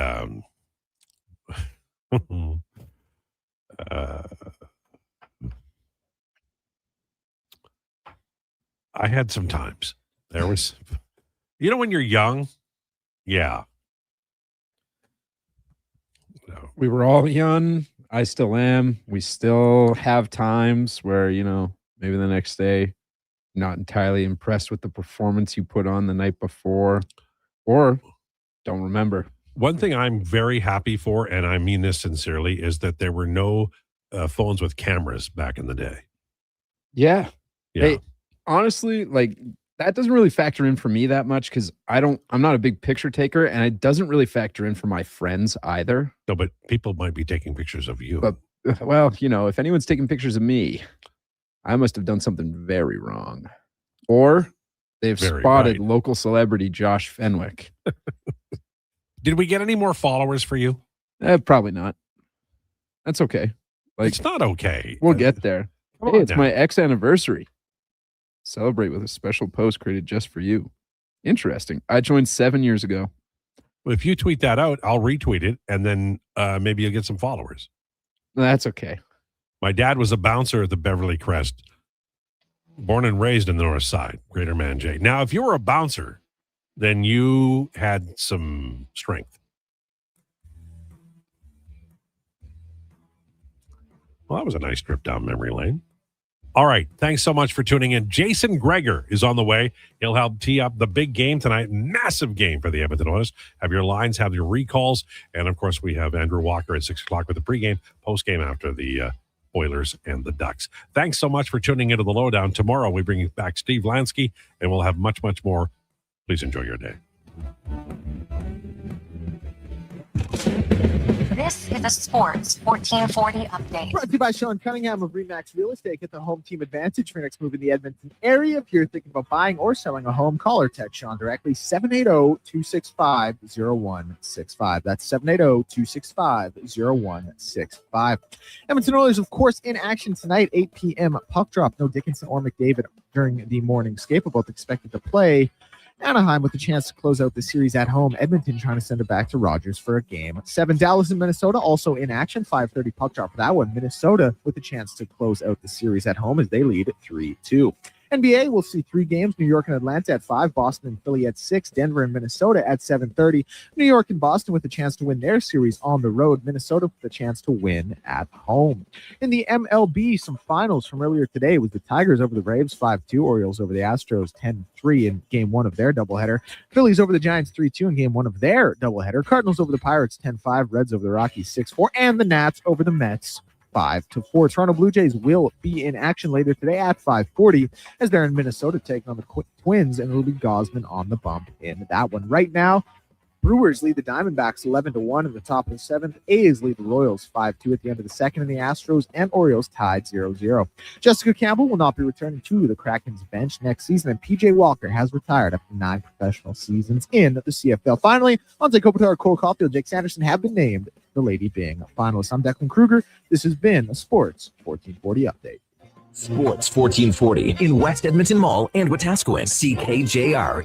I had some times. There was, when you're young, yeah. We were all young. I still am. We still have times where, maybe the next day, not entirely impressed with the performance you put on the night before or don't remember. One thing I'm very happy for, and I mean this sincerely, is that there were no phones with cameras back in the day. Yeah. Hey, honestly, like that doesn't really factor in for me that much because I'm not a big picture taker and it doesn't really factor in for my friends either. No, but people might be taking pictures of you. But, well, if anyone's taking pictures of me, I must have done something very wrong. Or they've spotted local celebrity Josh Fenwick. Did we get any more followers for you? Probably not. That's okay. Like, it's not okay. We'll get there. Hey, it's my ex-anniversary. Celebrate with a special post created just for you. Interesting. I joined 7 years ago. Well, if you tweet that out, I'll retweet it, and then maybe you'll get some followers. That's okay. My dad was a bouncer at the Beverly Crest, born and raised in the North Side, Greater Manjay. Now, if you were a bouncer, then you had some strength. Well, that was a nice trip down memory lane. All right. Thanks so much for tuning in. Jason Krueger is on the way. He'll help tee up the big game tonight. Massive game for the Edmonton Oilers. Have your lines, have your recalls. And, of course, we have Andrew Walker at 6 o'clock with the pregame, postgame after the Oilers and the Ducks. Thanks so much for tuning into the Lowdown. Tomorrow we bring back Steve Lansky, and we'll have much, much more. Please enjoy your day. This is a Sports 1440 update. Brought to you by Sean Cunningham of Remax Real Estate. Get the home team advantage for your next move in the Edmonton area. If you're thinking about buying or selling a home, call or text Sean directly, 780-265-0165. That's 780-265-0165. Edmonton Oilers, of course, in action tonight, 8 p.m. puck drop. No Dickinson or McDavid during the morning skate, both expected to play. Anaheim with a chance to close out the series at home. Edmonton trying to send it back to Rogers for a game 7. Dallas and Minnesota also in action. 5:30 puck drop for that one. Minnesota with a chance to close out the series at home as they lead 3-2. NBA, we'll see 3 games. New York and Atlanta at 5, Boston and Philly at 6, Denver and Minnesota at 7:30. New York and Boston with a chance to win their series on the road. Minnesota with a chance to win at home. In the MLB, some finals from earlier today was the Tigers over the Braves 5-2, Orioles over the Astros 10-3 in game 1 of their doubleheader. Phillies over the Giants 3-2 in game 1 of their doubleheader. Cardinals over the Pirates 10-5, Reds over the Rockies 6-4, and the Nats over the Mets 5-4. Toronto Blue Jays will be in action later today at 5:40 as they're in Minnesota taking on the Twins, and it'll be Gosman on the bump in that one. Right now, Brewers lead the Diamondbacks 11-1 in the top of the 7th. A's lead the Royals 5-2 at the end of the 2nd, and the Astros and Orioles tied 0-0. Jessica Campbell will not be returning to the Kraken's bench next season, and PJ Walker has retired after 9 professional seasons in the CFL. Finally, Monte Kopitar, Cole Caulfield, Jake Sanderson have been named the Lady Byng finalists. I'm Declan Krueger. This has been a Sports 1440 update. Sports 1440 in West Edmonton Mall and Wetaskiwin. CKJR